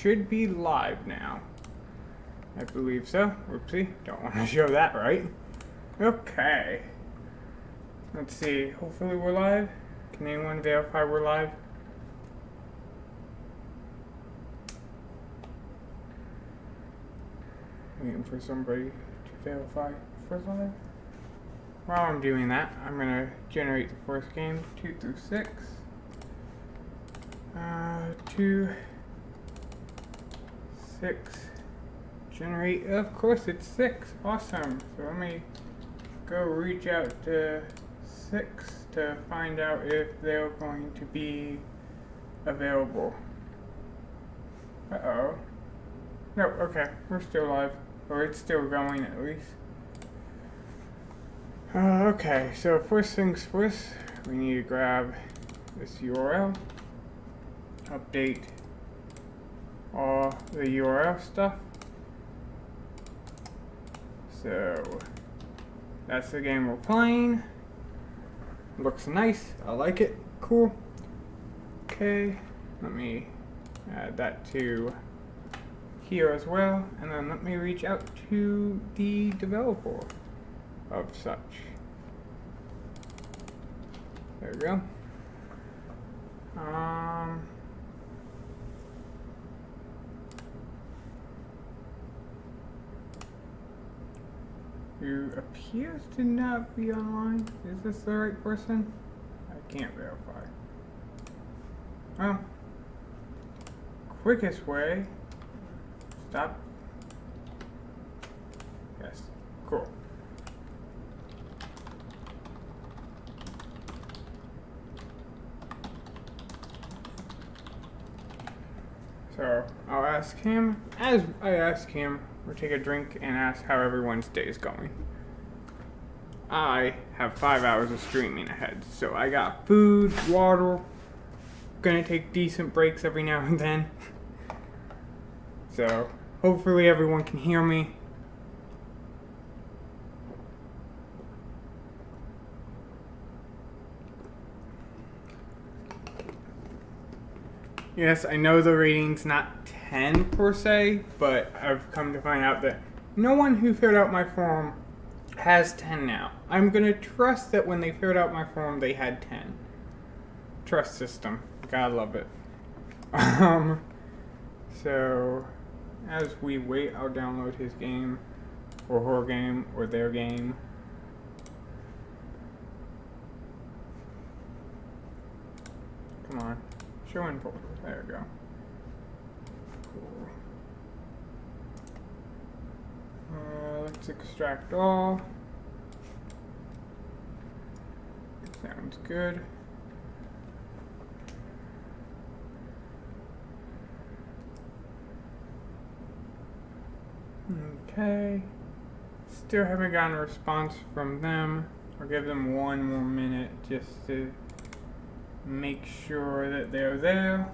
should be live now. I believe so. Oopsie, don't want to show that right. Okay. Let's see, hopefully we're live. Can anyone verify we're live? Waiting for somebody to verify if we're live. While I'm doing that, I'm going to generate the first game, 2 through 6. 2, 6, generate, of course it's 6, awesome. So let me go reach out to 6 to find out if they're going to be available. Uh-oh. No, okay, we're still live, or it's still going at least. Okay, so first things first, we need to grab this URL. Update all the URL stuff. So that's the game we're playing. Looks nice. I like it. Cool. Okay, let me add that to here as well, and then let me reach out to the developer of such. There we go. Who appears to not be online. Is this the right person? I can't verify. Well, quickest way. Stop. Yes. Cool. So I'll ask him, as I ask him, we'll take a drink and ask how everyone's day is going. I have 5 hours of streaming ahead, so I got food, water, gonna take decent breaks every now and then. So hopefully everyone can hear me. Yes, I know the rating's not 10 per se, but I've come to find out that no one who filled out my form has 10 now. I'm gonna trust that when they filled out my form, they had 10. Trust system. Gotta love it. So, as we wait, I'll download his game, or her game, or their game. Come on. Show in folder. There we go. Cool. Let's extract all. Sounds good. Okay. Still haven't gotten a response from them. I'll give them one more minute just to make sure that they're there.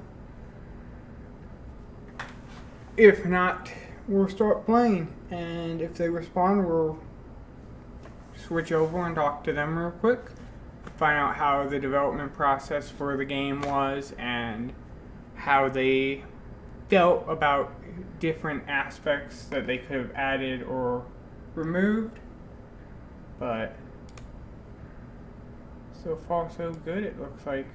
If not, we'll start playing, and if they respond, we'll switch over and talk to them real quick, find out how the development process for the game was and how they felt about different aspects that they could have added or removed. But so far so good. It looks like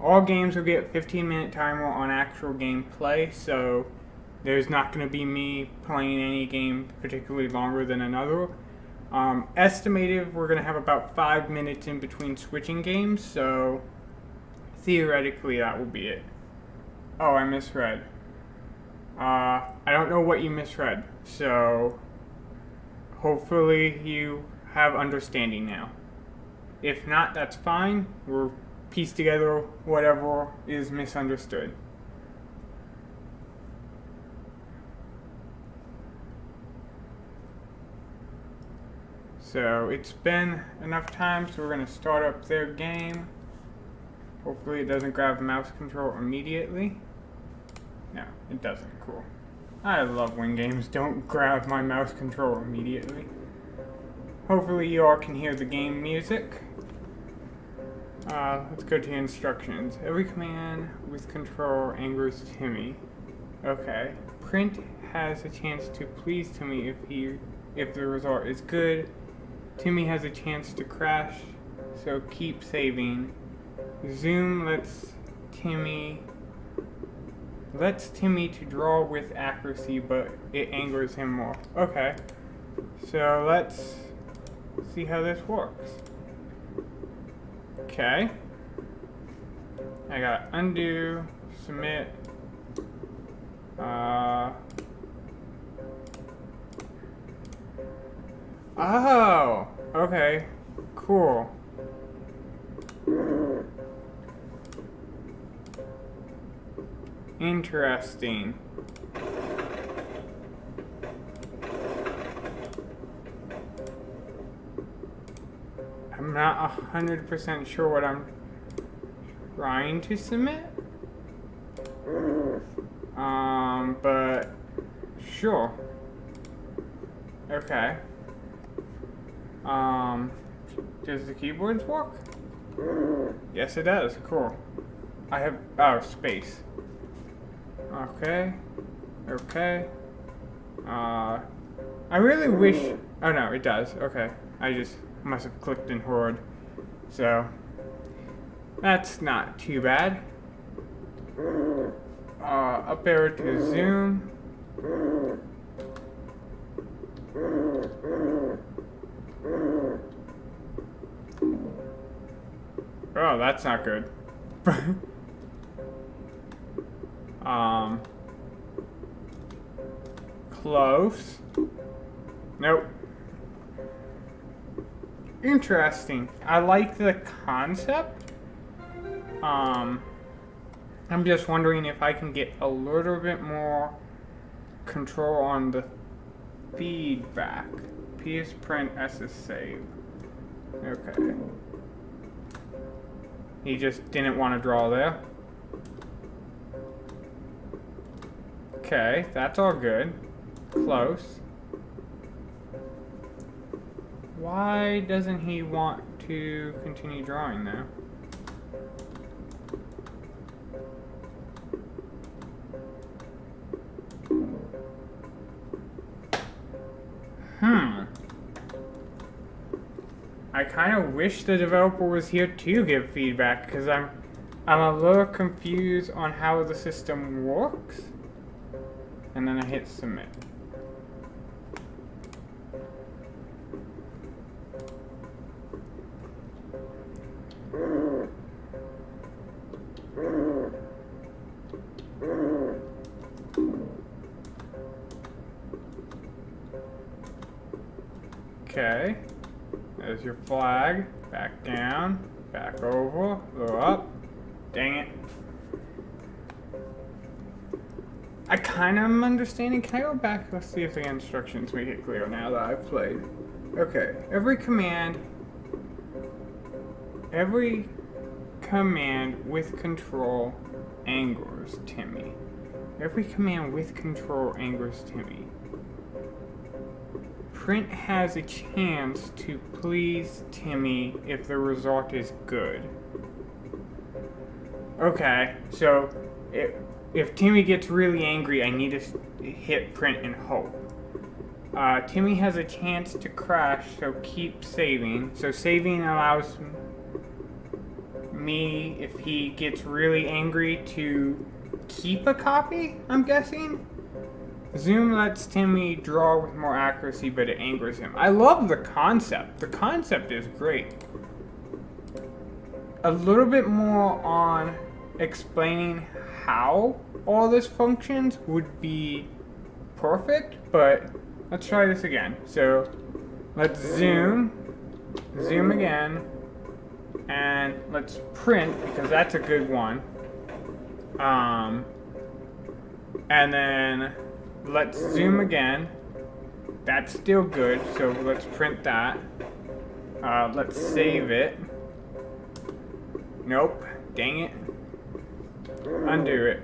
all games will get 15-minute timer on actual gameplay, so there's not going to be me playing any game particularly longer than another. Estimated, we're going to have about 5 minutes in between switching games, so theoretically that will be it. Oh, I misread. I don't know what you misread, so hopefully you have understanding now. If not, that's fine. We'll piece together whatever is misunderstood. So it's been enough time, so we're going to start up their game. Hopefully it doesn't grab the mouse control immediately. No, it doesn't. Cool. I love when games don't grab my mouse control immediately. Hopefully you all can hear the game music. Let's go to instructions. Every command with control angers Timmy. Okay. Print has a chance to please Timmy if the result is good. Timmy has a chance to crash, so keep saving. Zoom lets Timmy to draw with accuracy, but it angers him more. Okay. So let's see how this works. Okay. I got undo, submit. Oh, okay, cool. Interesting. I'm not 100% sure what I'm trying to submit. But sure. Okay. Does the keyboards work? Yes, it does. Cool. I have, oh, space. Okay. Okay. I really wish, oh no, it does. Okay. I just must have clicked in Horde. So, that's not too bad. Up arrow to zoom. Oh, that's not good. Close. Nope. Interesting. I like the concept. I'm just wondering if I can get a little bit more control on the feedback. P is print, S is save. Okay. He just didn't want to draw there. Okay, that's all good. Close. Why doesn't he want to continue drawing now? I kind of wish the developer was here to give feedback, because I'm a little confused on how the system works. And then I hit submit. Okay. There's your flag. Back down. Back over. Go up. Dang it. I kind of am understanding. Can I go back? Let's see if the instructions make it clear now that I've played. Okay. Every command with control angers Timmy. Every command with control angers Timmy. Print has a chance to please Timmy if the result is good. Okay, so if Timmy gets really angry, I need to hit print and hope. Timmy has a chance to crash, so keep saving. So saving allows me, if he gets really angry, to keep a copy, I'm guessing? Zoom lets Timmy draw with more accuracy, but it angers him. I love the concept. The concept is great. A little bit more on explaining how all this functions would be perfect, but let's try this again. So let's zoom again, and let's print, because that's a good one. And then let's zoom again. That's still good, so let's print that. Let's save it. Nope, dang it. Undo it.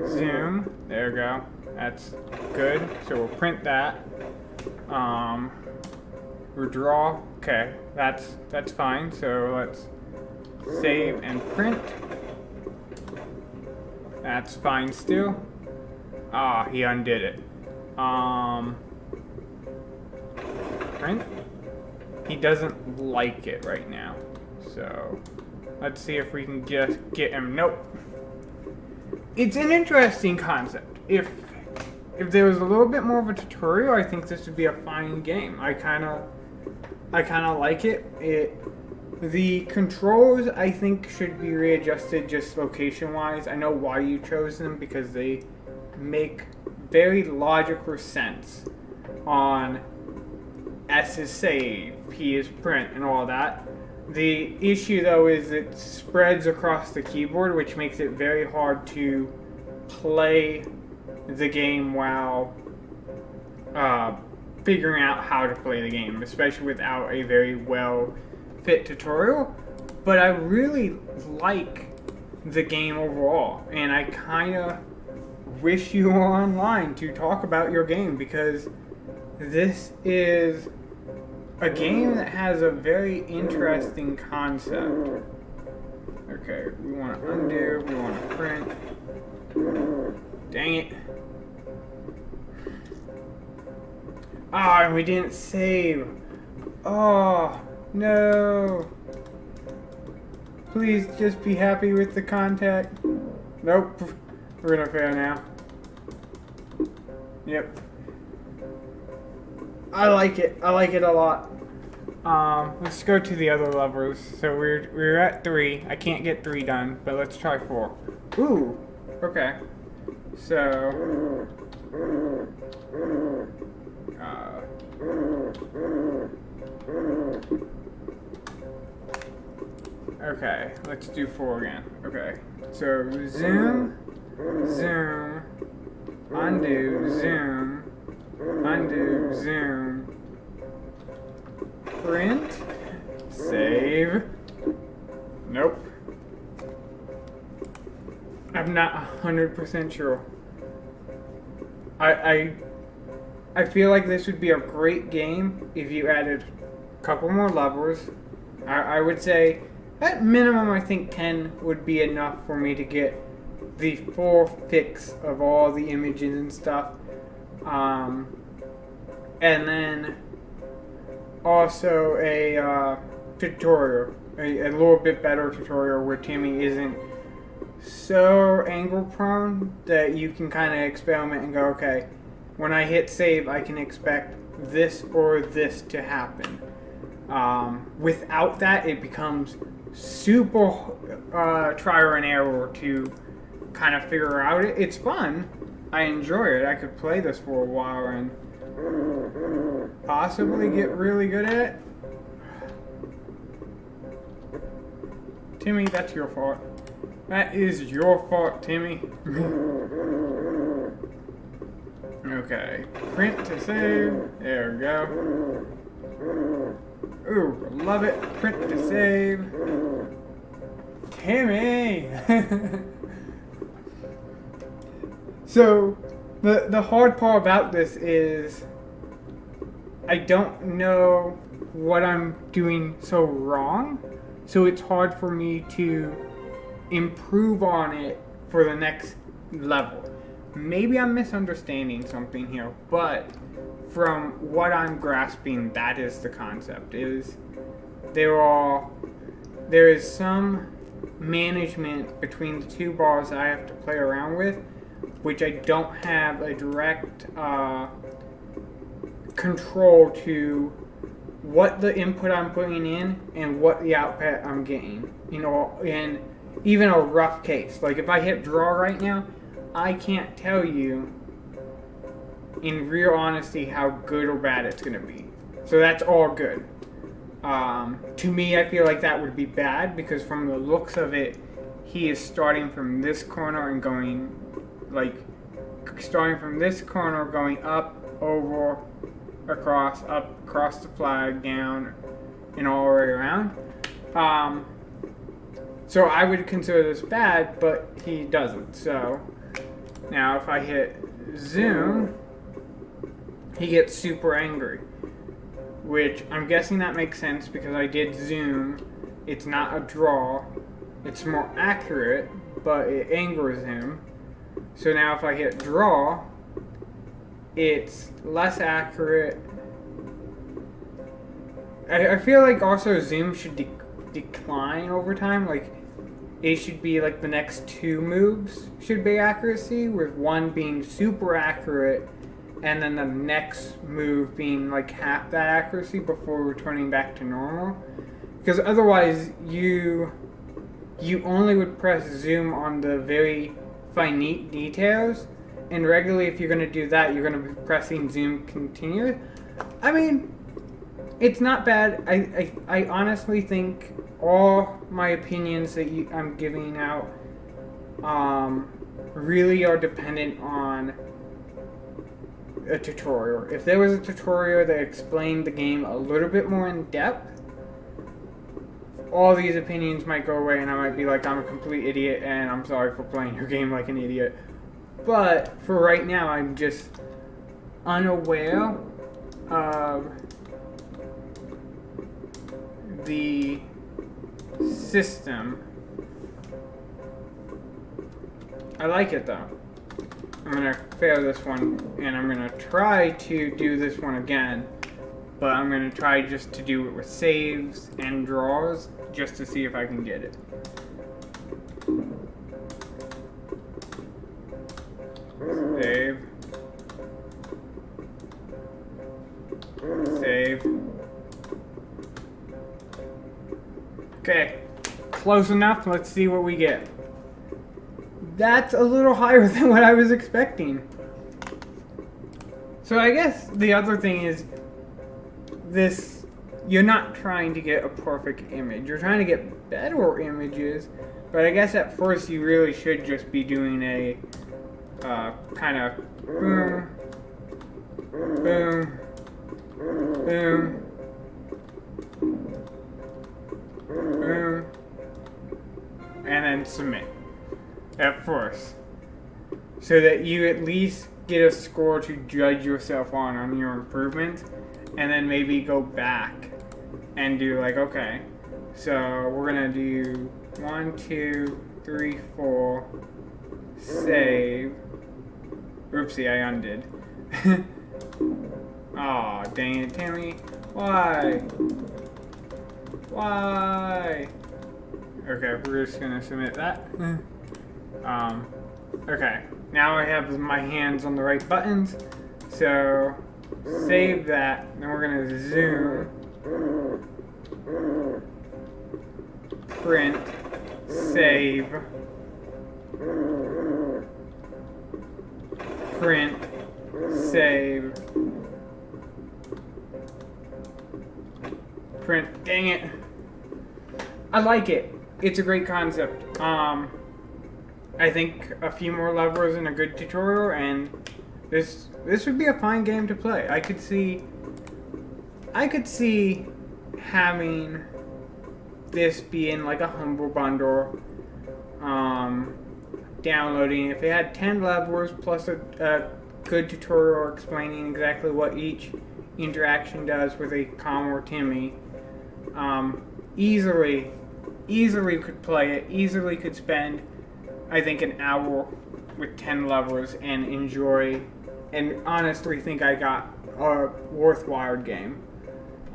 Zoom, there we go. That's good, so we'll print that. Redraw, okay, that's fine, so let's save and print. That's fine still. Ah, he undid it. Print? He doesn't like it right now. So, let's see if we can just get him. Nope. It's an interesting concept. If there was a little bit more of a tutorial, I think this would be a fine game. I kind of like it. The controls, I think, should be readjusted just location-wise. I know why you chose them, because they make very logical sense on S is save, P is print, and all that. The issue, though, is it spreads across the keyboard, which makes it very hard to play the game while figuring out how to play the game, especially without a very well-fit tutorial. But I really like the game overall, and I kind of wish you were online to talk about your game, because this is a game that has a very interesting concept. Okay, we want to undo, we want to print. Dang it. Ah, and we didn't save. Oh, no. Please just be happy with the contact. Nope. We're gonna fail now. Yep. I like it. I like it a lot. Let's go to the other levels. So we're at 3. I can't get 3 done, but let's try 4. Ooh. Okay. So. Okay. Let's do 4 again. Okay. So zoom, zoom, undo, zoom, undo, zoom. Print, save. Nope. I'm not 100% sure. I feel like this would be a great game if you added a couple more levels. I would say at minimum I think 10 would be enough for me to get the full fix of all the images and stuff. And then also a tutorial, a little bit better tutorial where Timmy isn't so angle prone that you can kind of experiment and go, okay, when I hit save I can expect this or this to happen. Without that it becomes super trial and error to kind of figure out it. It's fun. I enjoy it. I could play this for a while and possibly get really good at it. Timmy, that's your fault. That is your fault, Timmy. Okay. Print to save. There we go. Ooh, love it. Print to save. Timmy! So, the hard part about this is I don't know what I'm doing so wrong, so it's hard for me to improve on it for the next level. Maybe I'm misunderstanding something here, but from what I'm grasping, that is the concept. There is some management between the two bars I have to play around with, which I don't have a direct control to what the input I'm putting in and what the output I'm getting. You know, in even a rough case. Like if I hit draw right now, I can't tell you in real honesty how good or bad it's going to be. So that's all good. To me, I feel like that would be bad because from the looks of it, he is starting from this corner and going, like, starting from this corner, going up, over, across, up, across the flag, down, and all the way around. So I would consider this bad, but he doesn't. So now if I hit zoom, he gets super angry, which I'm guessing that makes sense because I did zoom. It's not a draw. It's more accurate, but it angers him. So now if I hit draw, it's less accurate. I feel like also zoom should decline over time. Like, it should be like the next 2 moves should be accuracy, with one being super accurate and then the next move being like half that accuracy before returning back to normal. Because otherwise you only would press zoom on the very finite details, and regularly if you're going to do that, you're going to be pressing zoom continuous. I mean, it's not bad. I honestly think all my opinions that I'm giving out really are dependent on a tutorial. If there was a tutorial that explained the game a little bit more in depth, all these opinions might go away and I might be like, I'm a complete idiot and I'm sorry for playing your game like an idiot. But for right now, I'm just unaware of the system. I like it though. I'm gonna fail this one and I'm gonna try to do this one again, but I'm gonna try just to do it with saves and draws just to see if I can get it. Save. Save. Okay, close enough. Let's see what we get. That's a little higher than what I was expecting. So I guess the other thing is this, you're not trying to get a perfect image. You're trying to get better images, but I guess at first you really should just be doing a kind of boom, boom, boom, boom, and then submit at first, so that you at least get a score to judge yourself on your improvement, and then maybe go back and do like, okay, so we're gonna do 1, 2, 3, 4, save. Oopsie, I undid. Aw, dang it, Timmy. Why? Why? Okay, we're just gonna submit that. Okay, now I have my hands on the right buttons, so save that, then we're gonna zoom, print, save, print, save, print. Dang it. I like it. It's a great concept. I think a few more levels and a good tutorial, and this would be a fine game to play. I could see having this be in like a Humble Bundle, downloading. If it had 10 levels plus a good tutorial explaining exactly what each interaction does with a Com or Timmy, easily could play it, easily could spend, I think, an hour with 10 levels and enjoy, and honestly think I got a worthwhile game.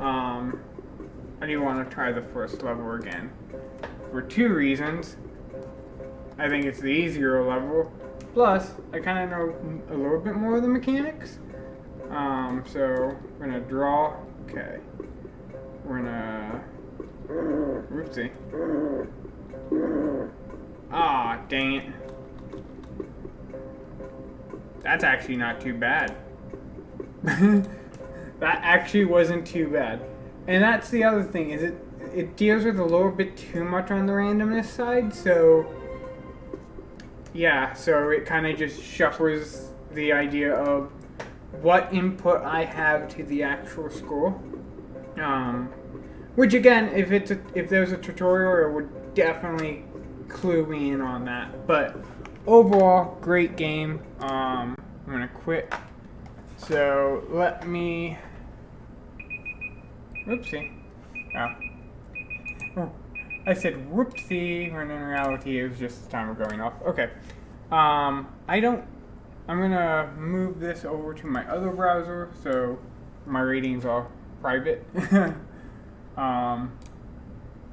I do want to try the first level again for 2 reasons. I think it's the easier level, plus I kind of know a little bit more of the mechanics. So we're gonna draw. Okay, we're gonna. Oopsie. Ah, dang it. That's actually not too bad. That actually wasn't too bad. And that's the other thing, is it deals with a little bit too much on the randomness side, so yeah, so it kind of just shuffles the idea of what input I have to the actual score. Which again, if there's a tutorial, it would definitely clue me in on that. But overall, great game. I'm gonna quit. So let me. Whoopsie. Oh, I said whoopsie, when in reality it was just the timer going off. Okay. I'm gonna move this over to my other browser so my ratings are private.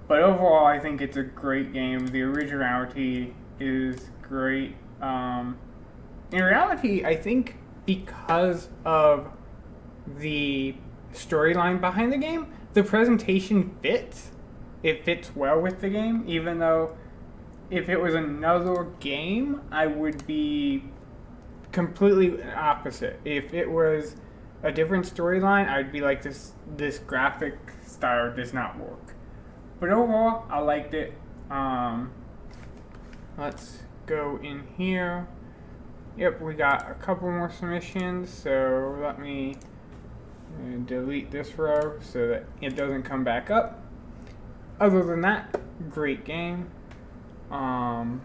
But overall, I think it's a great game. The originality is great. In reality, I think because of the storyline behind the game, the presentation fits. It fits well with the game, even though if it was another game, I would be completely opposite. If it was a different storyline, I'd be like, this graphic style does not work. But overall, I liked it. Let's go in here. Yep, we got a couple more submissions, so let me delete this row so that it doesn't come back up. Other than that, great game. And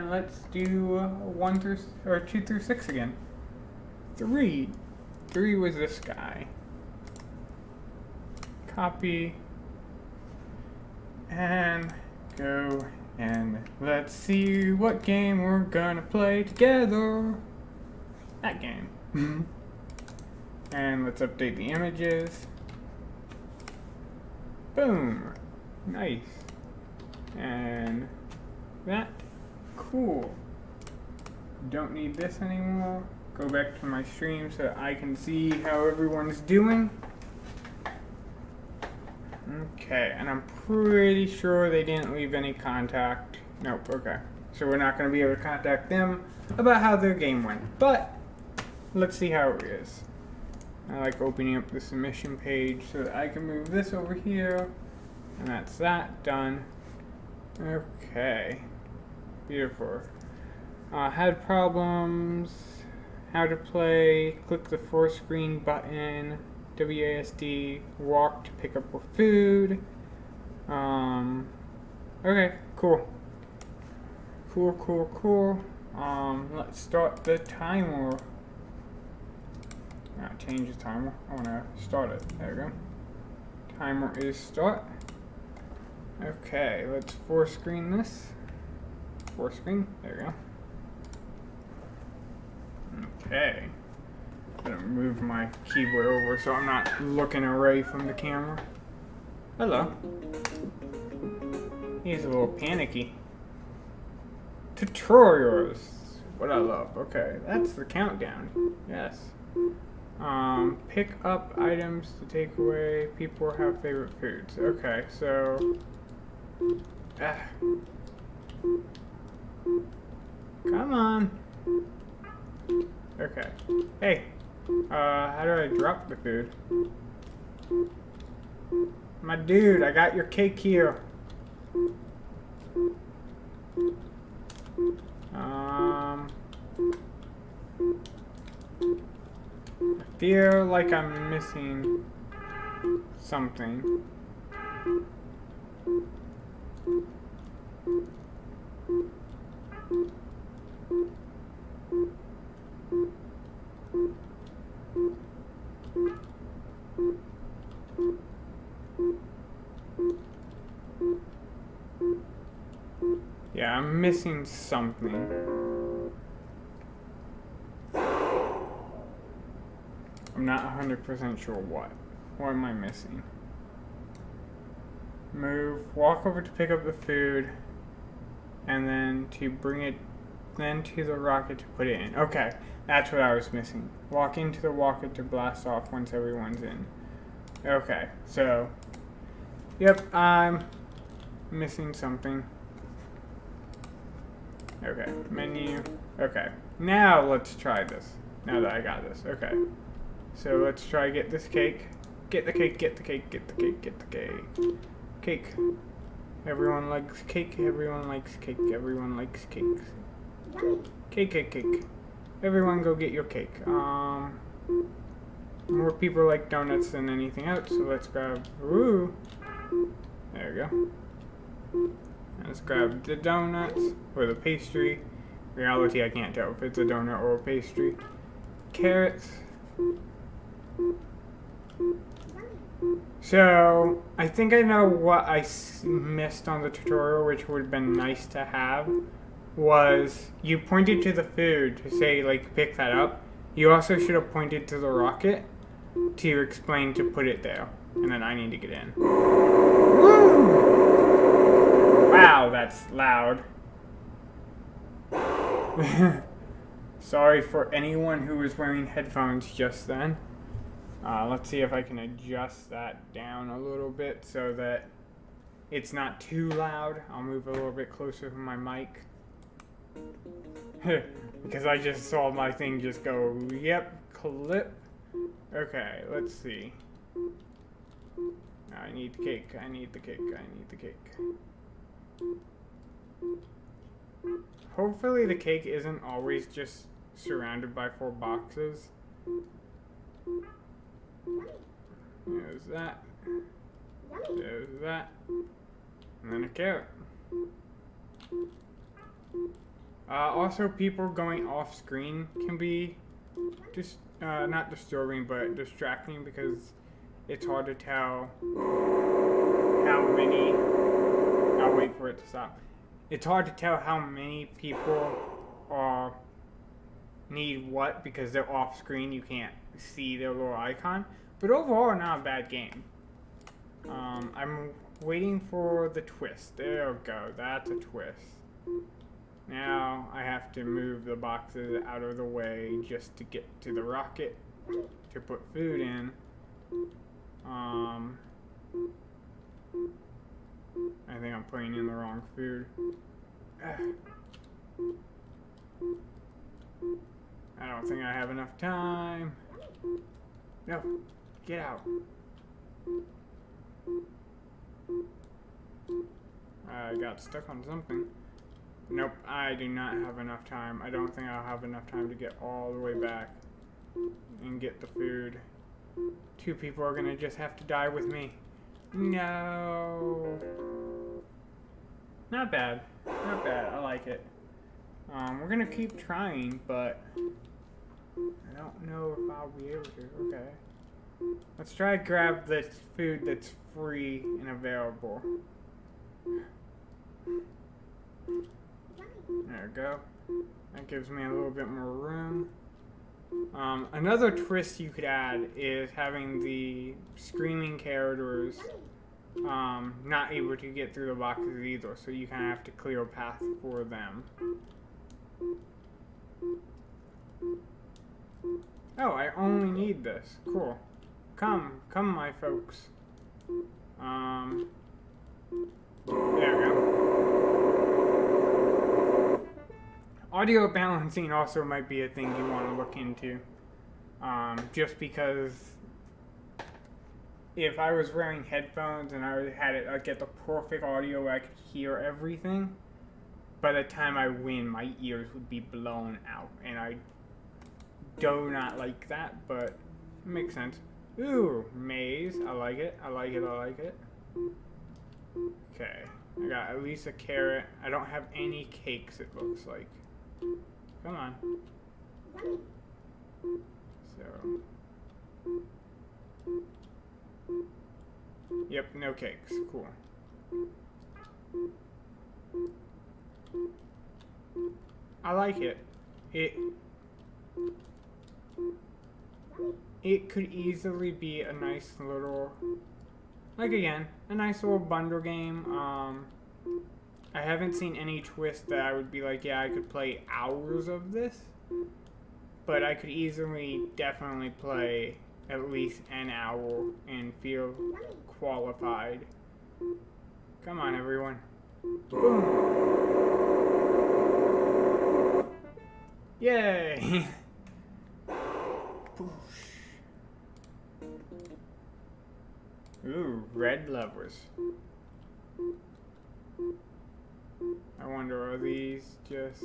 let's do 2 through 6 again. 3 was this guy. Copy. And go, and let's see what game we're gonna play together. That game. And let's update the images. Boom. Nice. And that. Cool. Don't need this anymore. Go back to my stream so I can see how everyone's doing. Okay, and I'm pretty sure they didn't leave any contact. Nope, okay. So we're not going to be able to contact them about how their game went. But, let's see how it is. I like opening up the submission page so that I can move this over here. And that's that, done. Okay. Beautiful. Had problems. How to play. Click the 4-screen button. WASD, walk to pick up more food. Okay, cool. Cool. Let's start the timer. Change the timer. I want to start it. There we go. Timer is start. Okay, let's 4-screen this. 4-screen. There we go. Okay. I'm gonna move my keyboard over so I'm not looking away from the camera. Hello. He's a little panicky. Tutorials. What I love. Okay, that's the countdown. Yes. Pick up items to take away. People have favorite foods. Okay, so. Come on. Okay. Hey. How do I drop the food? My dude, I got your cake here. I feel like I'm missing something. Yeah, I'm missing something. I'm not 100% sure what. What am I missing? Move, walk over to pick up the food, and then to bring it, then to the rocket to put it in. Okay, that's what I was missing. Walk into the rocket to blast off once everyone's in. Okay, so, yep, I'm missing something. Okay, menu. Okay, now let's try this. Now that I got this, okay. So let's try get this cake. Get the cake, get the cake, get the cake, get the cake. Cake. Everyone likes cake, everyone likes cake, everyone likes cakes. Cake. Everyone go get your cake. More people like donuts than anything else, so let's grab, ooh. There we go. Let's grab the donuts, or the pastry. In reality, I can't tell if it's a donut or a pastry. Carrots. So, I think I know what I missed on the tutorial, which would have been nice to have, was you pointed to the food to say, like, pick that up. You also should have pointed to the rocket to explain to put it there. And then I need to get in. Woo! Wow, that's loud. Sorry for anyone who was wearing headphones just then. Let's see if I can adjust that down a little bit so that it's not too loud. I'll move a little bit closer to my mic. Because I just saw my thing just go, yep, clip. Okay, let's see. I need the cake, I need the cake, I need the cake. Hopefully the cake isn't always just surrounded by 4 boxes. There's that. There's that. And then a carrot. Also, people going off screen can be just not disturbing, but distracting because it's hard to tell how many. I'll wait for it to stop. It's hard to tell how many people need what because they're off screen. You can't see their little icon. But overall, not a bad game. I'm waiting for the twist. There we go. That's a twist. Now I have to move the boxes out of the way just to get to the rocket to put food in. I think I'm putting in the wrong food. I don't think I have enough time. No, get out. I got stuck on something. Nope, I do not have enough time. I don't think I'll have enough time to get all the way back and get the food. 2 people are gonna just have to die with me. No. Not bad. Not bad. I like it. We're gonna keep trying, but I don't know if I'll be able to. Okay. Let's try to grab this food that's free and available. There we go. That gives me a little bit more room. Another twist you could add is having the screaming characters not able to get through the boxes either, so you kind of have to clear a path for them. Oh, I only need this. Cool. Come my folks. There we go. Audio balancing also might be a thing you want to look into. Just because if I was wearing headphones and I had it, I'd get the perfect audio where I could hear everything. By the time I win, my ears would be blown out, and I do not like that, but it makes sense. Ooh, maze. I like it. I like it. I like it. Okay. I got at least a carrot. I don't have any cakes, it looks like. Come on. So. Yep, no cakes. Cool. I like it. It could easily be a nice little, like again, a nice little bundle game. I haven't seen any twist that I would be like, yeah, I could play hours of this. But I could easily, definitely play at least an hour and feel qualified. Come on, everyone. Boom. Yay! Ooh, red lovers. I wonder, are these just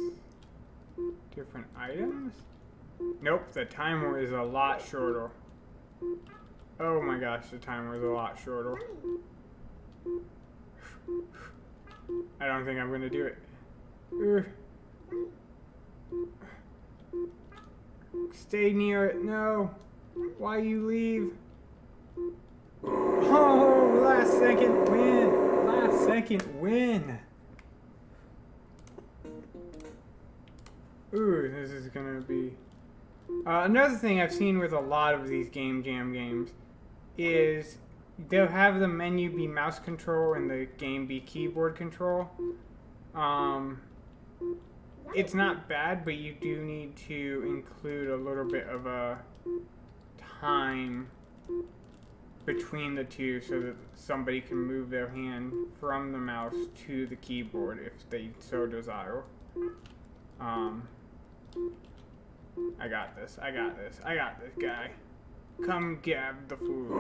different items? Nope, the timer is a lot shorter. Oh my gosh, the timer is a lot shorter. I don't think I'm gonna do it. Stay near it, no. Why you leave? Oh, last second win. Last second win. Ooh, this is gonna be... another thing I've seen with a lot of these Game Jam games is they'll have the menu be mouse control and the game be keyboard control. It's not bad, but you do need to include a little bit of a time between the two so that somebody can move their hand from the mouse to the keyboard if they so desire. I got this, I got this, I got this, guy. Come grab the food.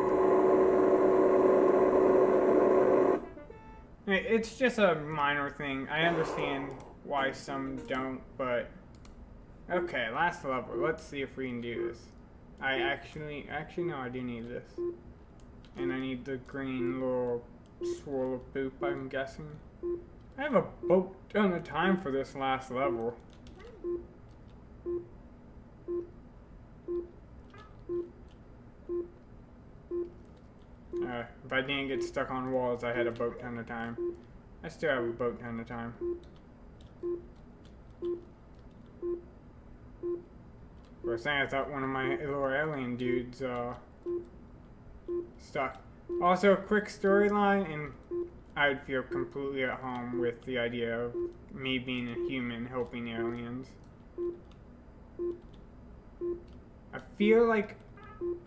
It's just a minor thing. I understand why some don't, but... Okay, last level. Let's see if we can do this. Actually, no, I do need this. And I need the green little swirl of poop, I'm guessing. I have a boat ton of time for this last level. If I didn't get stuck on walls, I had a boat ton of time. I still have a boat ton of time. For a second, I thought one of my little alien dudes stuck. Also, a quick storyline, and I would feel completely at home with the idea of me being a human helping aliens. I feel like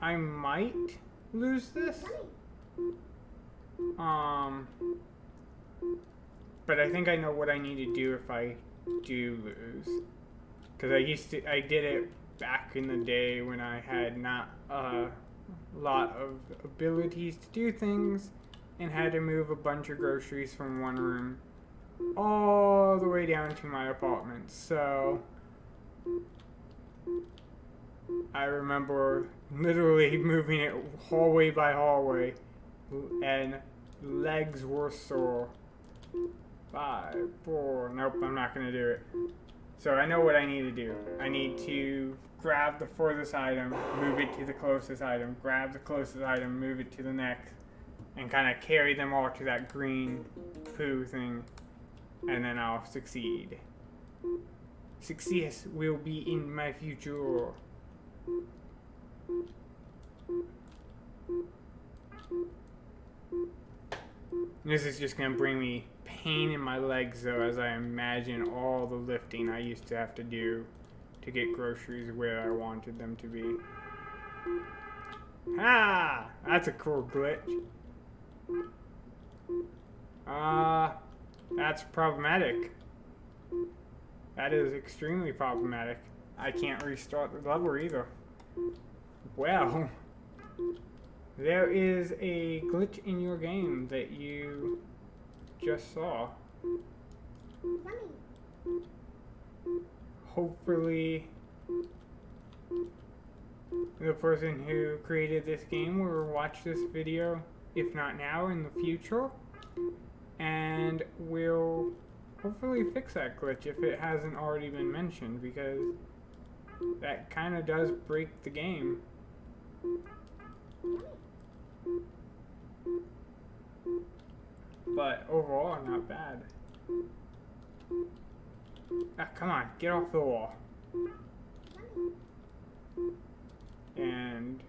I might lose this. But I think I know what I need to do if I do lose. Because I did it back in the day when I had not a lot of abilities to do things and had to move a bunch of groceries from one room all the way down to my apartment. So I remember literally moving it hallway by hallway, and legs were sore. 5, 4, nope, I'm not gonna do it. So I know what I need to do. I need to grab the furthest item, move it to the closest item, grab the closest item, move it to the next, and kind of carry them all to that green poo thing, and then I'll succeed. Success will be in my future. This is just going to bring me pain in my legs, though, as I imagine all the lifting I used to have to do to get groceries where I wanted them to be. Ah! That's a cool glitch. That's problematic. That is extremely problematic. I can't restart the level either. Well, there is a glitch in your game that you just saw. Hopefully, the person who created this game will watch this video, if not now, in the future, and will hopefully fix that glitch if it hasn't already been mentioned, because that kind of does break the game. But overall, not bad. Ah, come on, get off the wall. And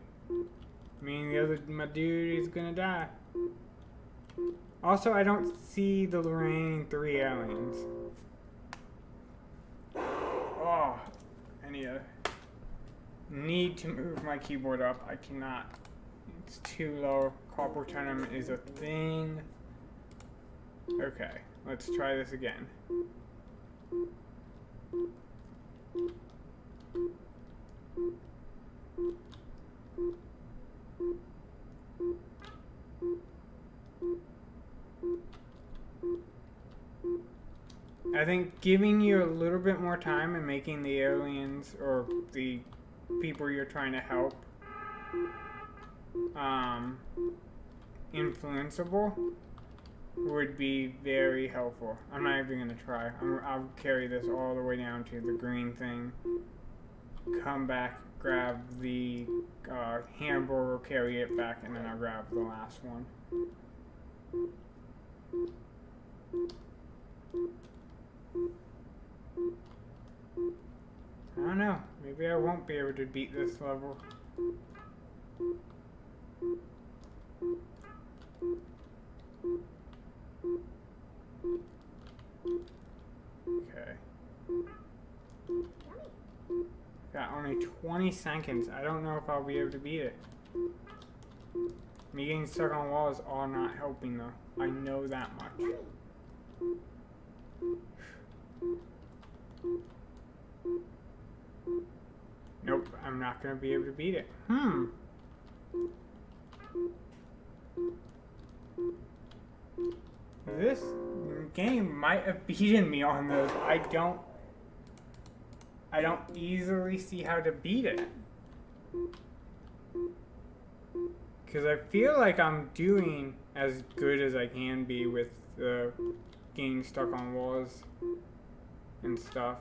me and the other, my dude is gonna die. Also, I don't see the remaining 3 aliens. Oh, I need to move my keyboard up. I cannot. It's too low. Carpal tournament is a thing. Okay, let's try this again. I think giving you a little bit more time and making the aliens or the people you're trying to help influenceable would be very helpful. I'm not even going to try. I'll carry this all the way down to the green thing. Come back, grab the hamburger, carry it back, and then I'll grab the last one. I don't know. Maybe I won't be able to beat this level. Okay. Got only 20 seconds. I don't know if I'll be able to beat it. Me getting stuck on walls are not helping though. I know that much. Nope, I'm not gonna be able to beat it. This game might have beaten me on those. I don't easily see how to beat it. Because I feel like I'm doing as good as I can be with getting stuck on walls and stuff.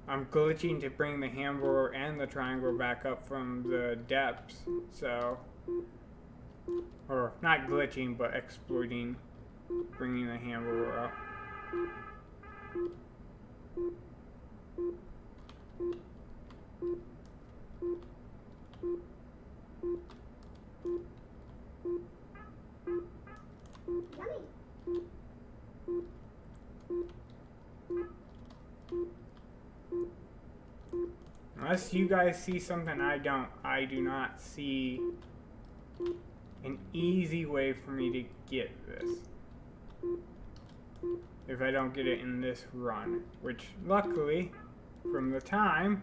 I'm glitching to bring the handle and the triangle back up from the depths, so... Or, not glitching, but exploiting, bringing the handle up. Unless you guys see something I do not see an easy way for me to get this. If I don't get it in this run, which luckily, from the time,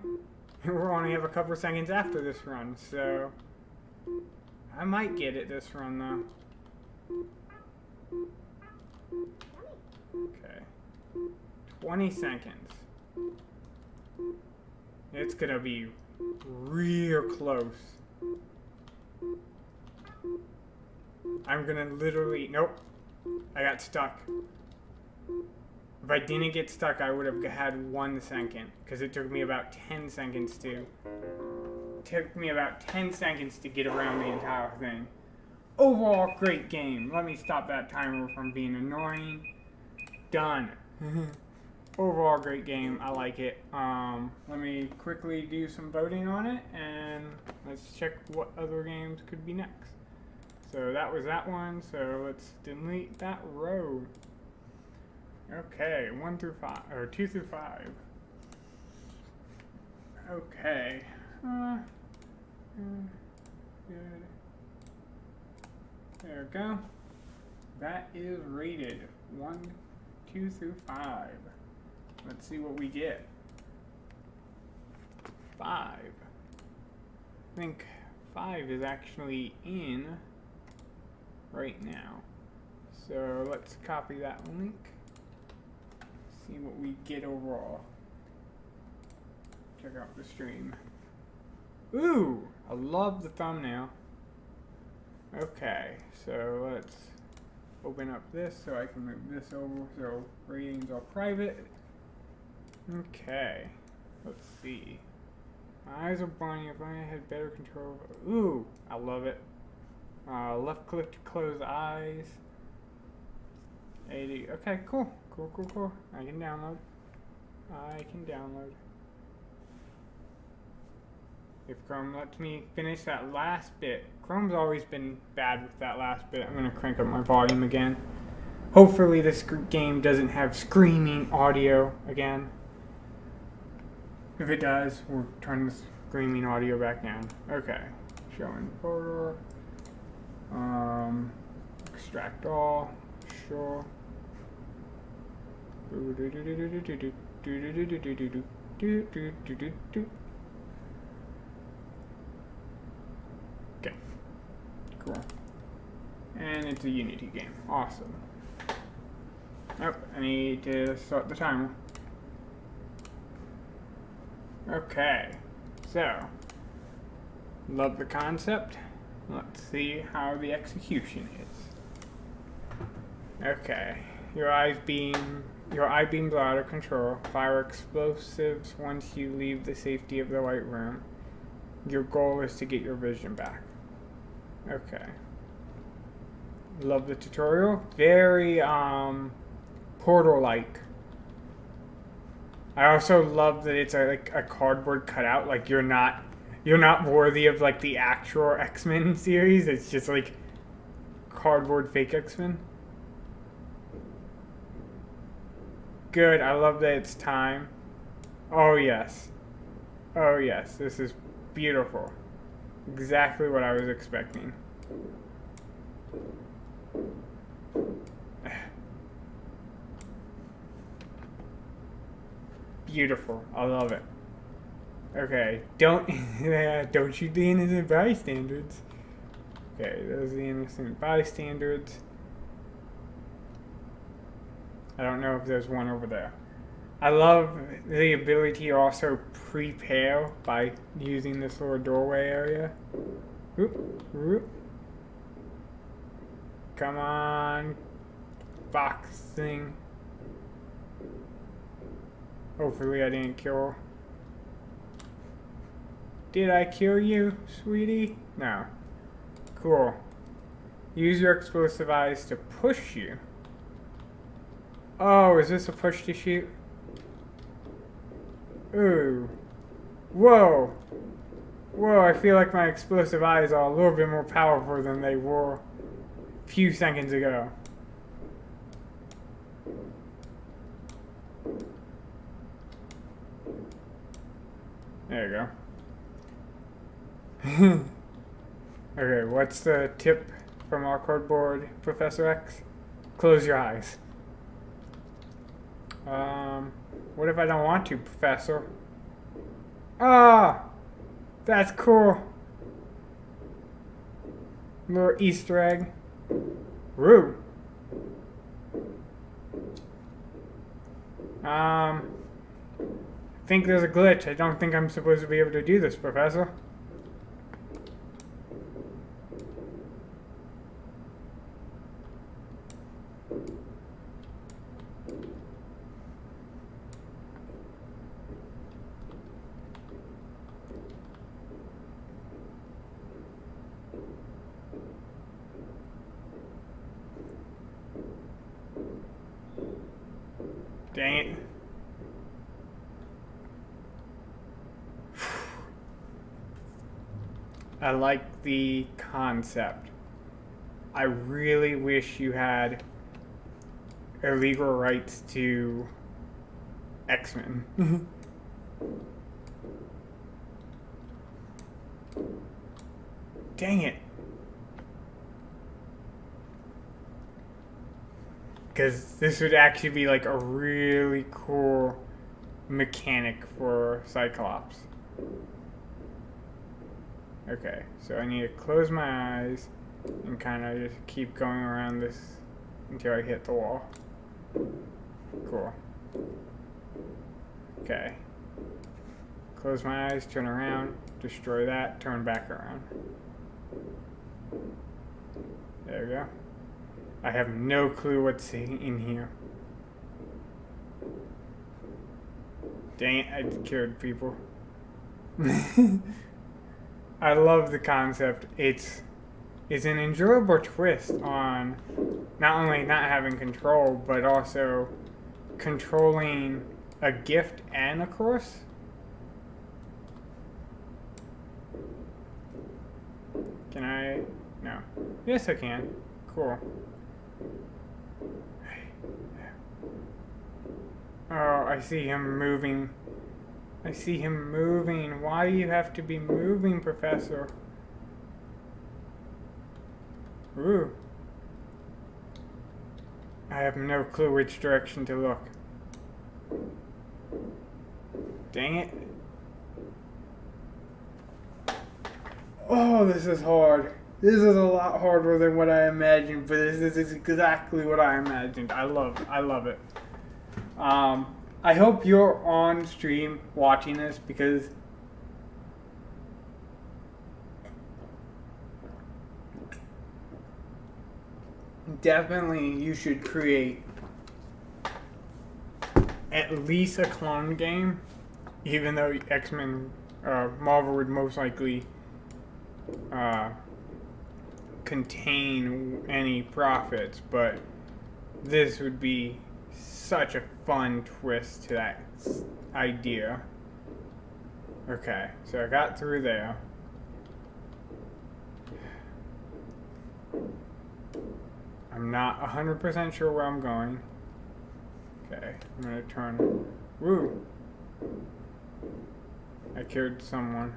we'll only have a couple seconds after this run, so I might get it this run though. Okay. 20 seconds. It's gonna be real close. I'm gonna literally, nope, I got stuck. If I didn't get stuck, I would have had 1 second, because it took me about 10 seconds to, get around the entire thing. Overall, great game. Let me stop that timer from being annoying. Done. Overall, great game. I like it. Let me quickly do some voting on it, and let's check what other games could be next. So that was that one, so let's delete that row. Okay, 1 through 5, or 2 through 5. Okay. Good. There we go. That is rated 1, 2 through 5. Let's see what we get. 5. I think 5 is actually in right now. So let's copy that link. See what we get overall. Check out the stream. Ooh, I love the thumbnail. Okay, so let's open up this so I can move this over so ratings are private. Okay, let's see. My eyes are blinding. If I had better control. Ooh, I love it. Left click to close eyes. 80. Okay, cool. Cool. I can download. If Chrome lets me finish that last bit. Chrome's always been bad with that last bit. I'm going to crank up my volume again. Hopefully this game doesn't have screaming audio again. If it does, we'll turn the screaming audio back down. Okay. Showing photo. Extract all. Sure. Okay. Cool. And it's a Unity game. Awesome. Oh, I need to start the timer. Okay. So, love the concept. Let's see how the execution is. Okay. Your eye beams are out of control. Fire explosives once you leave the safety of the white room. Your goal is to get your vision back. Okay. Love the tutorial. Very, Portal-like. I also love that it's like a cardboard cutout. Like you're not worthy of like the actual X-Men series. It's just like cardboard fake X-Men. Good. I love that it's time. Oh yes. Oh yes. This is beautiful. Exactly what I was expecting. Beautiful. I love it. Okay. Don't don't shoot the innocent bystanders. Okay, those are the innocent bystanders. I don't know if there's one over there. I love the ability to also prepare by using this little doorway area. Oop, oop. Come on. Boxing. Hopefully I didn't kill her. Did I kill you, sweetie? No. Cool. Use your explosive eyes to push you. Oh, is this a push to shoot? Ooh. Whoa. Whoa, I feel like my explosive eyes are a little bit more powerful than they were a few seconds ago. There you go. Okay, what's the tip from our cardboard, Professor X? Close your eyes. What if I don't want to, Professor? Ah! That's cool. Little Easter egg. Woo! I think there's a glitch. I don't think I'm supposed to be able to do this, Professor. Dang it. I like the concept. I really wish you had illegal rights to X-Men. Dang it. Because this would actually be like a really cool mechanic for Cyclops. Okay, so I need to close my eyes and kind of just keep going around this until I hit the wall. Cool. Okay. Close my eyes, turn around, destroy that, turn back around. There we go. I have no clue what's in here. Dang it, I killed people. I love the concept. It's an enjoyable twist on not only not having control, but also controlling a gift and a curse. Can I? No. Yes, I can. Cool. Oh, I see him moving. I see him moving. Why do you have to be moving, Professor? Ooh. I have no clue which direction to look. Dang it. Oh, this is hard. This is a lot harder than what I imagined, but this is exactly what I imagined. I love it. I hope you're on stream watching this because definitely you should create at least a clone game, even though X-Men, Marvel would most likely contain any profits, but this would be such a fun twist to that idea. Okay, so I got through there. I'm not 100% sure where I'm going. Okay, I'm gonna turn. Woo! I killed someone.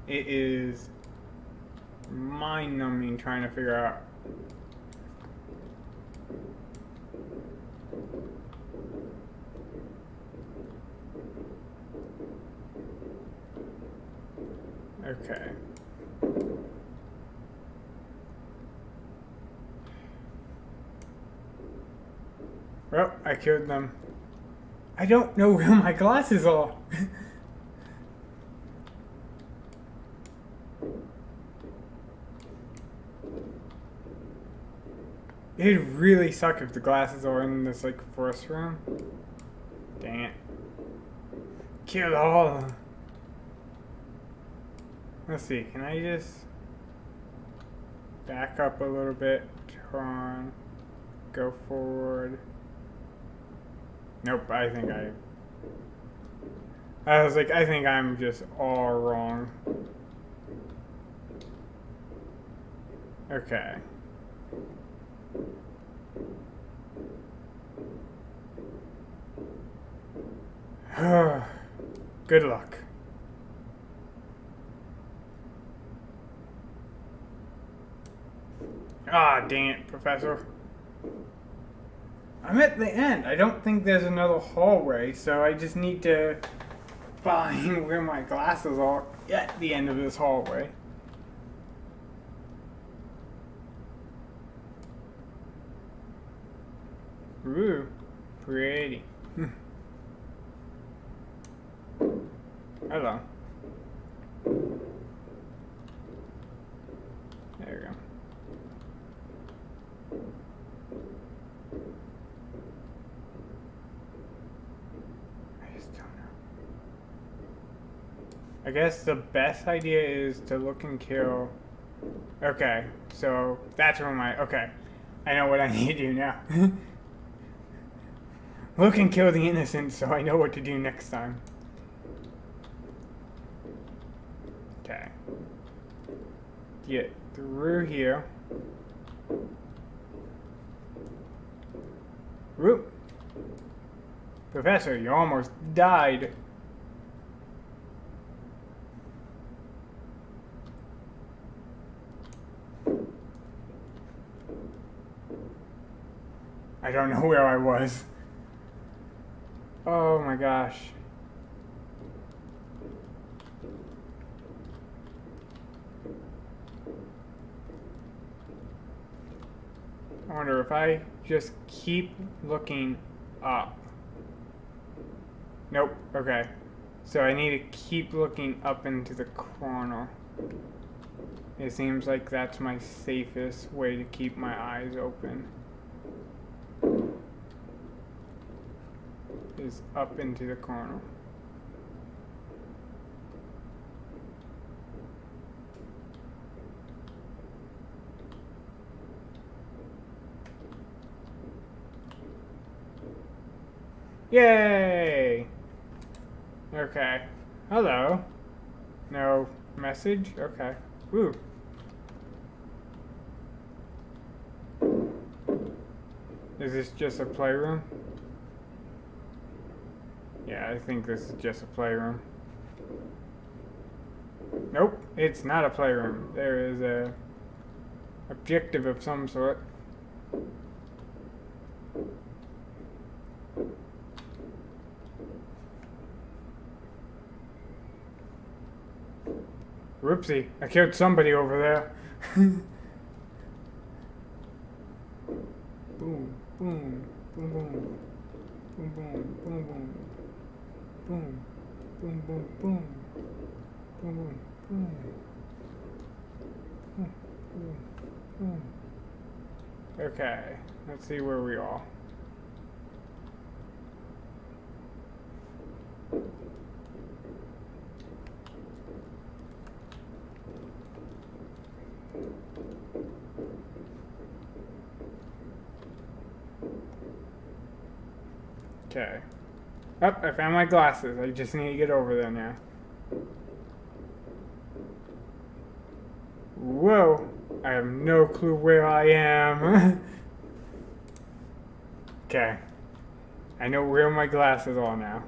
It is mind-numbing trying to figure out. Okay. Well, I killed them. I don't know where my glasses are. It'd really suck if the glasses are in this, like, first room. Dang it. Kill all of them. Let's see, can I just back up a little bit, turn, go forward? Nope, I think I was like, I think I'm just all wrong. Okay. Good luck. Ah, dang it, Professor. I'm at the end. I don't think there's another hallway, so I just need to find where my glasses are at the end of this hallway. Ooh, pretty. Hello. There we go. I just don't know. I guess the best idea is to look and kill. Okay, so that's where my. Okay, I know what I need to do now. Look and kill the innocent so I know what to do next time. Okay. Get through here. Whoop. Professor, you almost died. I don't know where I was. Oh my gosh. I wonder if I just keep looking up. Nope, okay. So I need to keep looking up into the corner. It seems like that's my safest way to keep my eyes open. Is up into the corner. Yay! Okay. Hello. No message? Okay. Woo. Is this just a playroom? Yeah, I think this is just a playroom. Nope, it's not a playroom. There is a objective of some sort. Whoopsie, I killed somebody over there. Boom, boom, boom, boom, boom, boom, boom, boom. Boom, boom, boom, boom, boom, boom, boom, boom, boom, boom. Okay, let's see where we are. Okay. Oh, I found my glasses. I just need to get over there now. Whoa. I have no clue where I am. Okay. I know where my glasses are now.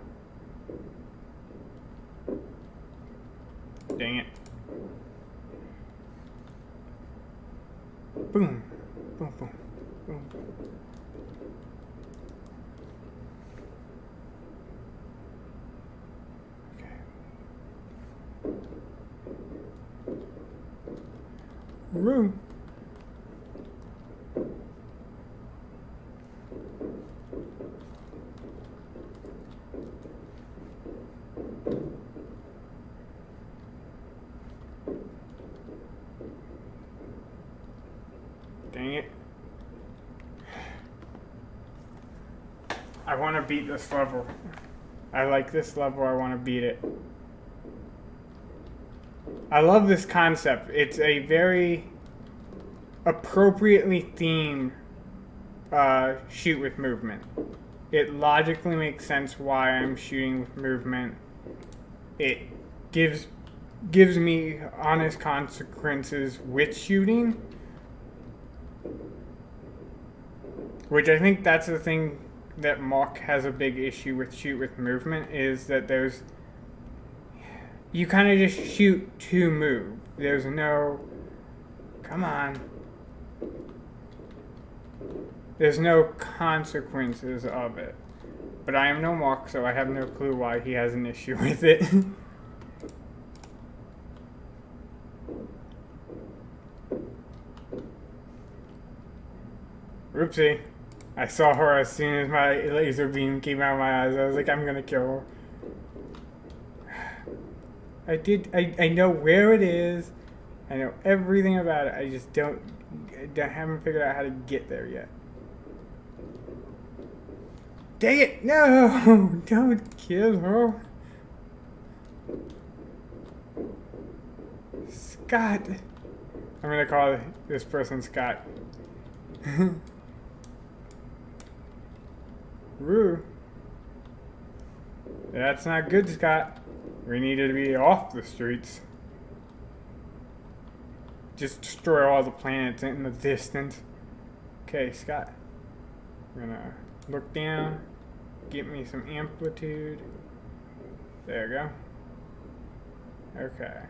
Dang it. Boom. Boom, boom, boom. Room. Dang it. I want to beat this level. I like this level. I want to beat it. I love this concept. It's a very appropriately themed shoot with movement. It logically makes sense why I'm shooting with movement. It gives me honest consequences with shooting, which I think that's the thing that Mark has a big issue with shoot with movement, is that you kind of just shoot to move. There's no, come on. There's no consequences of it. But I am no Mark, so I have no clue why he has an issue with it. Oopsie. I saw her as soon as my laser beam came out of my eyes. I was like, I'm gonna kill her. I know where it is. I know everything about it. I just haven't figured out how to get there yet. Dang it! No! Don't kill her. Scott. I'm gonna call this person Scott. Woo. That's not good, Scott. We need to be off the streets. Just destroy all the planets in the distance. Okay, Scott. I'm gonna look down. Get me some amplitude. There you go. Okay.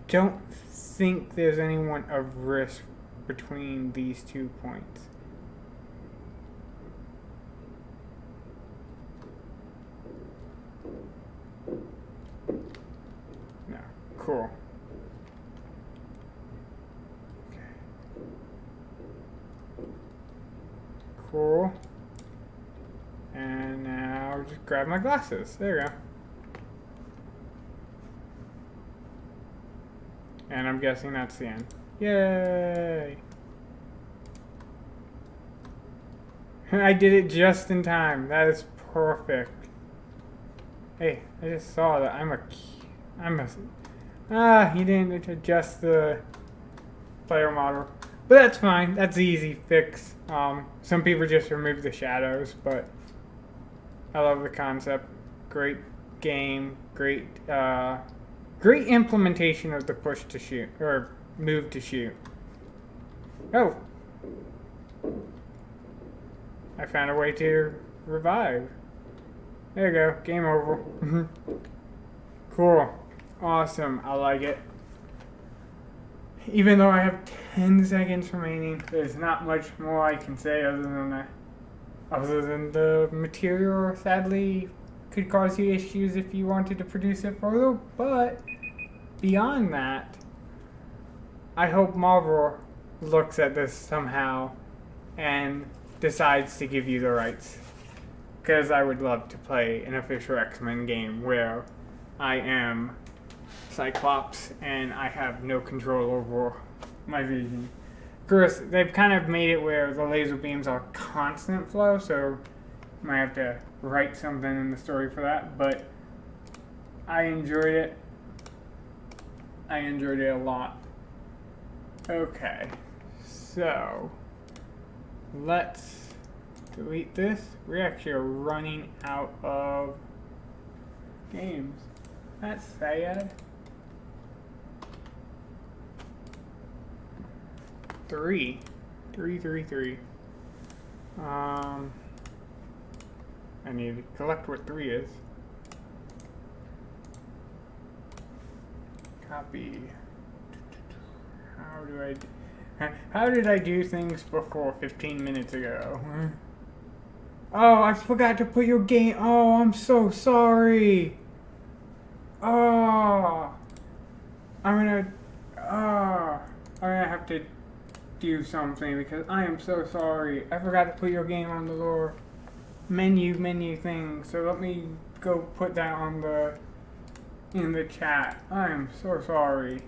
Don't think there's anyone of risk between these 2 points. No. Cool. Okay. Cool. And now just grab my glasses. There you go. And I'm guessing that's the end. Yay! I did it just in time. That is perfect. Hey, I just saw that he didn't adjust the player model. But that's fine. That's an easy fix. Some people just remove the shadows, but I love the concept. Great game. Great implementation of the push to shoot, or move to shoot. Oh! I found a way to revive. There you go, game over. Cool. Awesome, I like it. Even though I have 10 seconds remaining, there's not much more I can say other than the material, sadly, could cause you issues if you wanted to produce it further, but beyond that, I hope Marvel looks at this somehow and decides to give you the rights. Because I would love to play an official X-Men game where I am Cyclops and I have no control over my vision. Of course, they've kind of made it where the laser beams are constant flow, so I might have to write something in the story for that, but I enjoyed it. I enjoyed it a lot. Okay, so let's delete this. We actually are running out of games. That's sad. 3. 3, 3, 3. I need to collect what 3 is. Copy. How did I do things before 15 minutes ago? Oh, I forgot to put your game. Oh, I'm so sorry. Oh, I'm gonna have to do something because I am so sorry. I forgot to put your game on the lower menu thing. So let me go put that on in the chat. I am so sorry.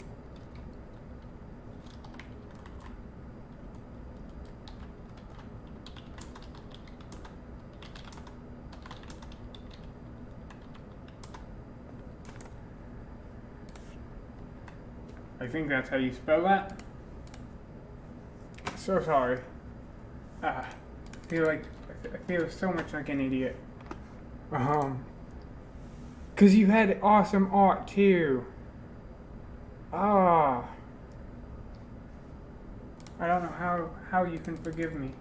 I think that's how you spell that. So sorry. I feel so much like an idiot. Cause you had awesome art too. I don't know how you can forgive me.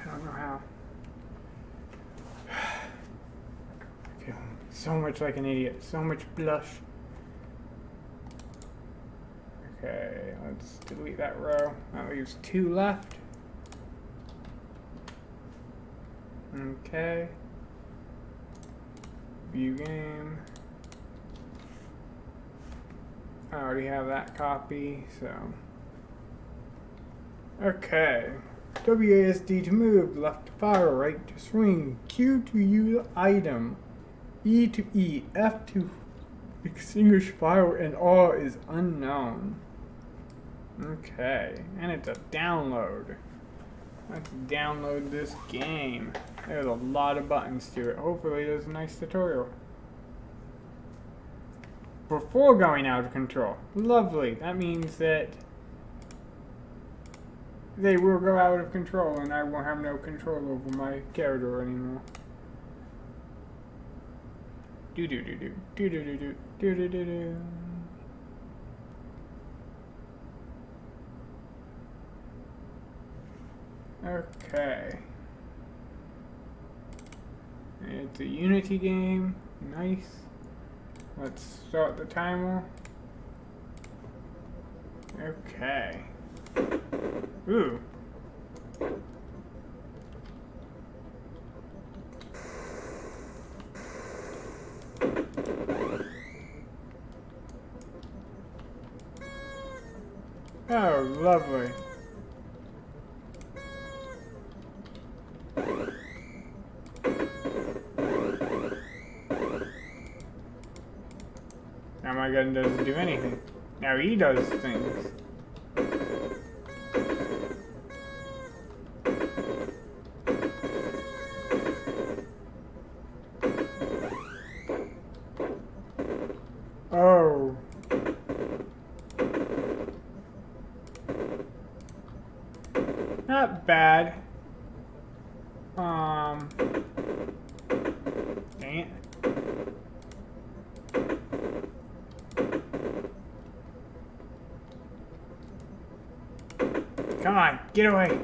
I don't know how. I feel so much like an idiot. So much blush. Okay, let's delete that row. That leaves 2 left. Okay. View game. I already have that copy, so. Okay. WASD to move, left to fire, right to swing, Q to use item, E to E, F to extinguish fire, and R is unknown. Okay, and it's a download. Let's download this game. There's a lot of buttons to it. Hopefully there's a nice tutorial. Before going out of control. Lovely. That means that they will go out of control and I will have no control over my character anymore. Do do do do do do do do do do do do. Okay. It's a Unity game. Nice. Let's start the timer. Okay. Ooh. Oh, lovely. Now my gun doesn't do anything. Now he does things. Oh. Not bad. Dang it. Come on, get away.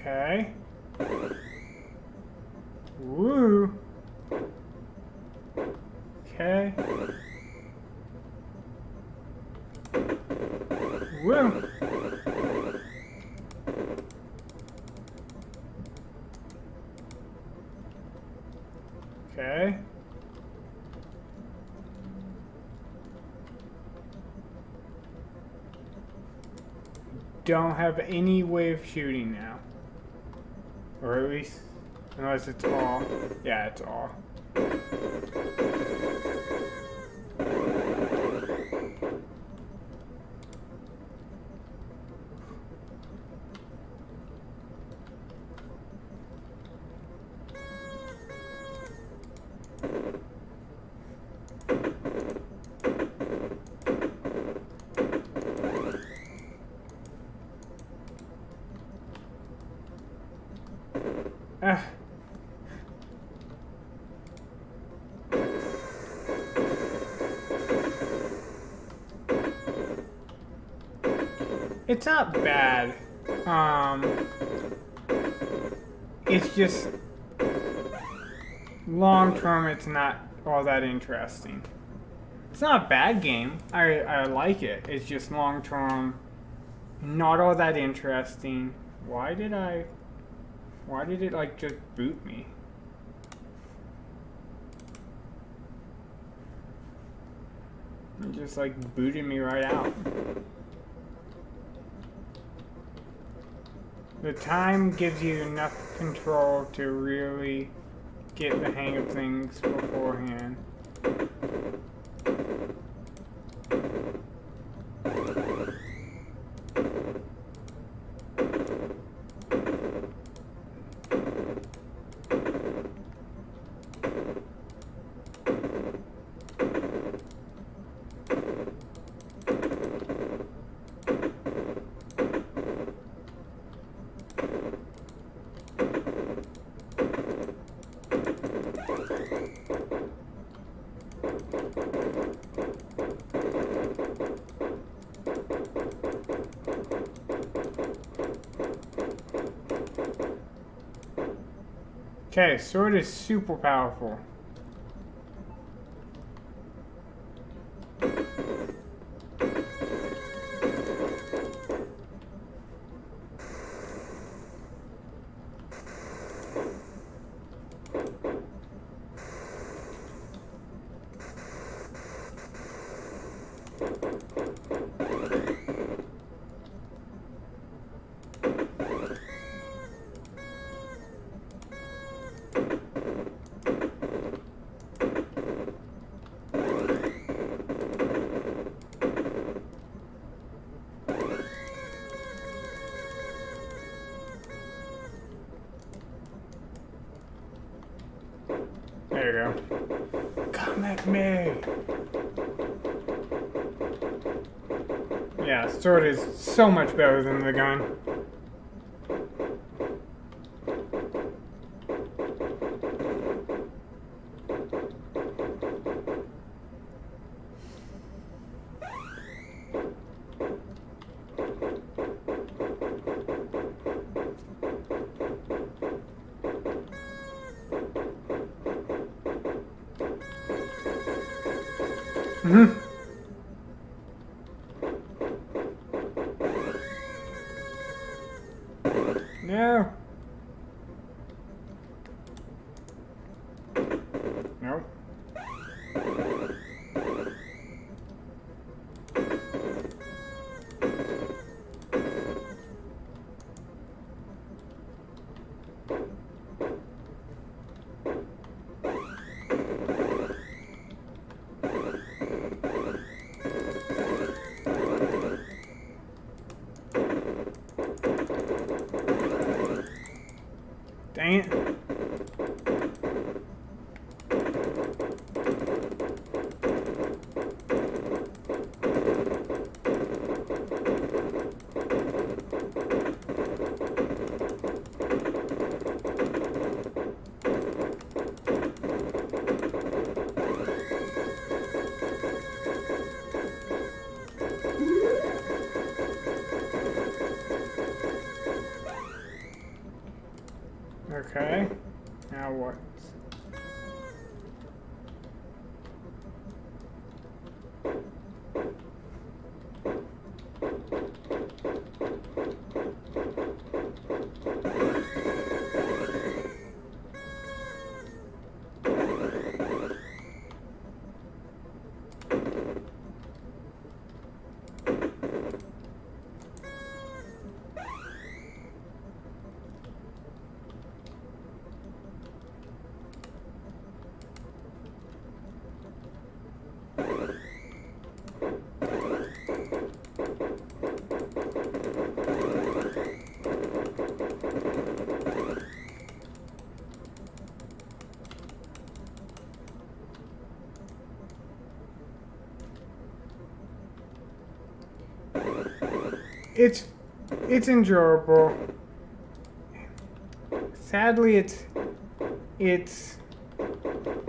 Okay. Woo. Okay. Woo. Okay. Don't have any way of shooting now. Or at least, unless it's all. Yeah, it's all. It's not bad. It's just long term. It's not all that interesting. It's not a bad game. I like it. It's just long term, not all that interesting. Why did it like just boot me? It just like booted me right out. The time gives you enough control to really get the hang of things beforehand. Okay, sword is super powerful. There you go. Come at me! Yeah, sword is so much better than the gun. Mm-hmm. No. Nope. Dang it. Okay. Now what? it's enjoyable. Sadly, it's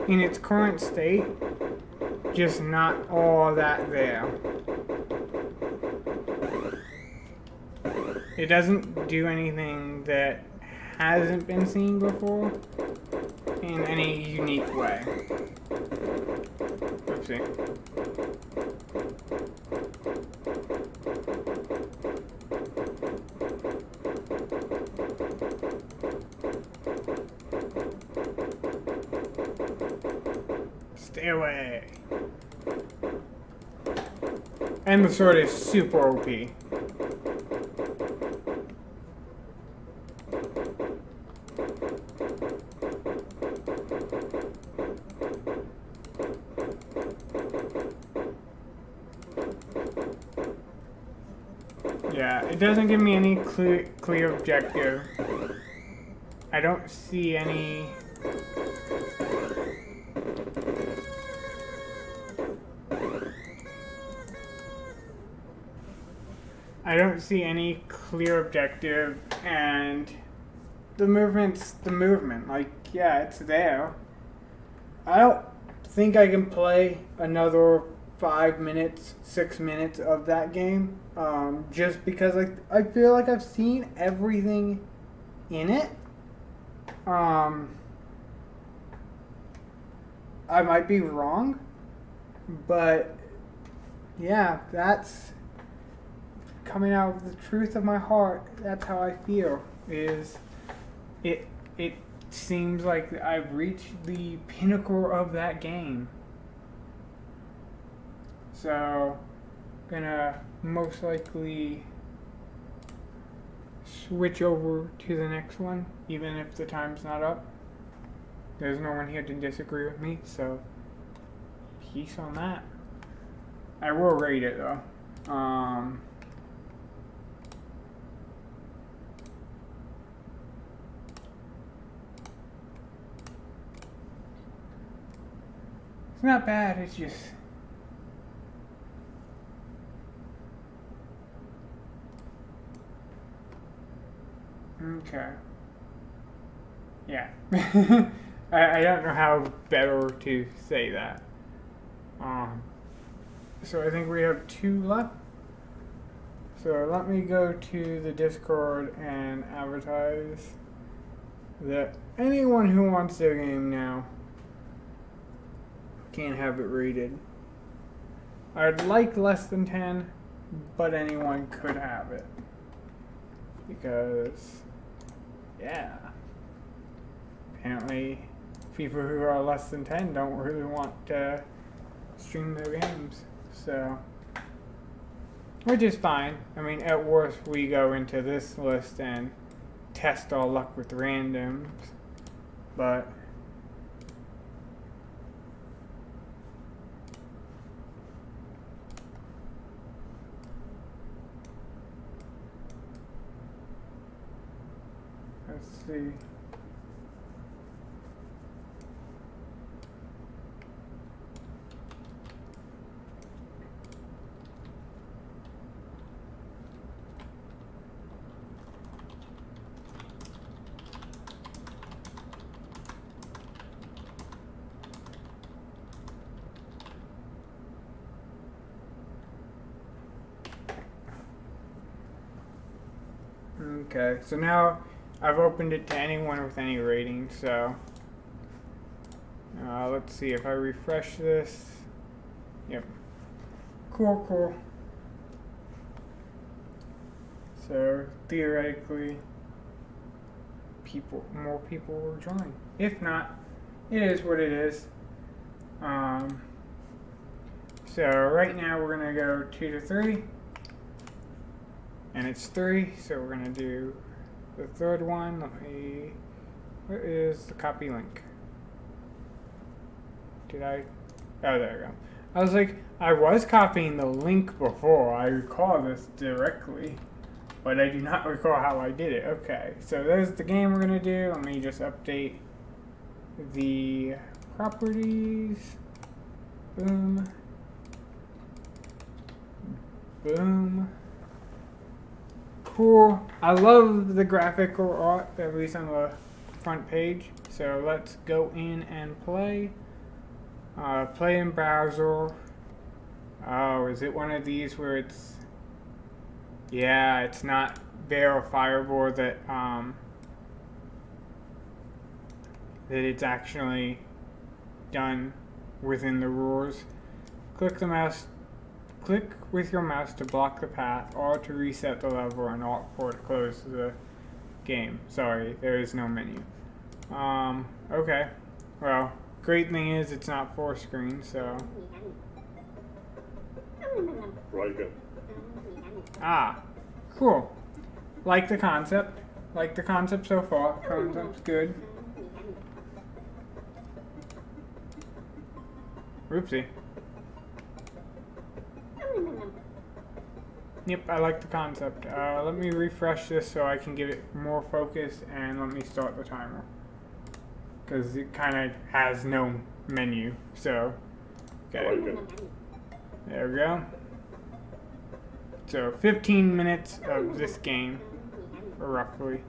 in its current state, just not all that there. It doesn't do anything that hasn't been seen before in any unique way. Oopsie. Stay away. And the sword is super OP. Yeah, it doesn't give me any clear objective. I don't see any. I don't see any clear objective, and the movement's the movement. Like, yeah, it's there. I don't think I can play another 5 minutes, 6 minutes of that game, just because I feel like I've seen everything in it. I might be wrong, but yeah, that's coming out of the truth of my heart. That's how I feel. Is it seems like I've reached the pinnacle of that game. So, gonna most likely switch over to the next one, even if the time's not up. There's no one here to disagree with me, so peace on that. I will rate it though. It's not bad, it's just okay. Yeah. I don't know how better to say that. So I think we have 2 left. So let me go to the Discord and advertise that anyone who wants their game now can have it rated. I'd like less than 10, but anyone could have it. Because, yeah, apparently people who are less than 10 don't really want to stream their games. So, which is fine. I mean, at worst, we go into this list and test our luck with randoms. But let's see. Okay, so now I've opened it to anyone with any rating, so let's see if I refresh this. Yep. Cool. So theoretically, more people will join. If not, it is what it is. So right now we're gonna go 2 to 3. And it's 3, so we're going to do the third one. Where is the copy link? Oh, there we go. I was like, I was copying the link before. I recall this directly, but I do not recall how I did it. Okay, so there's the game we're going to do. Let me just update the properties. Boom. cool. I love the graphical art, at least on the front page. So let's go in and play. Play in browser. Oh, is it one of these where it's... Yeah, it's not verifiable that that it's actually done within the rules. Click with your mouse to block the path, or to reset the level, and Alt 4 to close the game. Sorry, there is no menu. Okay. Well, great thing is it's not 4 screen, so... Ah, cool. Like the concept. Like the concept so far. Concept's good. Oopsie. Yep, I like the concept. Let me refresh this so I can get it more focused, and let me start the timer. Because it kind of has no menu, so... Okay. There we go. So, 15 minutes of this game, roughly.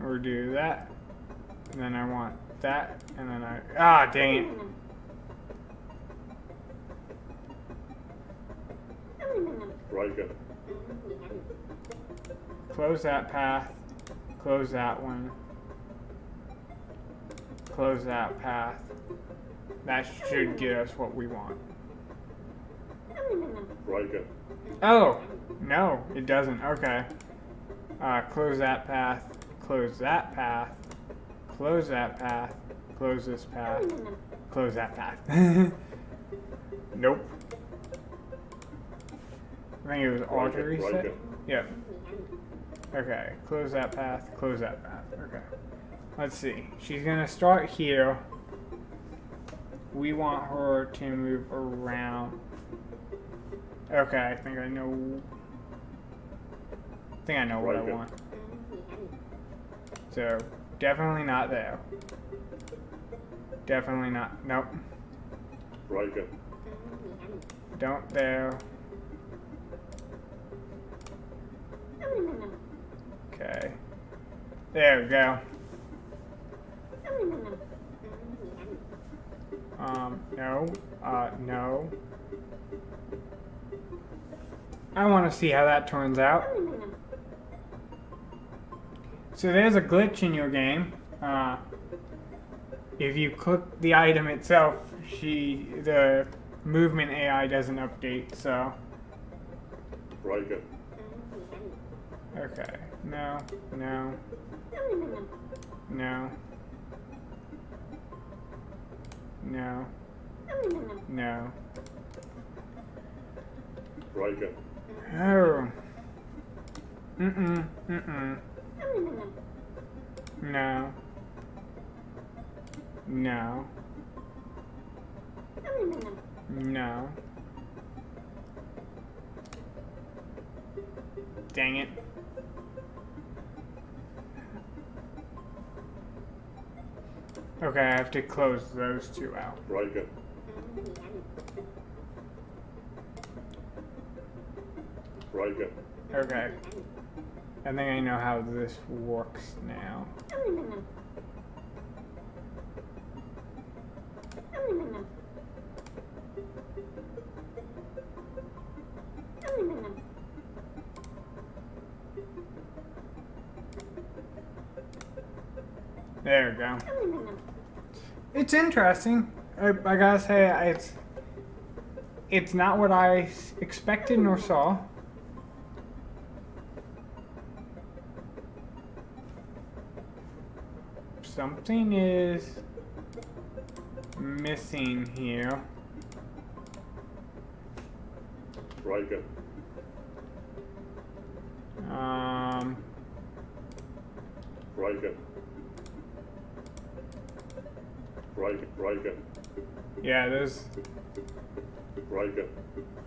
We'll do that. And then I want that, and then I... Ah, dang it. Close that path. Close that one. Close that path. That should get us what we want. Oh, no, it doesn't. Okay. Close that path. Close that path. Close that path. Close this path. Close that path. Nope. I think it was auto reset. Yep. Okay. Close that path. Close that path. Okay. Let's see. She's gonna start here. We want her to move around. Okay, I think I know what I want. So, definitely not there. Definitely not. Nope. Don't there. Okay. There we go. No. No. I want to see how that turns out. So there's a glitch in your game. If you click the item itself, the movement AI doesn't update, so... Okay. No. No. No. No. No. Oh. Mm-mm. Mm-mm. No. No. No. Dang it. Okay, I have to close those two out. Okay. I think I know how this works now. There we go. It's interesting. I gotta say, it's not what I expected nor saw. Something is missing here. Yeah, there's...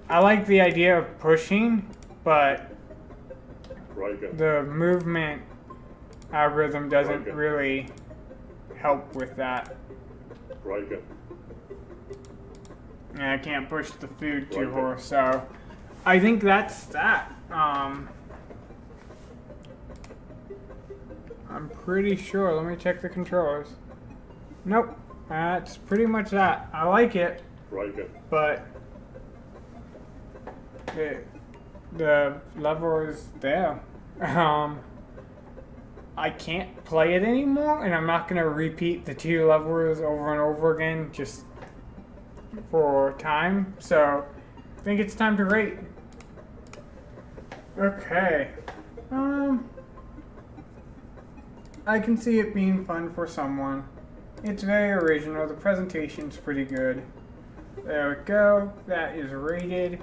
I like the idea of pushing, but the movement algorithm doesn't really help with that. And I can't push the food to her, so I think that's that. I'm pretty sure. Let me check the controls. Nope. That's pretty much that. I like it. Like it. But the level is there. I can't play it anymore, and I'm not going to repeat the 2 levels over and over again just for time. So I think it's time to rate. Okay. I can see it being fun for someone. It's very original. The presentation's pretty good. There we go. That is rated.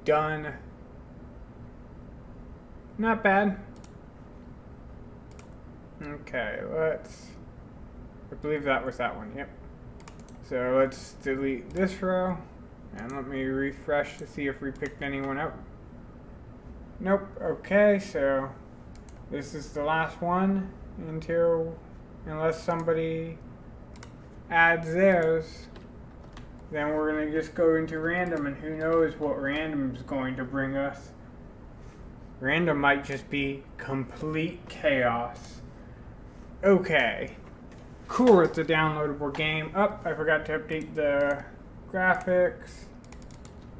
Done. Not bad. Okay, I believe that was that one, yep. So let's delete this row, and let me refresh to see if we picked anyone up. Nope, okay, so this is the last one unless somebody adds theirs, then we're going to just go into random, and who knows what random is going to bring us. Random might just be complete chaos. Okay. Cool, it's a downloadable game. Oh, I forgot to update the graphics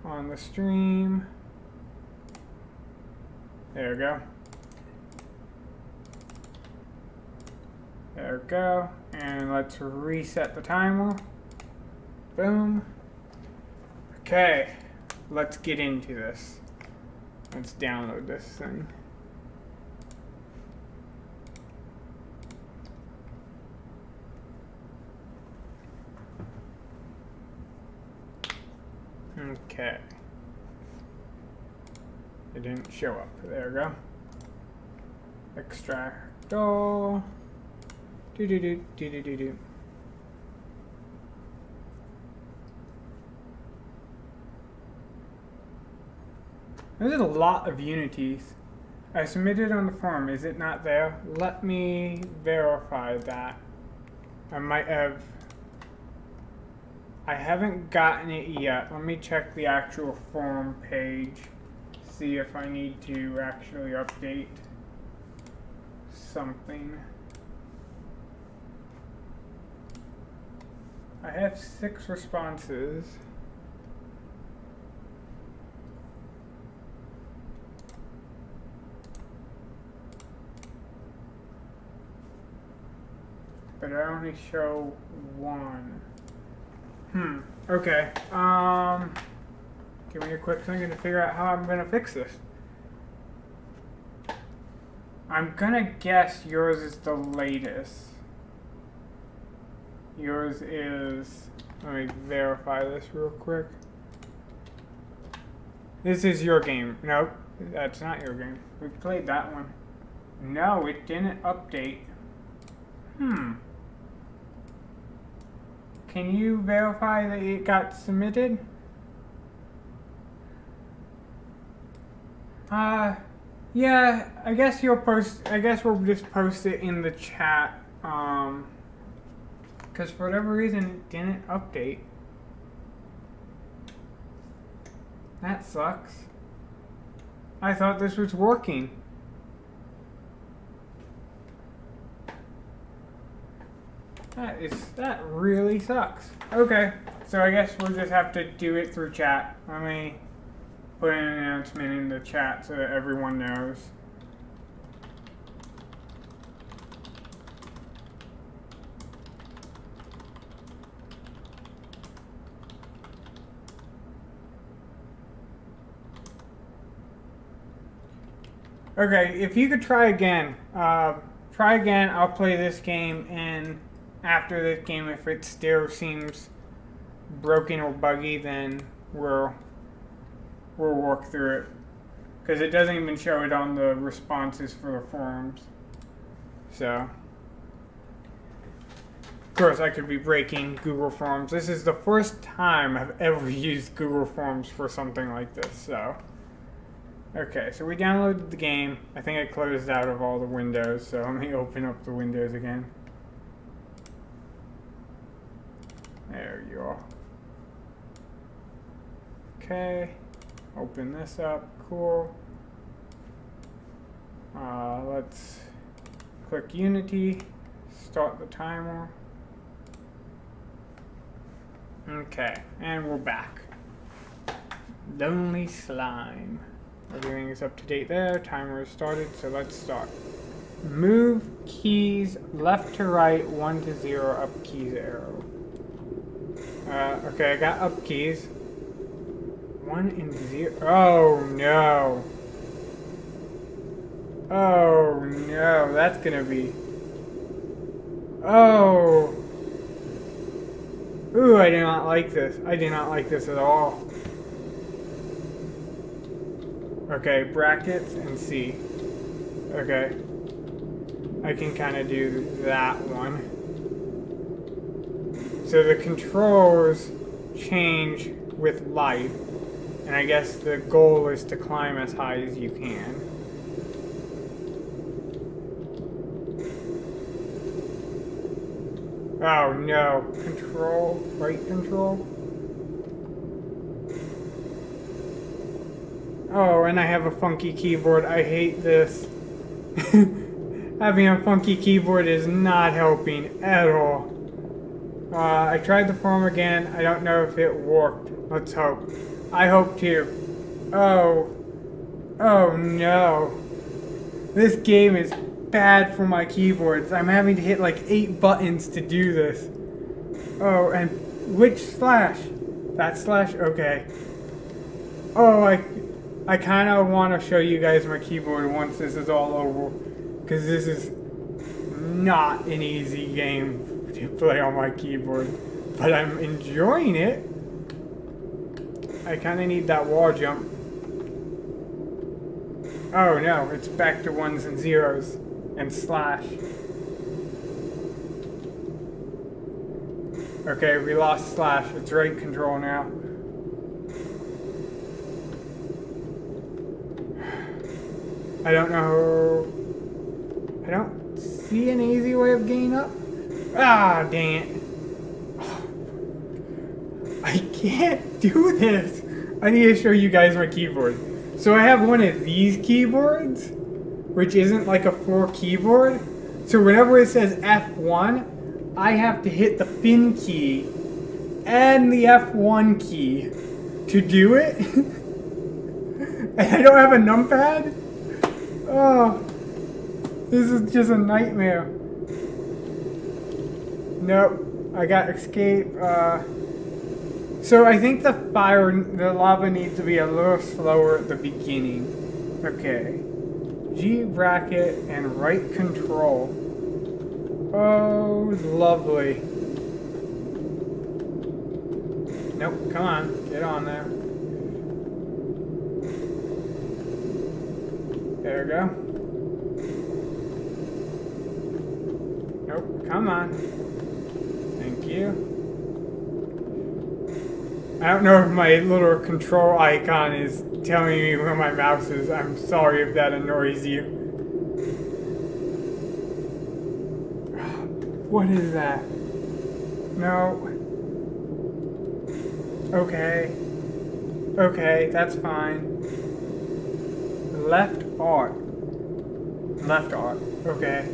on the stream. There we go. There we go. And let's reset the timer. Boom. Okay, let's get into this. Let's download this thing. Okay. It didn't show up. There we go. Extract all. Do. There's a lot of unities. I submitted on the forum. Is it not there? Let me verify that. I might have. I haven't gotten it yet. Let me check the actual forum page. See if I need to actually update something. I have 6 responses. But I only show 1. Okay. Give me a quick second to figure out how I'm gonna fix this. I'm gonna guess yours is the latest. Yours is, let me verify this real quick. This is your game. Nope, that's not your game. We played that one. No, it didn't update. Can you verify that it got submitted? Yeah, I guess we'll just post it in the chat. Because for whatever reason it didn't update. That sucks. I thought this was working. That really sucks. Okay, so I guess we'll just have to do it through chat. Let me put an announcement in the chat so that everyone knows. Okay, if you could try again. I'll play this game, and after this game, if it still seems broken or buggy, then we'll work through it. Because it doesn't even show it on the responses for the forums. So, of course, I could be breaking Google Forms. This is the first time I've ever used Google Forms for something like this, so. Okay, so we downloaded the game. I think I closed out of all the windows, so let me open up the windows again. There you are. Okay. open this up. Cool. Let's click Unity, start the timer. Okay, and we're back. Lonely Slime. Everything is up to date there. Timer is started, so let's start. Move keys left to right, 1 to 0, up keys arrow. Okay, I got up keys. 1 and 0. Oh no. Oh no, that's gonna be. Oh. Ooh, I do not like this. I do not like this at all. Okay, brackets and C. Okay. I can kind of do that one. So the controls change with life. And I guess the goal is to climb as high as you can. Oh no. Control, right control. Oh, and I have a funky keyboard. I hate this. Having a funky keyboard is not helping at all. I tried the forum again. I don't know if it worked. Let's hope. I hope too. Oh. Oh no. This game is bad for my keyboards. I'm having to hit like 8 buttons to do this. Oh, and which slash? That slash? Okay. Oh, I kind of want to show you guys my keyboard once this is all over. Because this is not an easy game to play on my keyboard. But I'm enjoying it. I kind of need that wall jump. Oh no, it's back to 1s and 0s. And slash. Okay, we lost slash. It's right control now. I don't know. I don't see an easy way of getting up. Ah, dang it. I can't do this. I need to show you guys my keyboard. So I have one of these keyboards, which isn't like a 4 keyboard. So whenever it says F1, I have to hit the fin key and the F1 key to do it. And I don't have a numpad. Oh, this is just a nightmare. Nope, I got escape. So I think the lava needs to be a little slower at the beginning. Okay. G bracket and right control. Oh, lovely. Nope, come on, get on there. There we go. Nope, come on. Thank you. I don't know if my little control icon is telling me where my mouse is. I'm sorry if that annoys you. What is that? No. Okay. Okay, that's fine. Left art. Left art. Okay.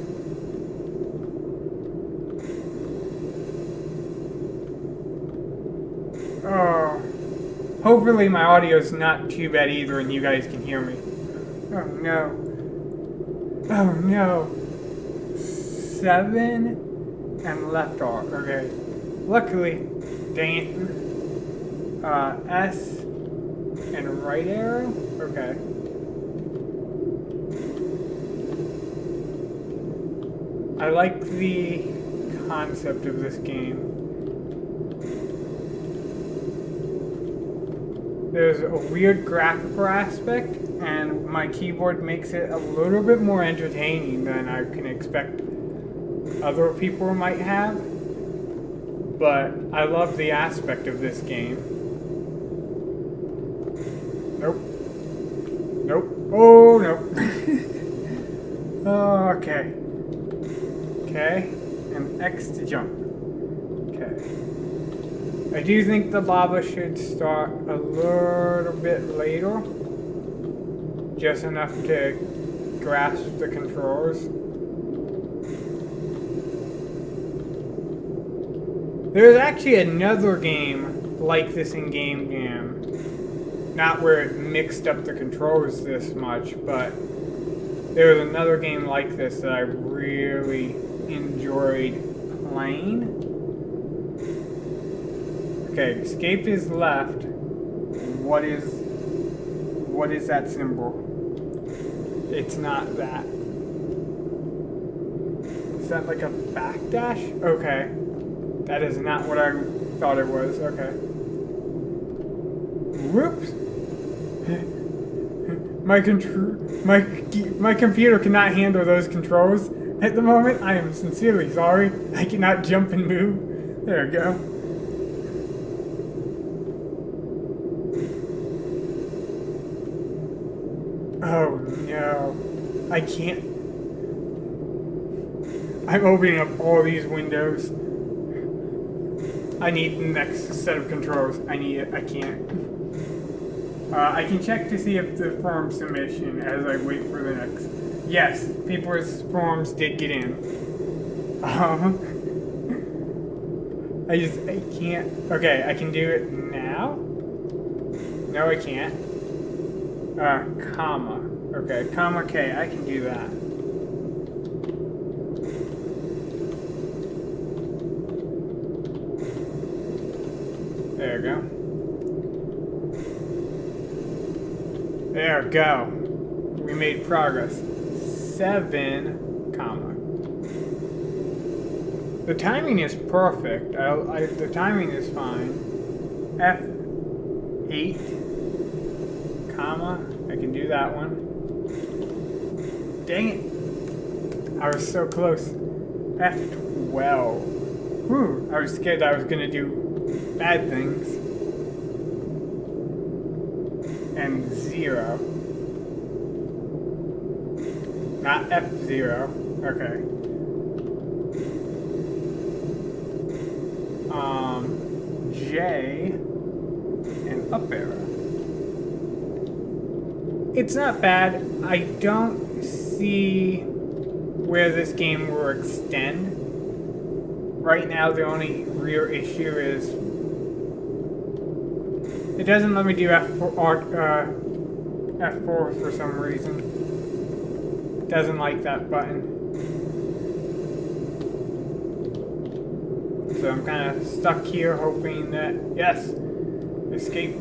Oh. Hopefully my audio is not too bad either and you guys can hear me. Oh no. Oh no. 7 and left art. Okay. Luckily, dang it. S and right arrow? Okay. I like the concept of this game. There's a weird graphical aspect, and my keyboard makes it a little bit more entertaining than I can expect other people might have. But I love the aspect of this game. Nope. Nope. Oh, nope. Oh, okay. Okay. And X to jump. Okay. I do think the lava should start a little bit later. Just enough to grasp the controls. There's actually another game like this in Game Jam. Not where it mixed up the controls this much, but there was another game like this that I really enjoyed playing. Okay, escape is left. What is that symbol? It's not that. Is that like a backdash? Okay. That is not what I thought it was. Okay. Whoops. My computer cannot handle those controls at the moment. I am sincerely sorry. I cannot jump and move. There we go. Oh no. I can't. I'm opening up all these windows. I need the next set of controls. I need it. I can't. I can check to see if the form submission as I wait for the next. Yes, people's forms did get in. I can't. Okay, I can do it now? No, I can't. Comma. Okay, comma K. I can do that. There we go. There we go. We made progress. 7, comma. The timing is perfect. The timing is fine. F8, comma. I can do that one. Dang it. I was so close. F12. Whew. I was scared I was going to do bad things. And 0. Not F0. Okay. J and up arrow. It's not bad. I don't see where this game will extend. Right now, the only real issue is it doesn't let me do F4 for some reason. It doesn't like that button. So I'm kind of stuck here hoping that, yes, escape.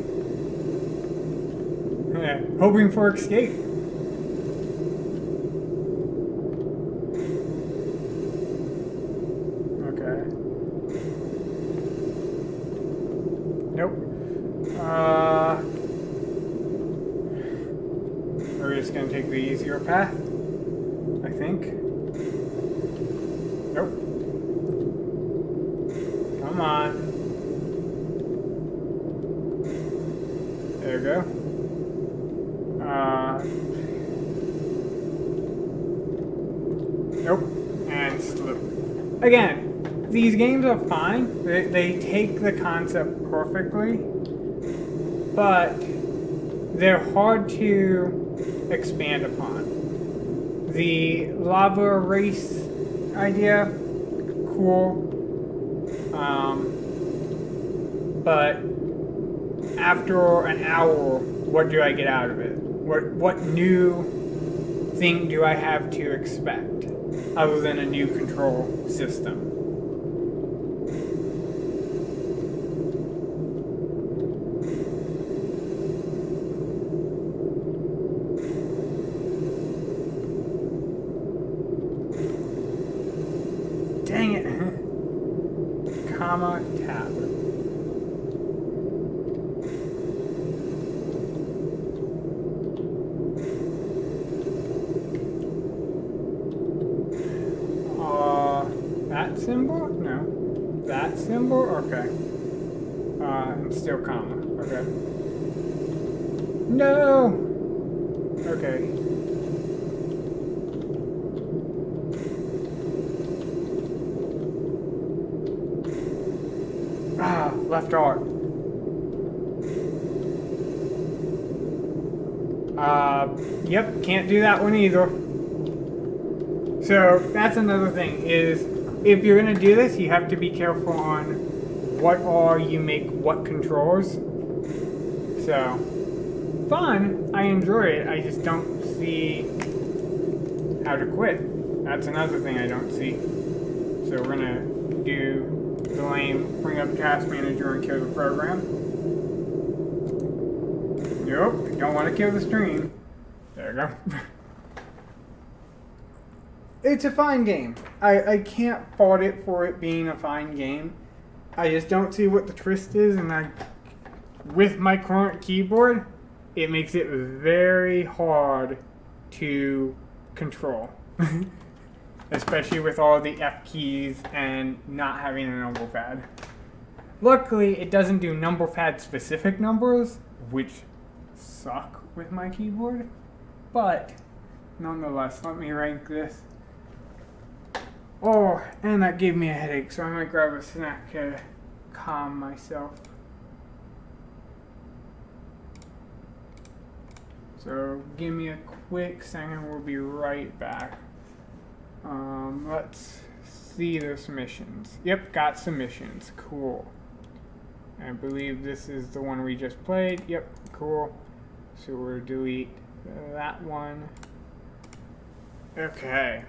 Yeah, hoping for escape. Okay. Nope. We're just gonna take the easier path, I think. Nope. Come on. There we go. Nope. And slip. Again, these games are fine. They take the concept perfectly, but they're hard to expand upon. The lava race idea, cool. But after an hour, what do I get out of it? What new thing do I have to expect other than a new control system? Dang it. Comma tab. That symbol? No. That symbol? Okay. And still comma. Okay. No! Okay. Ah. Left art. Yep, can't do that one either. So that's another thing is if you're gonna do this, you have to be careful on what you make what controls. So fun, I enjoy it. I just don't see how to quit. That's another thing I don't see. So we're gonna do the lame bring up task manager and kill the program. Nope, don't want to kill the stream. There we go. It's a fine game. I can't fault it for it being a fine game. I just don't see what the twist is, and with my current keyboard, it makes it very hard to control. Especially with all the F keys and not having a number pad. Luckily, it doesn't do number pad specific numbers, which suck with my keyboard. But, nonetheless, let me rank this. Oh, and that gave me a headache, so I might grab a snack to calm myself. So, give me a quick second, we'll be right back. Let's see the submissions. Yep, got submissions. Cool. I believe this is the one we just played. Yep, cool. So we'll delete that one. Okay.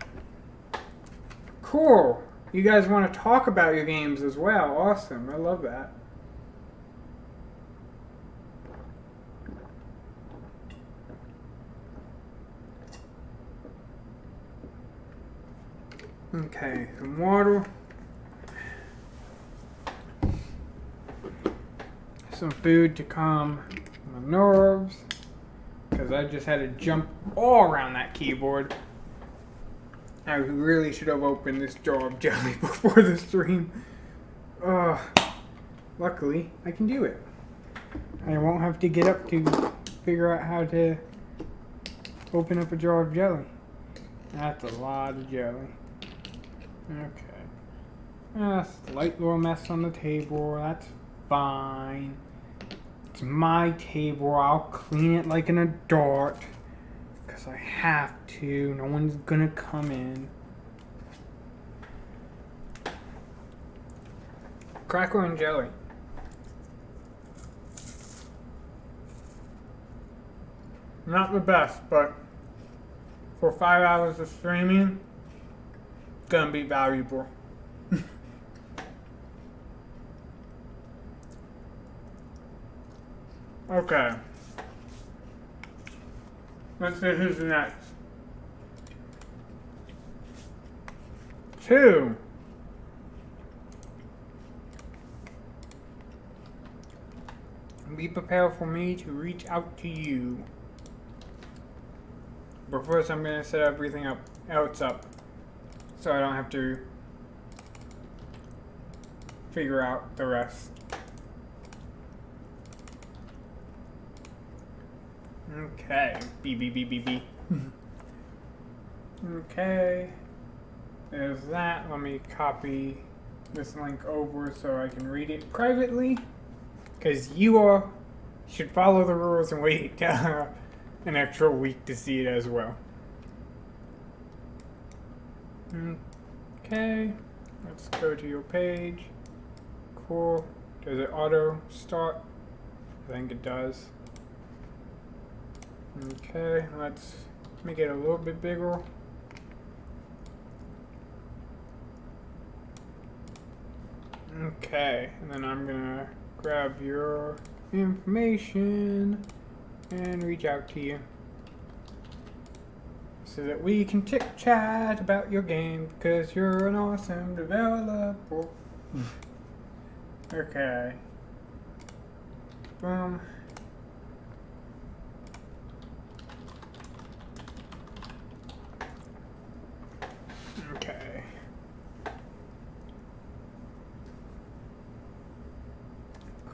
Cool. You guys want to talk about your games as well. Awesome. I love that. Okay, some water. Some food to calm my nerves. Because I just had to jump all around that keyboard. I really should have opened this jar of jelly before the stream. Luckily, I can do it. I won't have to get up to figure out how to open up a jar of jelly. That's a lot of jelly. Okay. Slight little mess on the table. That's fine. It's my table. I'll clean it like an adult. Because I have to. No one's gonna come in. Cracker and jelly. Not the best, but for 5 hours of streaming, gonna be valuable. Okay. Let's see who's next. 2. Be prepared for me to reach out to you. But first I'm gonna set everything else up. So I don't have to figure out the rest. Okay. B. Okay. There's that. Let me copy this link over so I can read it privately. Because you all should follow the rules and wait an extra week to see it as well. Okay. Let's go to your page. Cool. Does it auto start? I think it does. Okay, let's make it a little bit bigger. Okay, and then I'm gonna grab your information and reach out to you so that we can chit chat about your game because you're an awesome developer. Okay. Boom. Okay.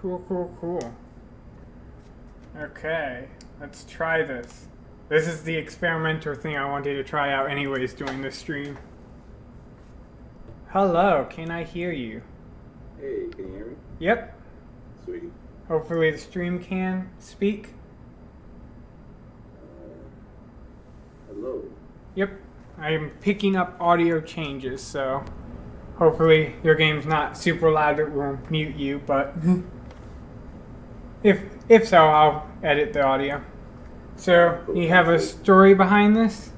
Cool. Okay, let's try this. This is the experimenter thing I wanted to try out anyways during this stream. Hello, can I hear you? Hey, can you hear me? Yep. Sweet. Hopefully the stream can speak. Hello. Yep, I'm picking up audio changes, so hopefully your game's not super loud. It will mute you, but if so, I'll edit the audio. So you have a story behind this?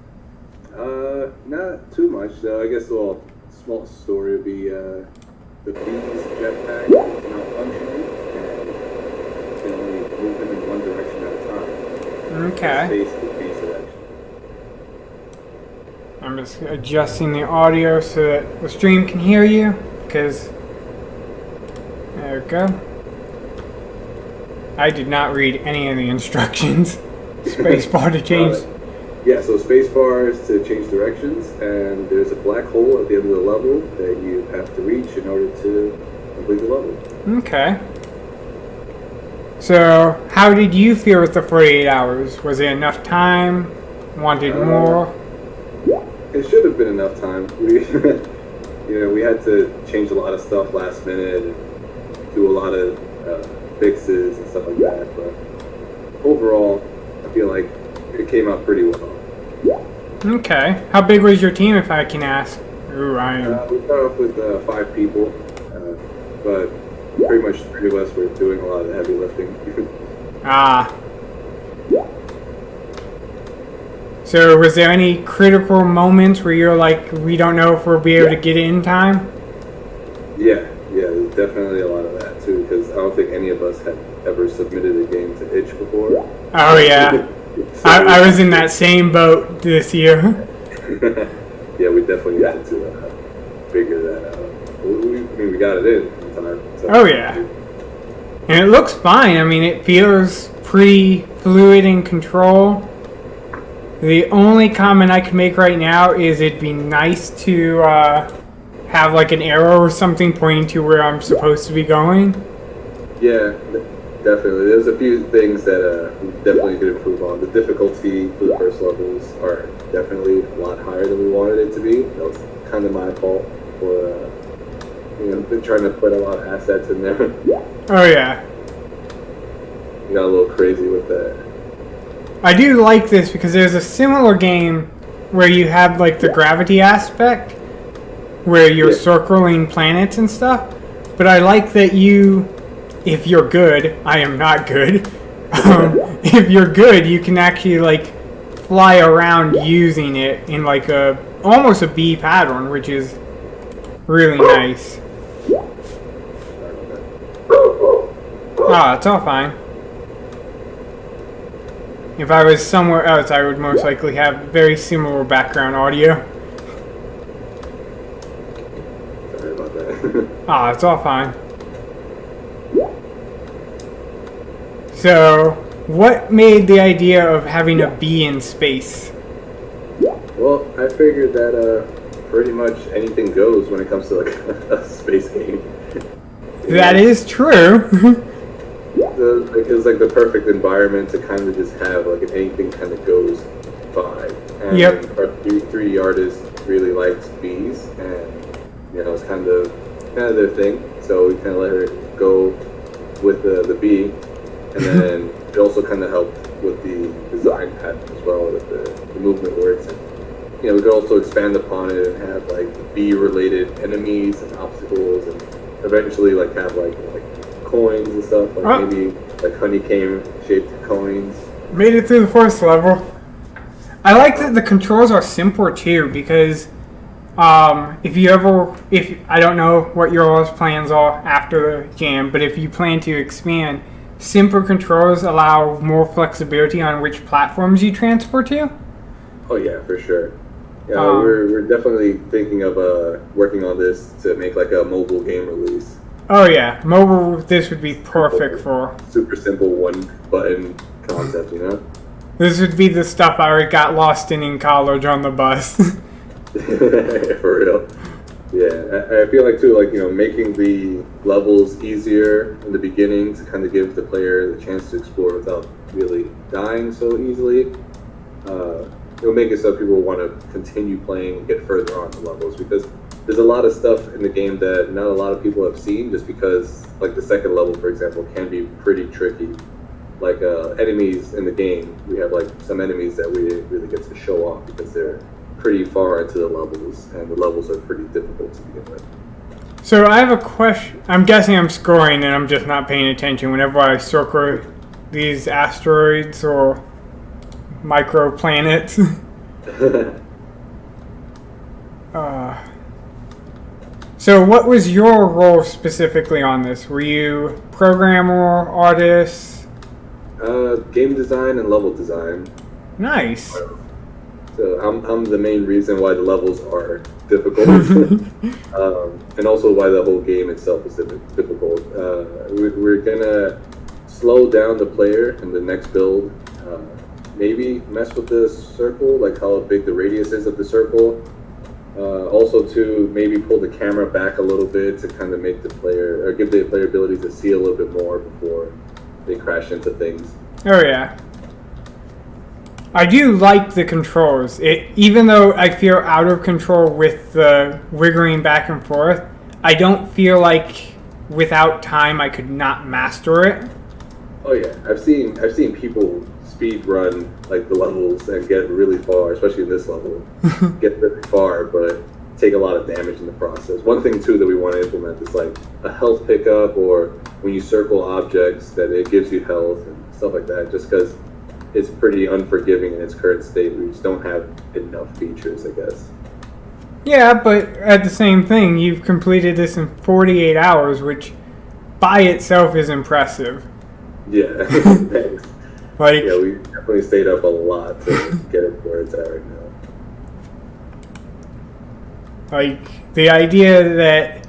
Not too much. So I guess a small story would be the bee's jetpack is not functioning and can only move him in one direction at a time. Okay. Space the bee's direction. I'm just adjusting the audio so that the stream can hear you, because there we go. I did not read any of the instructions. Spacebar to change. Yeah, so spacebar is to change directions, and there's a black hole at the end of the level that you have to reach in order to complete the level. Okay. So, how did you feel with the 48 hours? Was it enough time? Wanted more? It should have been enough time. We, we had to change a lot of stuff last minute and do a lot of fixes and stuff like that. But overall, I feel like it came out pretty well. Okay. How big was your team, if I can ask? Ooh, we started off with 5 people, but pretty much 3 of us were doing a lot of the heavy lifting. So was there any critical moments where you're like, we don't know if we'll be able to get it in time? Yeah, there's definitely a lot of that too, because I don't think any of us had ever submitted a game to itch before. Oh yeah. So I was in that same boat this year. Yeah, we definitely had to figure that out. We got it in time. So. Oh yeah. And it looks fine. I mean, it feels pretty fluid in control. The only comment I can make right now is it'd be nice to have like an arrow or something pointing to where I'm supposed to be going. Yeah, definitely. There's a few things that we definitely could improve on. The difficulty for the first levels are definitely a lot higher than we wanted it to be. That was kind of my fault for trying to put a lot of assets in there. Oh yeah. We got a little crazy with that. I do like this because there's a similar game where you have like the gravity aspect where you're circling planets and stuff, but I like that if you're good, I am not good, if you're good, you can actually like fly around using it in like almost a bee pattern, which is really nice. It's all fine. If I was somewhere else, I would most likely have very similar background audio. Sorry about that. It's all fine. So, what made the idea of having a bee in space? Well, I figured that pretty much anything goes when it comes to like a space game. That is true. It was like the perfect environment to kind of just have like an anything kind of goes vibe. And our 3D artist really likes bees, and it's kind of their thing. So we kind of let her go with the bee, and then it also kind of helped with the design pattern as well, with the movement works. And, we could also expand upon it and have like bee-related enemies and obstacles, and eventually like have like coins and stuff, like maybe like honeycomb shaped coins. Made it through the first level. I like that the controls are simpler too, because if I don't know what your all's plans are after the jam, but if you plan to expand, simpler controls allow more flexibility on which platforms you transfer to. Oh yeah, for sure. Yeah, we're definitely thinking of working on this to make like a mobile game release. Oh yeah, mobile. This would be perfect for. Super simple one button concept, This would be the stuff I got lost in college on the bus. For real. Yeah, I feel like too, like making the levels easier in the beginning to kind of give the player the chance to explore without really dying so easily. It'll make it so people want to continue playing and get further on the levels, because there's a lot of stuff in the game that not a lot of people have seen, just because, like the second level, for example, can be pretty tricky. Like enemies in the game, we have like some enemies that we didn't really get to show off because they're pretty far into the levels, and the levels are pretty difficult to begin with. So I have a question. I'm guessing I'm scoring and I'm just not paying attention whenever I circle these asteroids or microplanets. So what was your role specifically on this? Were you programmer, artist? Game design and level design. Nice. So I'm the main reason why the levels are difficult, and also why the whole game itself is difficult. We're gonna slow down the player in the next build. Maybe mess with the circle, like how big the radius is of the circle. Also to maybe pull the camera back a little bit to kind of make the player, or give the player ability to see a little bit more before they crash into things. Oh yeah. I do like the controls. Even though I feel out of control with the wiggling back and forth, I don't feel like without time I could not master it. Oh yeah, I've seen people speed run like the levels and get really far, especially in this level. Get really far, but take a lot of damage in the process. One thing too that we want to implement is like a health pickup, or when you circle objects that it gives you health and stuff like that, just because it's pretty unforgiving in its current state. We just don't have enough features, I guess. Yeah, but at the same thing, you've completed this in 48 hours, which by itself is impressive. Yeah, thanks. Like, yeah, we definitely stayed up a lot to get it where it's at right now. Like, the idea that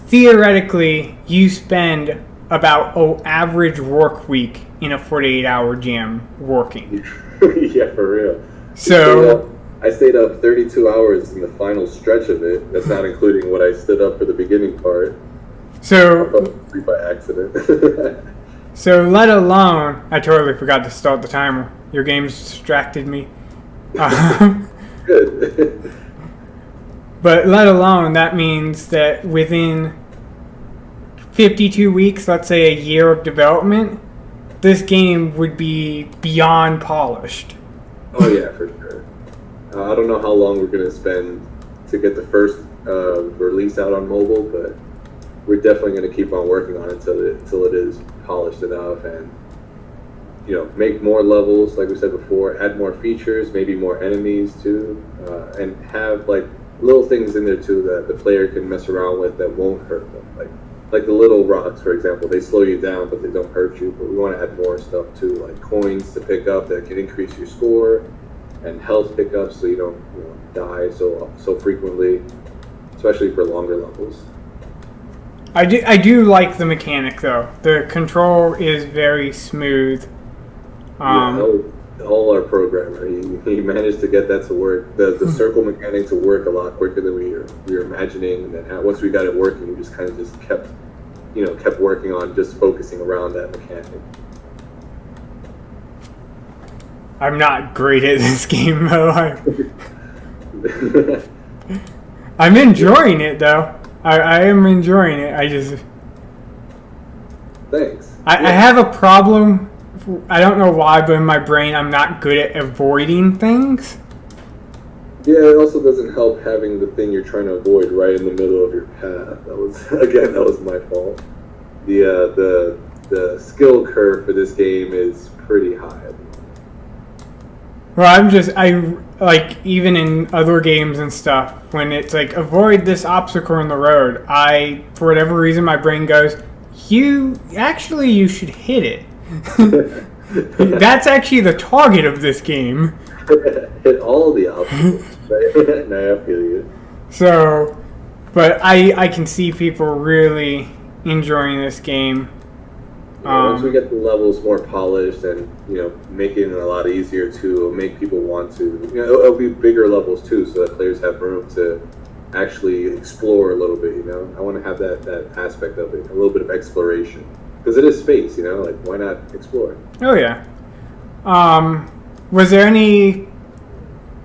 theoretically you spend about an average work week in a 48-hour jam working. Yeah, for real. So I stayed up 32 hours in the final stretch of it. That's not including what I stood up for the beginning part. So I fell asleep by accident. So let alone, I totally forgot to start the timer. Your game's distracted me. Good. But let alone, that means that within 52 weeks, let's say a year of development, this game would be beyond polished. Oh yeah, for sure. I don't know how long we're going to spend to get the first release out on mobile, but we're definitely going to keep on working on it until it is polished enough, and make more levels, like we said before, add more features, maybe more enemies too, and have like little things in there too that the player can mess around with that won't hurt them, like the little rocks, for example. They slow you down but they don't hurt you, but we want to add more stuff too, like coins to pick up that can increase your score, and health pickups so you don't die so frequently, especially for longer levels. I do like the mechanic though. The control is very smooth. All our programmer, he managed to get that to work. The circle mechanic to work a lot quicker than we were imagining. And then once we got it working, we just kind of just kept working on just focusing around that mechanic. I'm not great at this game though. I'm enjoying it though. I am enjoying it. I just... Thanks. I have a problem. I don't know why, but in my brain I'm not good at avoiding things. Yeah, it also doesn't help having the thing you're trying to avoid right in the middle of your path. That was my fault. The skill curve for this game is pretty high. Well, even in other games and stuff, when it's like, avoid this obstacle in the road, for whatever reason, my brain goes, you should hit it. That's actually the target of this game. Hit all the obstacles. Right? No, I feel you. So, but I can see people really enjoying this game. Once we get the levels more polished and making it a lot easier to make people want to, it'll be bigger levels too, so that players have room to actually explore a little bit. I want to have that aspect of it, a little bit of exploration, because it is space. Like, why not explore? Oh yeah. Was there any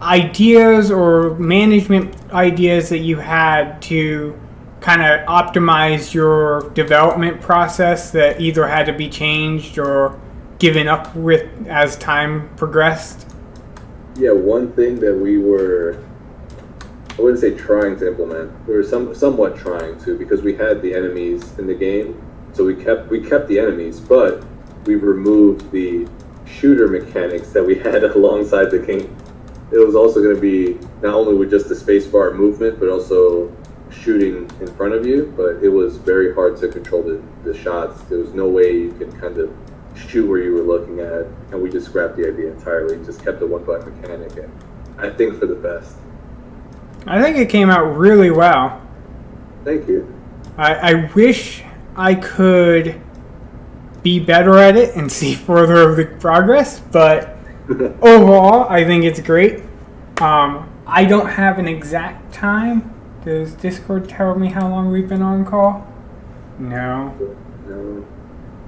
ideas or management ideas that you had to kind of optimize your development process that either had to be changed or given up with as time progressed? Yeah, one thing that we were, I wouldn't say trying to implement, we were somewhat trying to, because we had the enemies in the game, so we kept the enemies, but we removed the shooter mechanics that we had alongside the game. It was also going to be not only with just the spacebar movement, but also shooting in front of you. But it was very hard to control the shots. There was no way you could kind of shoot where you were looking at, and we just scrapped the idea entirely. Just kept the one button mechanic, and I think for the best. I think it came out really well. Thank you. I wish I could be better at it and see further of the progress, but overall, I think it's great. I don't have an exact time. Does Discord tell me how long we've been on call? No.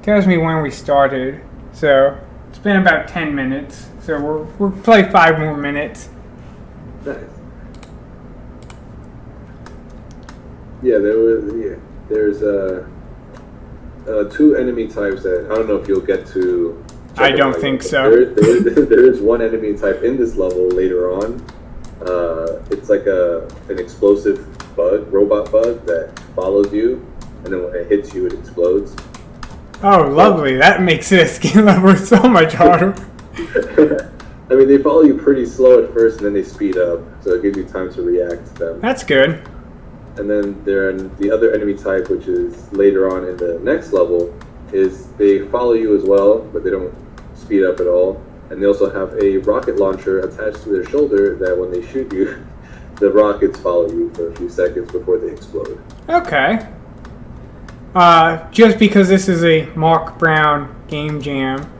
Tells me when we started. So it's been about 10 minutes. So we'll play 5 more minutes. Nice. Yeah, there's 2 enemy types that I don't know if you'll get to. I don't think so. There is one enemy type in this level later on. It's like an explosive robot bug that follows you, and then when it hits you, it explodes. Oh, lovely. That makes this game level so much harder. I mean, they follow you pretty slow at first, and then they speed up, so it gives you time to react to them. That's good. And then the other enemy type, which is later on in the next level, is they follow you as well, but they don't speed up at all. And they also have a rocket launcher attached to their shoulder that when they shoot you, the rockets follow you for a few seconds before they explode. Okay. Just because this is a Mark Brown game jam,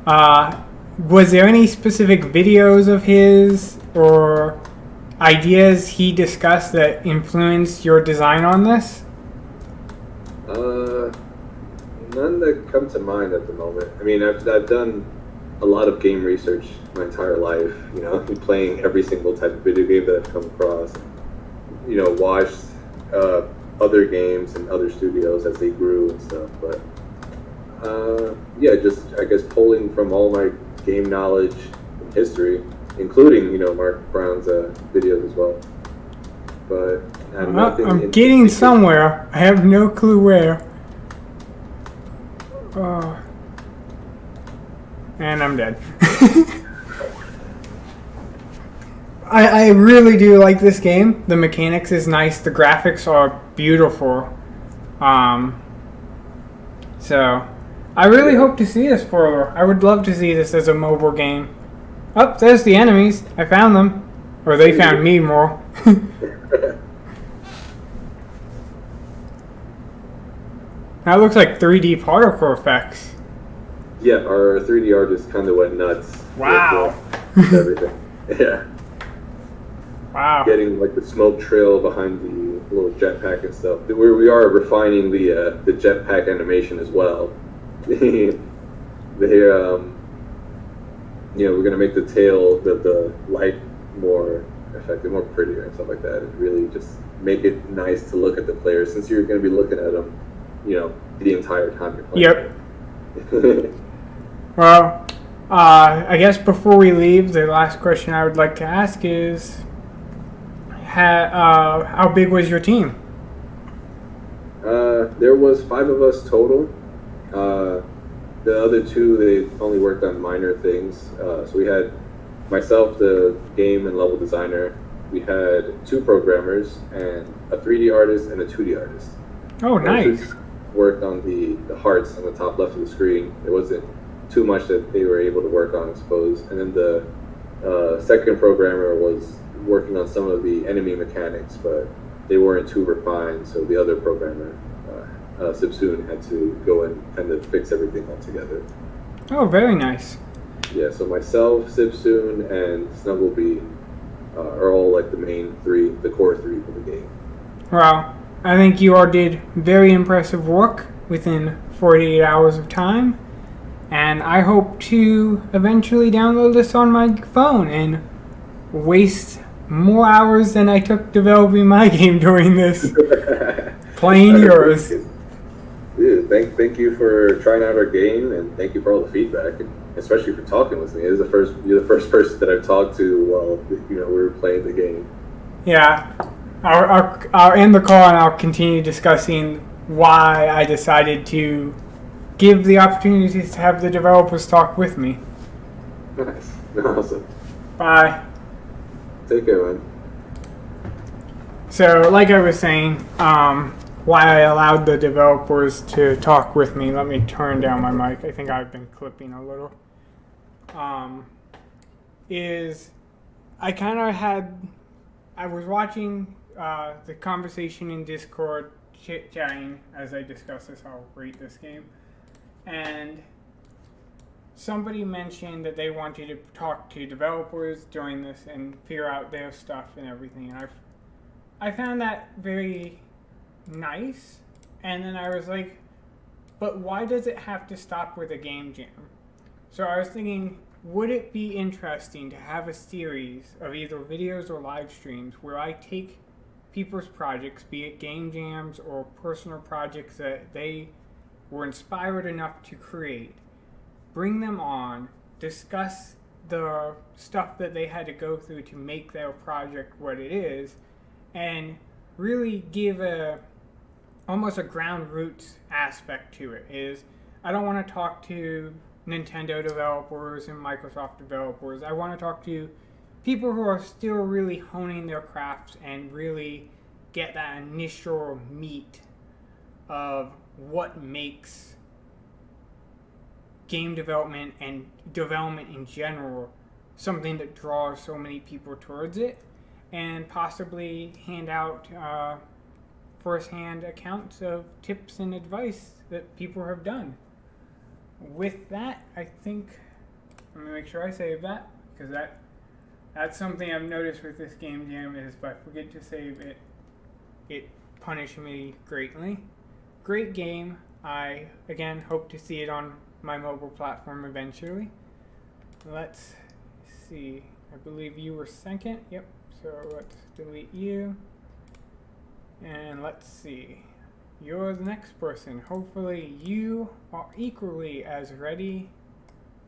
was there any specific videos of his or ideas he discussed that influenced your design on this? None that come to mind at the moment. I mean, I've done a lot of game research my entire life, playing every single type of video game that I've come across. Watched other games and other studios as they grew and stuff. But just I guess pulling from all my game knowledge and history, including Mark Brown's videos as well. But I'm getting somewhere. I have no clue where. And I'm dead. I really do like this game. The mechanics is nice. The graphics are beautiful. So I really hope to see this further. I would love to see this as a mobile game. Oh, there's the enemies. I found them. Or they found me more. That looks like 3D particle effects. Yeah, our 3D artist kind of went nuts. Wow. With everything. Yeah. Wow. Getting like the smoke trail behind the little jetpack and stuff. We are refining the jetpack animation as well. We're gonna make the tail, the light more effective, more prettier and stuff like that, and really just make it nice to look at the players, since you're gonna be looking at them, the entire time you're playing. Yep. Well, I guess before we leave, the last question I would like to ask is, how big was your team? There was 5 of us total. The other 2, they only worked on minor things. So we had myself, the game and level designer. We had 2 programmers and a 3D artist and a 2D artist. Oh, nice. Worked on the hearts on the top left of the screen. It wasn't too much that they were able to work on, I suppose. And then the second programmer was working on some of the enemy mechanics, but they weren't too refined, so the other programmer, Sibsoon, had to go and kind of fix everything all together. Oh, very nice. Yeah, so myself, Sibsoon, and Snugglebee are all like the main 3, the core 3 for the game. Well, I think you all did very impressive work within 48 hours of time, and I hope to eventually download this on my phone and waste more hours than I took developing my game during this. Playing yours. Dude, thank you for trying out our game, and thank you for all the feedback, and especially for talking with me. You're the first person that I've talked to while we were playing the game. Yeah, I'll end the call and I'll continue discussing why I decided to give the opportunity to have the developers talk with me. Nice, awesome. Bye. Take care, man. So, like I was saying, why I allowed the developers to talk with me. Let me turn down my mic. I think I've been clipping a little. Is I was watching the conversation in Discord, chit-chatting as I discuss this, how I rate this game. And somebody mentioned that they wanted to talk to developers during this and figure out their stuff and everything. And I found that very nice. And then I was like, but why does it have to stop with a game jam? So I was thinking, would it be interesting to have a series of either videos or live streams where I take people's projects, be it game jams or personal projects that they were inspired enough to create, bring them on, discuss the stuff that they had to go through to make their project what it is, and really give almost a ground roots aspect to it. Is I don't want to talk to Nintendo developers and Microsoft developers. I want to talk to people who are still really honing their crafts and really get that initial meat of what makes game development and development in general something that draws so many people towards it, and possibly hand out first-hand accounts of tips and advice that people have done. With that, I think I'm going to make sure I save that, because that's something I've noticed with this game jam is if I forget to save it, it punishes me greatly. Great game. I, again, hope to see it on my mobile platform eventually. Let's see. I believe you were second. Yep. So let's delete you. And let's see. You're the next person. Hopefully you are equally as ready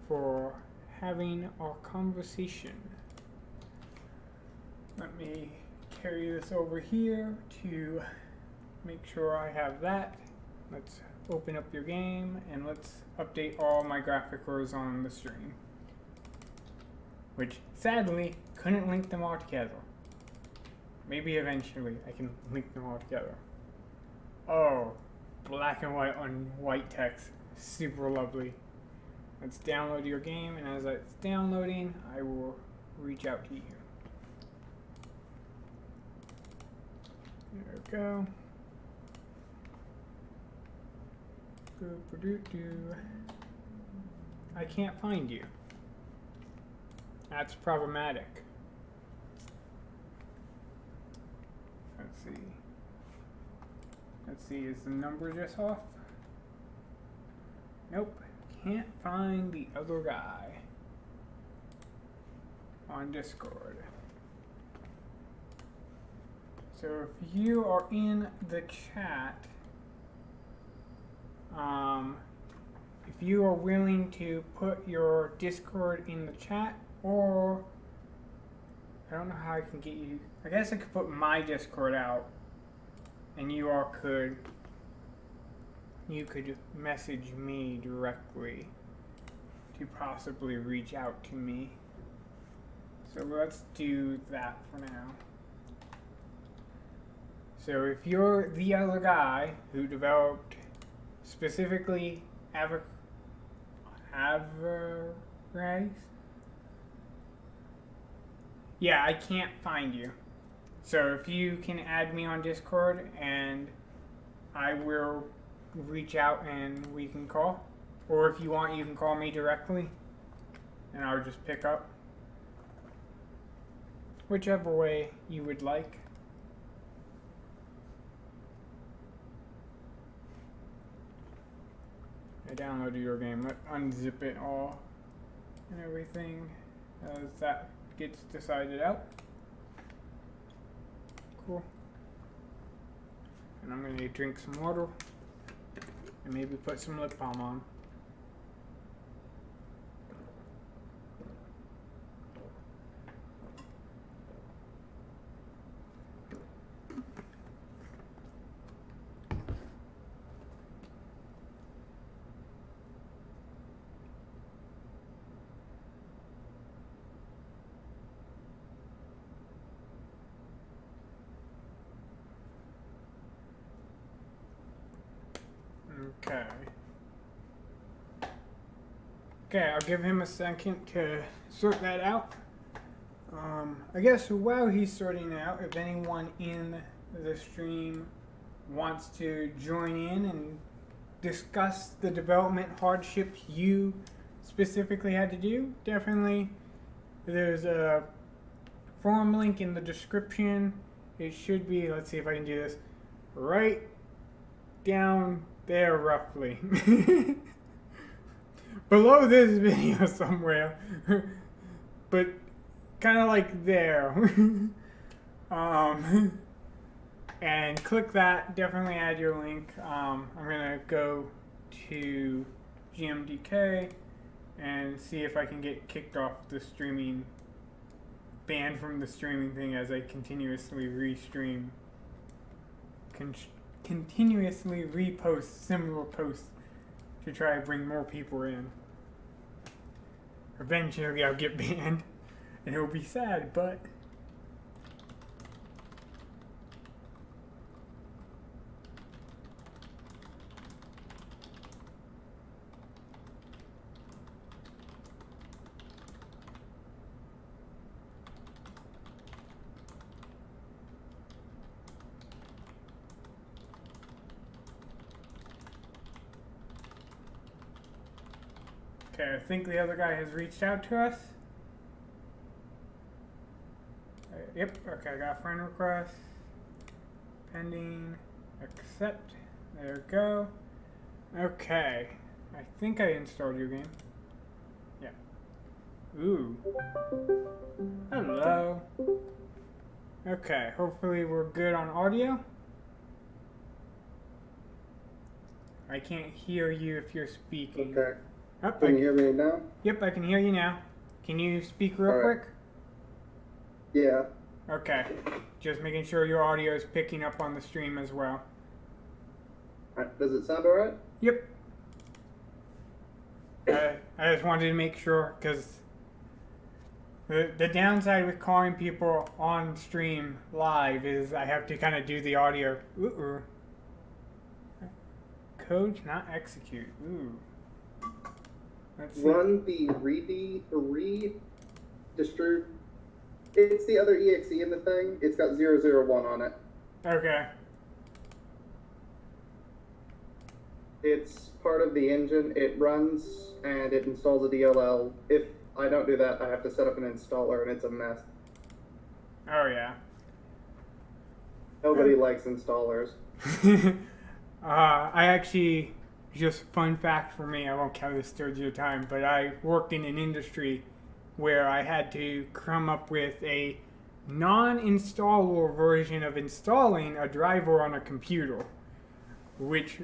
for having our conversation. Let me carry this over here to make sure I have that. Let's open up your game and let's update all my graphic rows on the stream, which sadly couldn't link them all together. Maybe eventually I can link them all together. Oh, black and white on white text. Super lovely. Let's download your game, and as it's downloading, I will reach out to you. There we go. I can't find you. That's problematic. Let's see. Let's see, is the number just off? Nope, can't find the other guy on Discord. So if you are in the chat, if you are willing to put your Discord in the chat, or I don't know how I can get you. I guess I could put my Discord out, and you all could message me directly to possibly reach out to me. So let's do that for now. So if you're the other guy who developed specifically Avarice? Yeah, I can't find you. So if you can add me on Discord, and I will reach out and we can call. Or if you want, you can call me directly and I'll just pick up. Whichever way you would like. I downloaded your game. Let's unzip it all and everything as that gets decided out. cool. And I'm gonna drink some water and maybe put some lip balm on. Okay. Okay, I'll give him a second to sort that out. I guess while he's sorting it out, if anyone in the stream wants to join in and discuss the development hardships you specifically had to do, definitely there's a forum link in the description. It should be, let's see if I can do this, right down there roughly. Below this video somewhere. But kind of like there. And click that, definitely add your link. I'm gonna go to GMTK and see if I can get kicked off the streaming, banned from the streaming thing as I continuously restream, continuously repost similar posts to try to bring more people in. Eventually I'll get banned and it'll be sad, but okay, I think the other guy has reached out to us. Yep, okay, I got a friend request. Pending, accept. There we go. Okay, I think I installed your game. Yeah. Ooh. Hello. Okay, hopefully we're good on audio. I can't hear you if you're speaking. Okay. Oh, Can you hear me now? Yep, I can hear you now. Can you speak real quick? Yeah. Okay. Just making sure your audio is picking up on the stream as well. Does it sound alright? Yep. I just wanted to make sure, because the downside with calling people on stream live is I have to kind of do the audio. Ooh. Code not execute. Ooh. Let's see. Run the redistribute. It's the other exe in the thing. It's got 001 on it. Okay. It's part of the engine. It runs and it installs a DLL. If I don't do that, I have to set up an installer and it's a mess. Oh, yeah. Nobody likes installers. I actually, just fun fact for me, I won't count this towards your time, but I worked in an industry where I had to come up with a non-installer version of installing a driver on a computer, which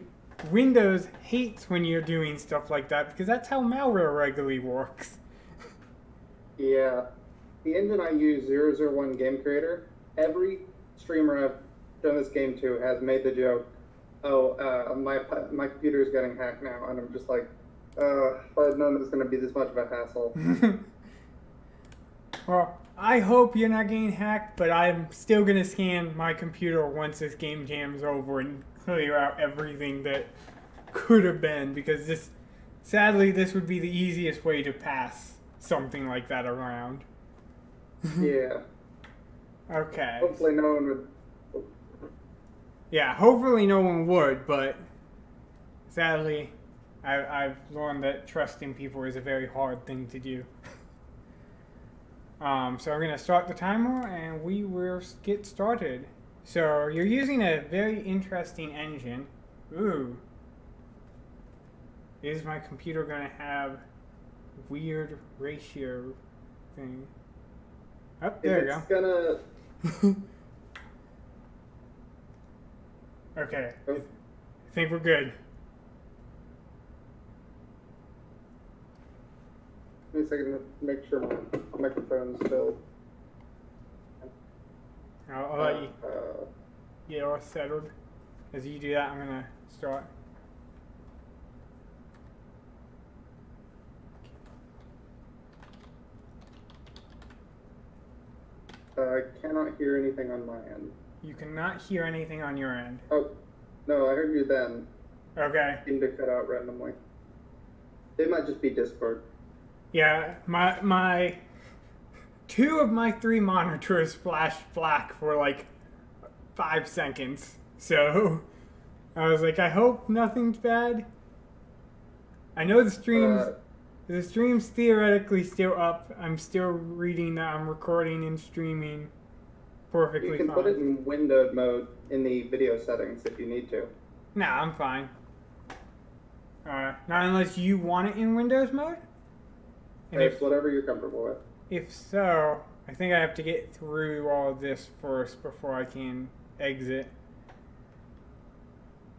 Windows hates when you're doing stuff like that because that's how malware regularly works. Yeah. The engine I use, 001 Game Creator, every streamer I've shown this game to has made the joke, my computer is getting hacked now, and I'm just like, if I'd known it was going to be this much of a hassle. Well, I hope you're not getting hacked, but I'm still going to scan my computer once this game jam's over and clear out everything that could have been, because sadly, this would be the easiest way to pass something like that around. Yeah. Okay. Hopefully no one would. Yeah, hopefully no one would, but sadly, I've learned that trusting people is a very hard thing to do. So we're going to start the timer and we will get started. So you're using a very interesting engine. Ooh. Is my computer going to have weird ratio thing? Oh, there you go. It's gonna. Okay. Oh, I think we're good. give me a second to make sure my microphone's filled. I'll let you Uh, get all settled. As you do that, I'm gonna start. I cannot hear anything on my end. You cannot hear anything on your end. Oh, no, I heard you then. Okay. Seemed to cut out randomly. It might just be Discord. Yeah, my two of my three monitors flashed black for like 5 seconds. So I was like, I hope nothing's bad. I know the stream's theoretically still up. I'm still reading that I'm recording and streaming perfectly You can fine. put it in windowed mode in the video settings if you need to. Nah, I'm fine. Not unless you want it in Windows mode. And It's whatever you're comfortable with. if so, I think I have to get through all of this first before I can exit.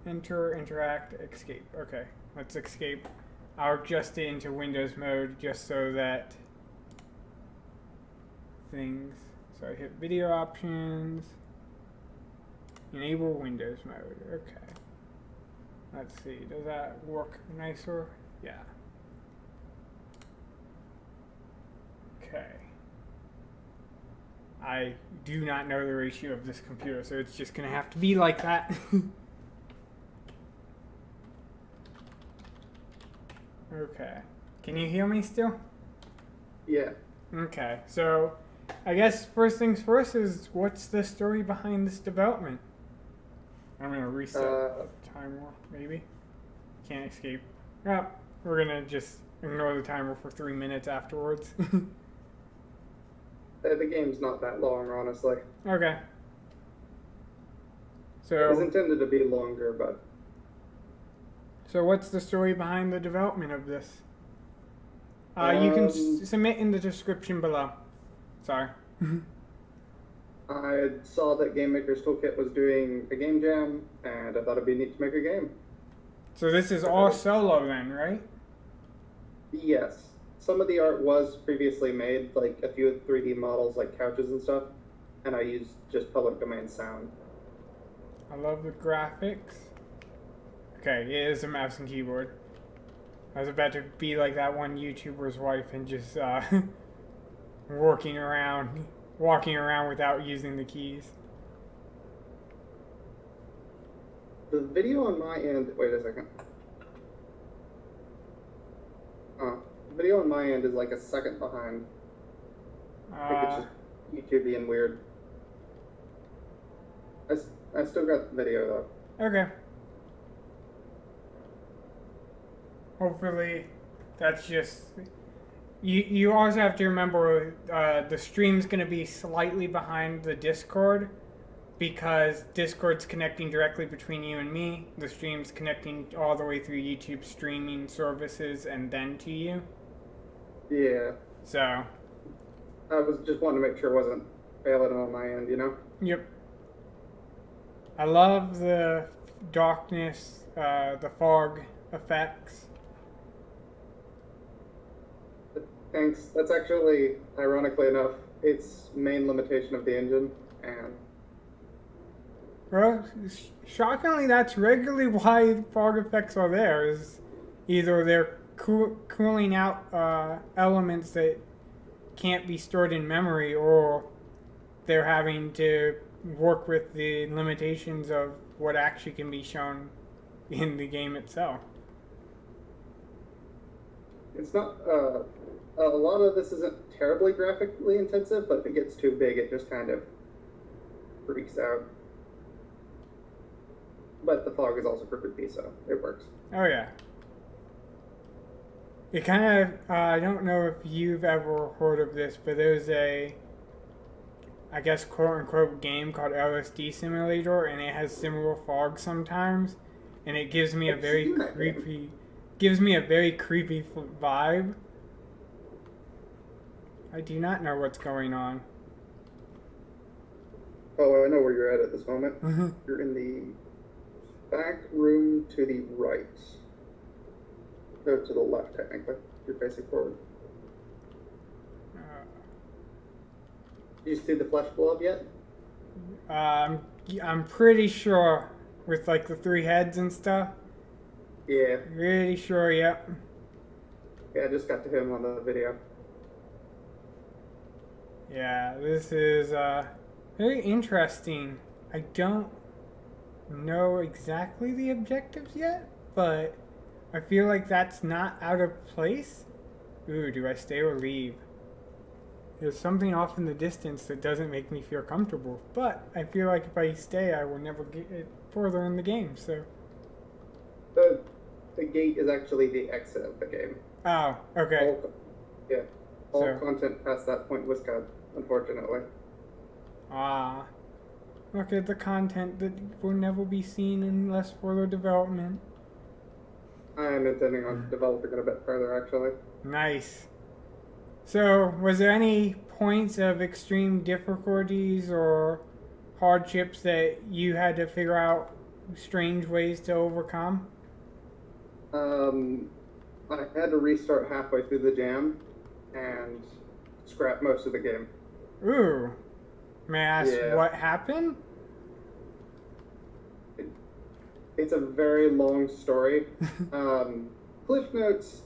Enter, interact, escape. Okay, let's escape. I'll adjust it into Windows mode just so that things. So I hit video options, enable Windows mode. Okay. Let's see, does that work nicer? Yeah. Okay. I do not know the ratio of this computer, so it's just gonna have to be like that. Okay. Can you hear me still? Yeah. Okay, so I guess first things first is what's the story behind this development? I'm gonna reset the timer, maybe. Can't escape. Oh, we're gonna just ignore the timer for 3 minutes afterwards. The game's not that long, honestly. Okay. It was So, intended to be longer, but what's the story behind the development of this? You can submit in the description below. Sorry. I saw that Game Maker's Toolkit was doing a game jam, and I thought it'd be neat to make a game. So this is all solo then, right? Yes. Some of the art was previously made, like a few 3D models, like couches and stuff, and I used just public domain sound. I love the graphics. Okay, it is a mouse and keyboard. I was about to be like that one YouTuber's wife and just walking around without using the keys. The video on my end, wait a second. The video on my end is like a second behind. I think it's just YouTube being weird. I still got the video though. Okay. Hopefully, that's just. You also have to remember the stream's going to be slightly behind the Discord because Discord's connecting directly between you and me. The stream's connecting all the way through YouTube streaming services and then to you. Yeah. So. I was just wanting to make sure it wasn't failing on my end, you know? Yep. I love the darkness, the fog effects. Thanks. That's actually, ironically enough, its main limitation of the engine, and Well, shockingly, that's regularly why fog effects are there. Is either they're cooling out elements that can't be stored in memory, or they're having to work with the limitations of what actually can be shown in the game itself. it's not, a lot of this isn't terribly graphically intensive, but if it gets too big, it just kind of freaks out. But the fog is also for creepy, so it works. Oh yeah. It kind of, I don't know if you've ever heard of this, but there's a, I guess, quote-unquote game called LSD Simulator, and it has similar fog sometimes, and it gives me a very creepy, vibe. I do not know what's going on. Oh, I know where you're at this moment. You're in the back room to the right. Go to the left, technically. You're facing forward. Do you see the flesh blow up yet? I'm pretty sure with like the 3 heads and stuff. Yeah. Pretty sure, yep. Yeah, I just got to him on the video. Yeah, this is very interesting. I don't know exactly the objectives yet, but I feel like that's not out of place. Ooh, do I stay or leave? There's something off in the distance that doesn't make me feel comfortable, but I feel like if I stay, I will never get further in the game, so. The gate is actually the exit of the game. Oh, okay. All content past that point was cut, unfortunately. Ah. Look at the content that will never be seen unless further development. I am intending on developing it a bit further, actually. Nice. So, was there any points of extreme difficulties or hardships that you had to figure out strange ways to overcome? I had to restart halfway through the jam and scrap most of the game. Ooh. May I ask what happened? It's a very long story. Cliff Notes,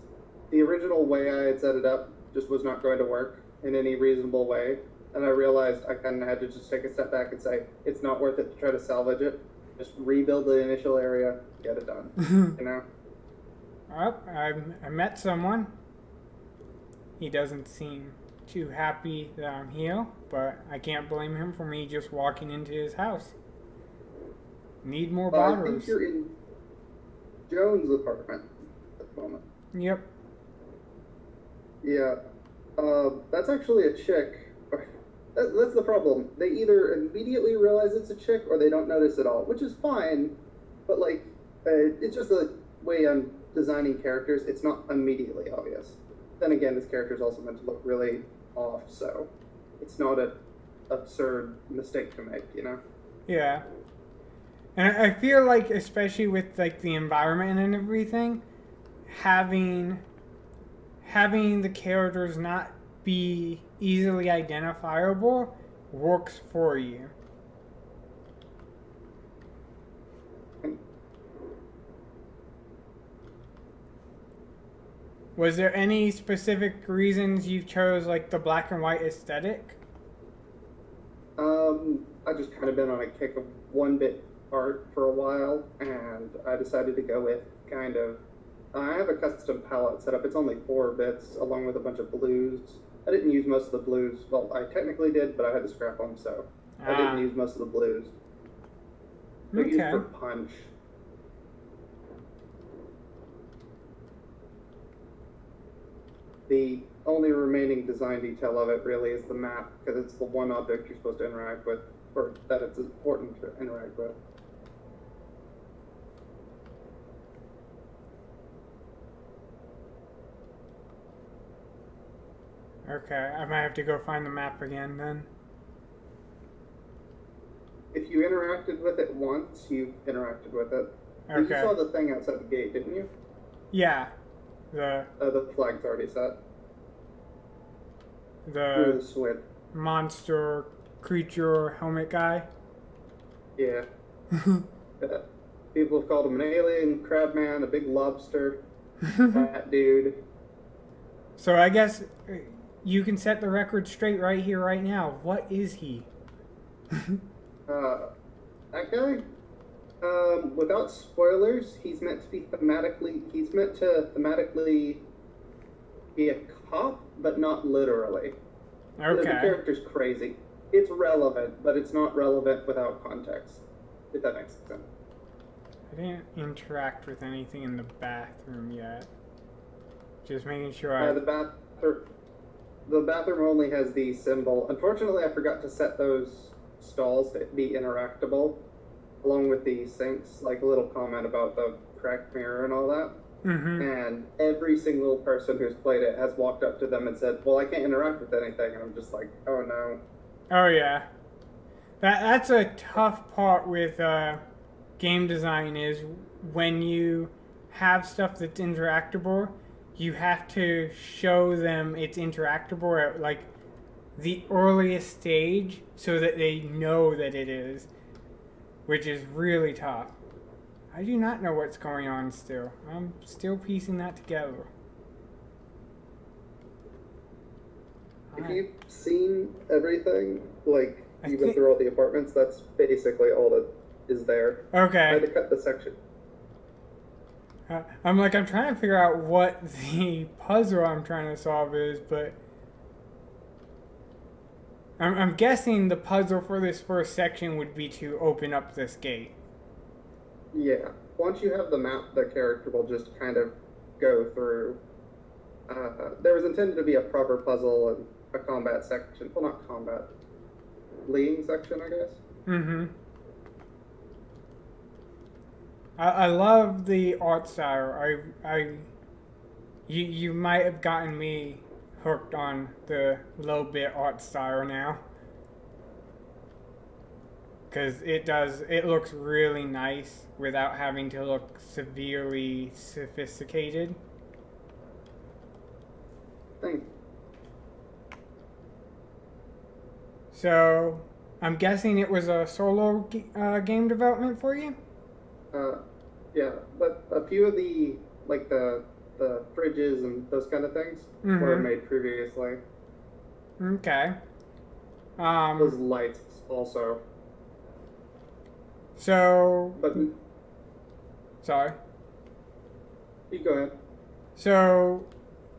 the original way I had set it up just was not going to work in any reasonable way. And I realized I kind of had to just take a step back and say, it's not worth it to try to salvage it. Just rebuild the initial area, get it done. You know? Well, I met someone. He doesn't seem too happy that I'm here, but I can't blame him for me just walking into his house. Need more bottles. I think you're in Jones' apartment at the moment. Yep. Yeah. That's actually a chick. That's the problem. They either immediately realize it's a chick or they don't notice at all, which is fine, but like, it's just the way I'm designing characters. It's not immediately obvious. Then again, this character is also meant to look really off, so it's not an absurd mistake to make, you know? Yeah. And I feel like, especially with like the environment and everything, having the characters not be easily identifiable works for you. Was there any specific reasons you chose like the black and white aesthetic? I just kind of been on a kick of 1-bit art for a while, and I decided to go with kind of. I have a custom palette set up. It's only 4 bits, along with a bunch of blues. I didn't use most of the blues. Well, I technically did, but I had to scrap them, so I didn't use most of the blues. I used for punch. The only remaining design detail of it really is the map, because it's the one object you're supposed to interact with, or that it's important to interact with. Okay, I might have to go find the map again then. If you interacted with it once, you've interacted with it. Okay. You saw the thing outside the gate, didn't you? Yeah. The flag's already set. The switch. Monster creature helmet guy. Yeah. People have called him an alien, crabman, a big lobster, fat dude. So I guess you can set the record straight right here, right now. What is he? That guy? Without spoilers, he's meant to thematically be a cop, but not literally. Okay. The character's crazy. It's relevant, but it's not relevant without context, if that makes sense. I didn't interact with anything in the bathroom yet. Just making sure the bathroom only has the symbol. Unfortunately, I forgot to set those stalls to be interactable, along with the sinks, like a little comment about the cracked mirror and all that. Mm-hmm. And every single person who's played it has walked up to them and said, well, I can't interact with anything. And I'm just like, oh no. Oh yeah. That's a tough part with game design is when you have stuff that's interactable, you have to show them it's interactable at like the earliest stage so that they know that it is, which is really tough. I do not know what's going on still. I'm still piecing that together. If you've seen everything, like I even think- through all the apartments, that's basically all that is there. I had Okay. to cut the section. I'm trying to figure out what the puzzle I'm trying to solve is, but I'm guessing the puzzle for this first section would be to open up this gate. Yeah. Once you have the map, the character will just kind of go through. There was intended to be a proper puzzle and a combat section. Well, not combat. Leading section, I guess. Mm-hmm. I love the art style. You might have gotten me hooked on the low bit art style now. Because it looks really nice without having to look severely sophisticated. Thank. So, I'm guessing it was a solo game development for you? Yeah, but a few of the fridges and those kind of things were made previously. Okay. Those lights also. So, But sorry. you go ahead. So,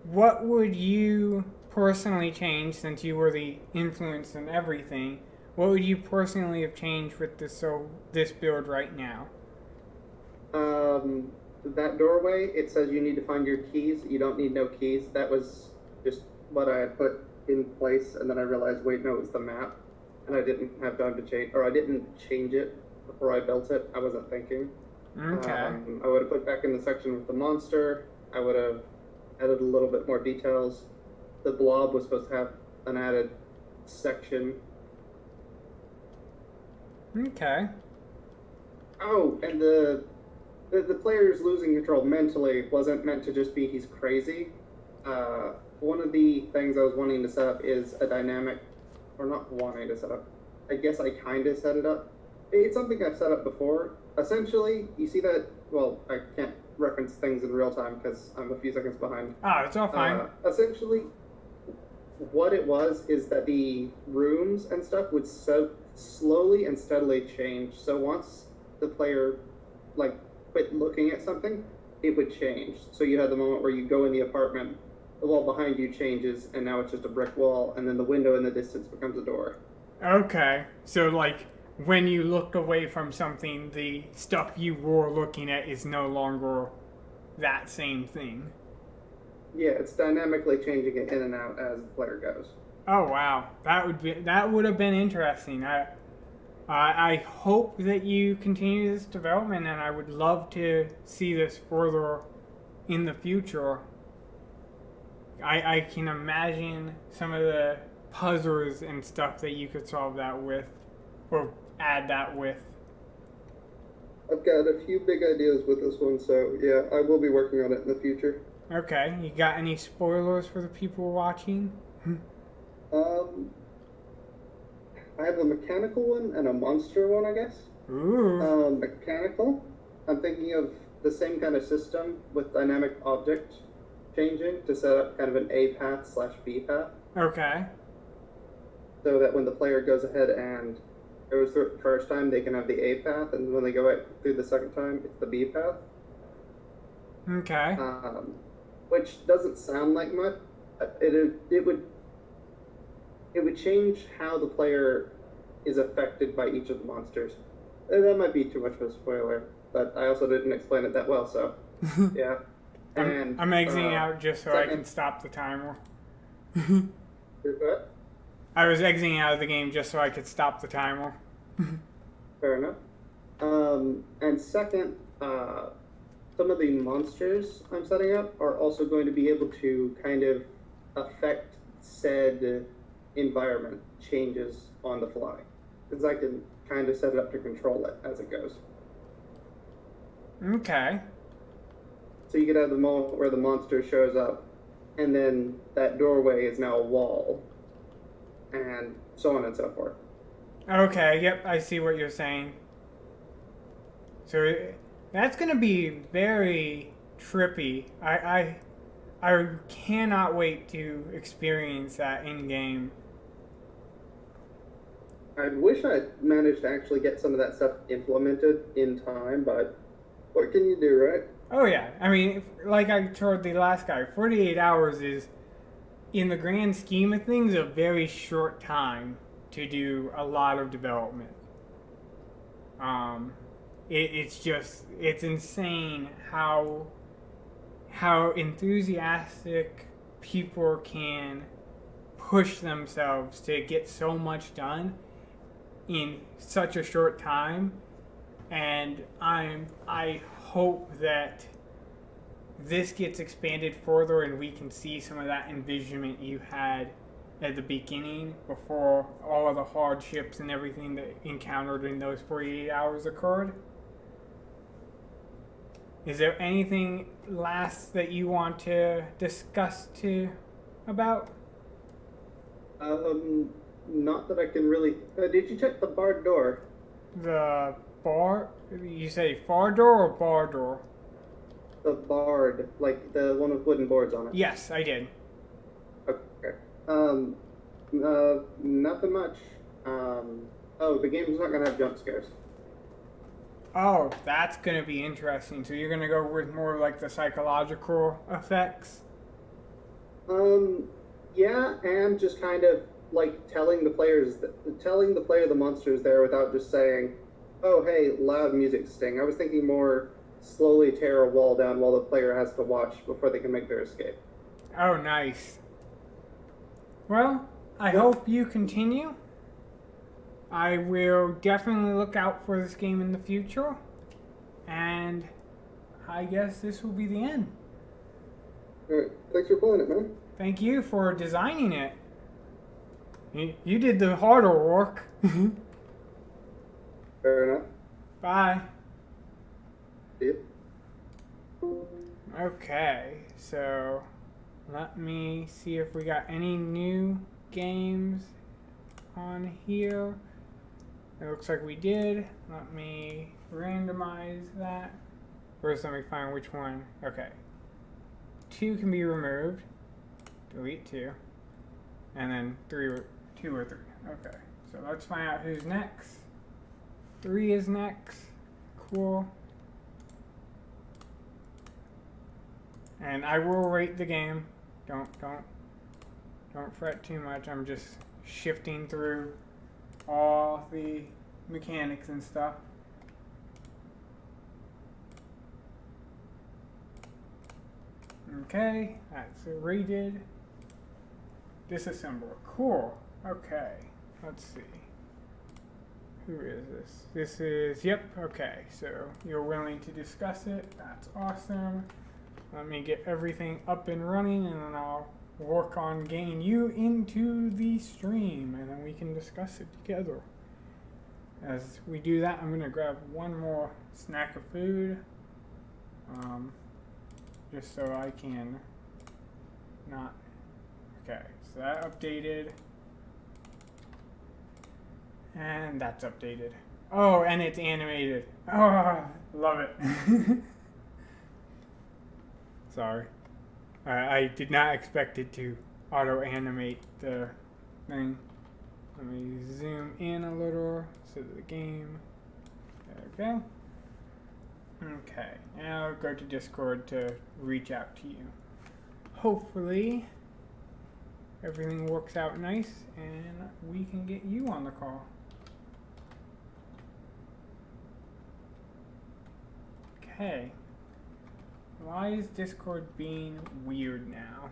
what would you personally change since you were the influence in everything? What would you personally have changed with this build right now? That doorway, it says you need to find your keys. You don't need no keys. That was just what I had put in place, and then I realized, wait, no, it was the map, and I didn't have time to change, or I didn't change it before I built it. I wasn't thinking. Okay. I would have put back in the section with the monster. I would have added a little bit more details. The blob was supposed to have an added section. Okay. Oh, and the player's losing control mentally wasn't meant to just be he's crazy. One of the things I was wanting to set up is a dynamic, or not wanting to set up. I guess I kind of set it up. It's something I've set up before. Essentially, you see that. Well, I can't reference things in real time because I'm a few seconds behind. Oh, it's all fine. Essentially, what it was is that the rooms and stuff would so slowly and steadily change. So once the player quit looking at something, it would change. So you had the moment where you go in the apartment, the wall behind you changes, and now it's just a brick wall, and then the window in the distance becomes a door. Okay. So, when you looked away from something, the stuff you were looking at is no longer that same thing. Yeah, it's dynamically changing it in and out as the player goes. Oh wow, that would have been interesting. I hope that you continue this development, and I would love to see this further in the future. I can imagine some of the puzzles and stuff that you could solve that with, or add that with. I've got a few big ideas with this one, so yeah, I will be working on it in the future. Okay, you got any spoilers for the people watching? I have a mechanical one and a monster one, I guess. Ooh. Mechanical, I'm thinking of the same kind of system with dynamic object changing to set up kind of an A path / B path. Okay. So that when the player goes ahead and goes through it the first time, they can have the A path, and when they go back through the second time, it's the B path. Okay. Which doesn't sound like much. It would change how the player is affected by each of the monsters. That might be too much of a spoiler, but I also didn't explain it that well, so yeah. And I'm exiting out just so I can stop the timer. What? I was exiting out of the game just so I could stop the timer. Fair enough. And second, some of the monsters I'm setting up are also going to be able to kind of affect said environment changes on the fly, because I can kind of set it up to control it as it goes. Okay. So you could have the moment where the monster shows up, and then that doorway is now a wall, and so on and so forth. Okay, yep, I see what you're saying. So that's going to be very trippy. I cannot wait to experience that in game. I wish I'd managed to actually get some of that stuff implemented in time, but what can you do, right? Oh yeah, I mean, like I told the last guy, 48 hours is, in the grand scheme of things, a very short time to do a lot of development. Um, it's insane how enthusiastic people can push themselves to get so much done in such a short time, and I hope that this gets expanded further and we can see some of that envisionment you had at the beginning before all of the hardships and everything that encountered in those 48 hours occurred. Is there anything last that you want to discuss about? Not that I can really. Did you check the barred door? The bar? You say far door or bar door? The barred, like the one with wooden boards on it. Yes, I did. Okay. Nothing much. Oh, the game's not gonna have jump scares. Oh, that's going to be interesting. So you're going to go with more like the psychological effects? Yeah, and just kind of like telling the player the monster's there without just saying, "Oh, hey, loud music sting." I was thinking more slowly tear a wall down while the player has to watch before they can make their escape. Oh, nice. Well, I hope you continue. I will definitely look out for this game in the future. And I guess this will be the end. Alright, thanks for playing it, man. Thank you for designing it. You did the harder work. Fair enough. Bye. See ya. Okay, so let me see if we got any new games on here. It looks like we did. Let me randomize that. First, let me find which one. Okay. 2 can be removed. Delete 2. And then 2 or 3. Okay. So let's find out who's next. 3 is next. Cool. And I will rate the game. Don't fret too much. I'm just shifting through all the mechanics and stuff. Okay, that's rated. Disassembler. Cool. Okay, let's see. Who is this? This is, yep, okay. So you're willing to discuss it. That's awesome. Let me get everything up and running, and then I'll work on getting you into the stream, and then we can discuss it together. As we do that, I'm going to grab one more snack of food, just so I can not. Okay, so that updated, and that's updated. Oh, and it's animated. Oh, love it. Sorry. I did not expect it to auto-animate the thing. Let me zoom in a little so the game. There we go. Okay, now I'll go to Discord to reach out to you. Hopefully, everything works out nice and we can get you on the call. Okay. Why is Discord being weird now?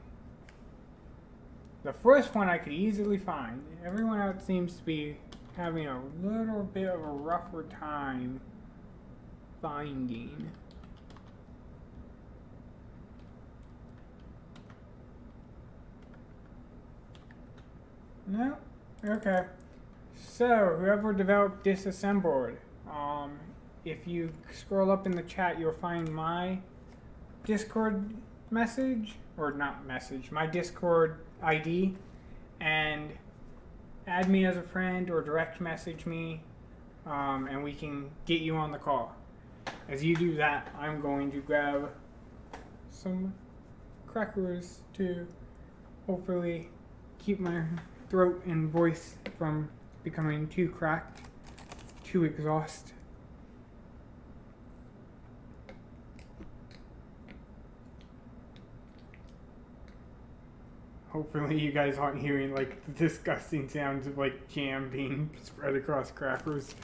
The first one I could easily find. Everyone else seems to be having a little bit of a rougher time finding. No? Okay. So, whoever developed Disassembled, if you scroll up in the chat, you'll find my Discord message, or not message, my Discord ID, and add me as a friend or direct message me, and we can get you on the call. As you do that, I'm going to grab some crackers to hopefully keep my throat and voice from becoming too cracked, too exhausted. Hopefully you guys aren't hearing like the disgusting sounds of like jam being spread across crackers.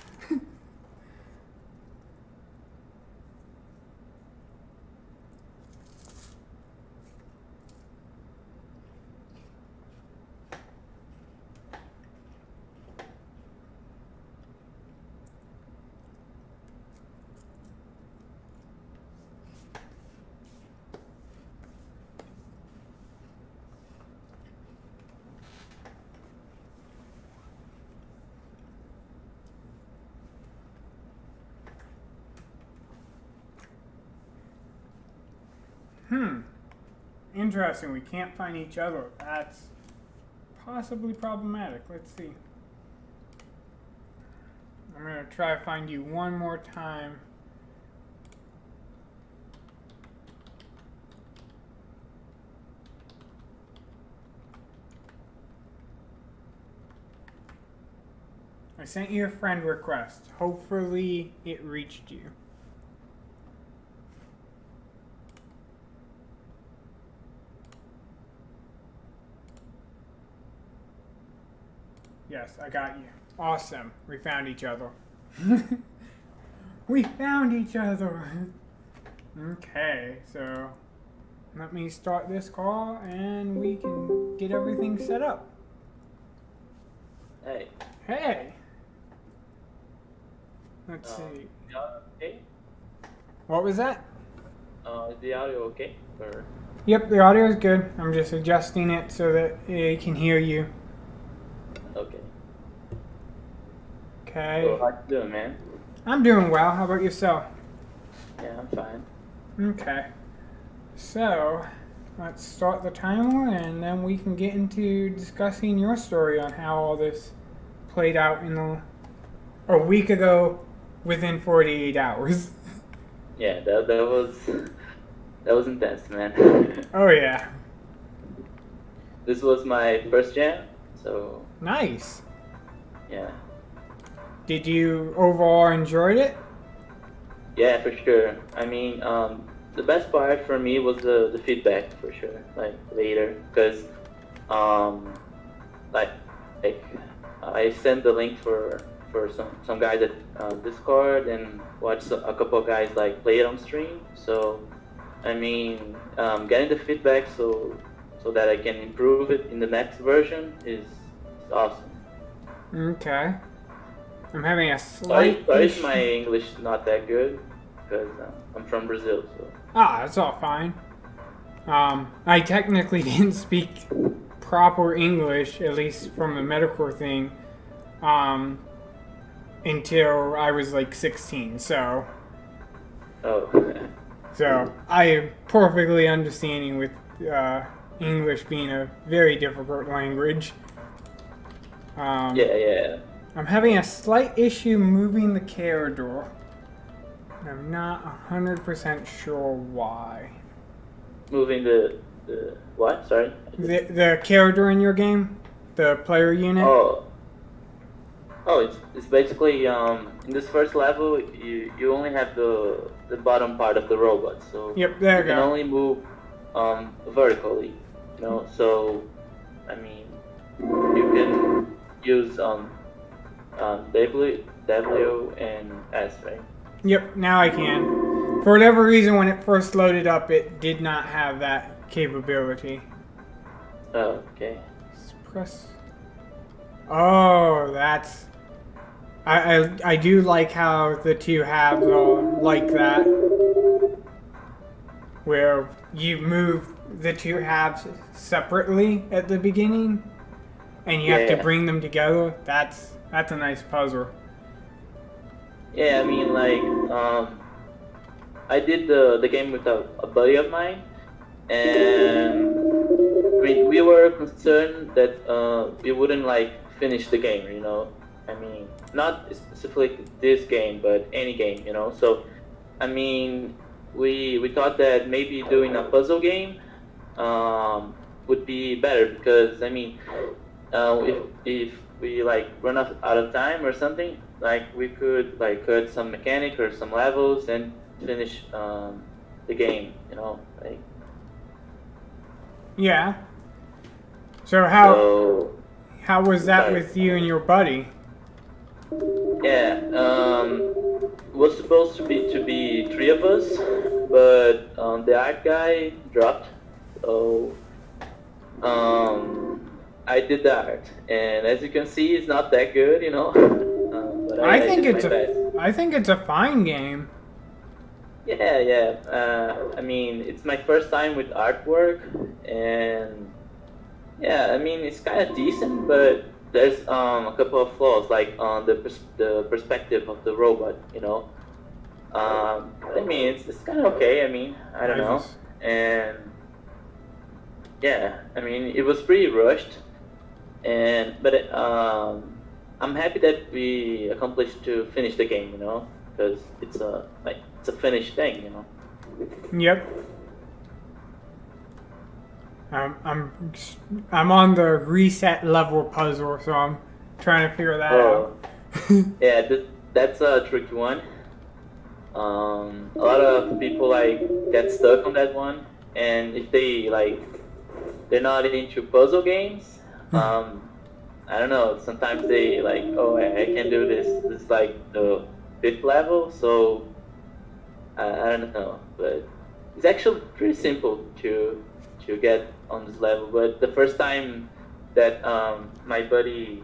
Interesting, we can't find each other. That's possibly problematic. Let's see. I'm going to try to find you one more time. I sent you a friend request. Hopefully it reached you. Yes, I got you. Awesome. We found each other. We found each other. Okay, so let me start this call and we can get everything set up. Hey. Hey. Let's see. Okay. What was that? Is the audio okay? Or... Yep, the audio is good. I'm just adjusting it so that it can hear you. Okay. Okay. So how you doing, man? I'm doing well. How about yourself? Yeah, I'm fine. Okay. So, let's start the timer and then we can get into discussing your story on how all this played out in a week ago within 48 hours. Yeah, that was intense, man. Oh yeah. This was my first jam, so Nice. yeah. Did you overall enjoy it? Yeah, for sure. I mean, the best part for me was the feedback, for sure. Like later, because like I sent the link for some guys at Discord and watched a couple of guys like play it on stream. So I mean, getting the feedback so that I can improve it in the next version is awesome. Okay. I'm having a slight Sorry, issue. my English not that good because I'm from Brazil. So That's all fine. I technically didn't speak proper English, at least from the medical thing, until I was like 16. So I am perfectly understanding with English being a very difficult language. Yeah. I'm having a slight issue moving the corridor. I'm not 100% sure why. Moving the what? Sorry. The corridor in your game? The player unit? Oh, it's basically in this first level you only have the bottom part of the robot, so Yep, there you can go. only move vertically, you know. So I mean, you can use W and S, right? Yep, now I can. For whatever reason, when it first loaded up, it did not have that capability. Oh, okay. Press. Oh, that's. I do like how the two halves are like that, where you move the two halves separately at the beginning, and you have to Yeah. bring them together. That's a nice puzzle. Yeah, I mean, like, I did the game with a buddy of mine, and I mean, we were concerned that we wouldn't like finish the game, you know. I mean, not specifically this game, but any game, you know. So, I mean, we thought that maybe doing a puzzle game would be better because I mean, if we like run out of time or something, like we could like cut some mechanic or some levels and finish the game, you know, like. Yeah. So how was that sorry. with you and your buddy? Yeah, was supposed to be three of us, but the art guy dropped, so I did the art, and as you can see, it's not that good, you know. But I think did it's my best. I think it's a fine game. Yeah. I mean, it's my first time with artwork, and yeah, I mean, it's kind of decent, but there's a couple of flaws, like on the perspective of the robot, you know. I mean, it's kind of okay. I mean, I don't know, and yeah, I mean, it was pretty rushed, but I'm happy that we accomplished to finish the game, you know, because it's a finished thing, you know. Yep. I'm on the reset level puzzle, so I'm trying to figure that out. Yeah, that's a tricky one. A lot of people like get stuck on that one, and if they're not into puzzle games, I don't know. Sometimes they like, oh, I can do this. This is like the 5th level, so I don't know, but it's actually pretty simple to get on this level. But the first time that my buddy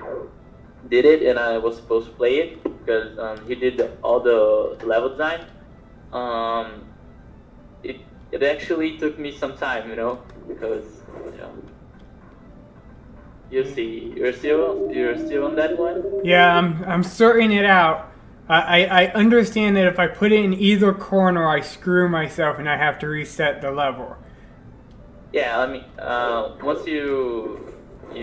did it and I was supposed to play it because he did all the level design, it actually took me some time, you know, because you know. You see, you're still on that one. Yeah, I'm sorting it out. I understand that if I put it in either corner, I screw myself and I have to reset the level. Yeah, I mean, once you I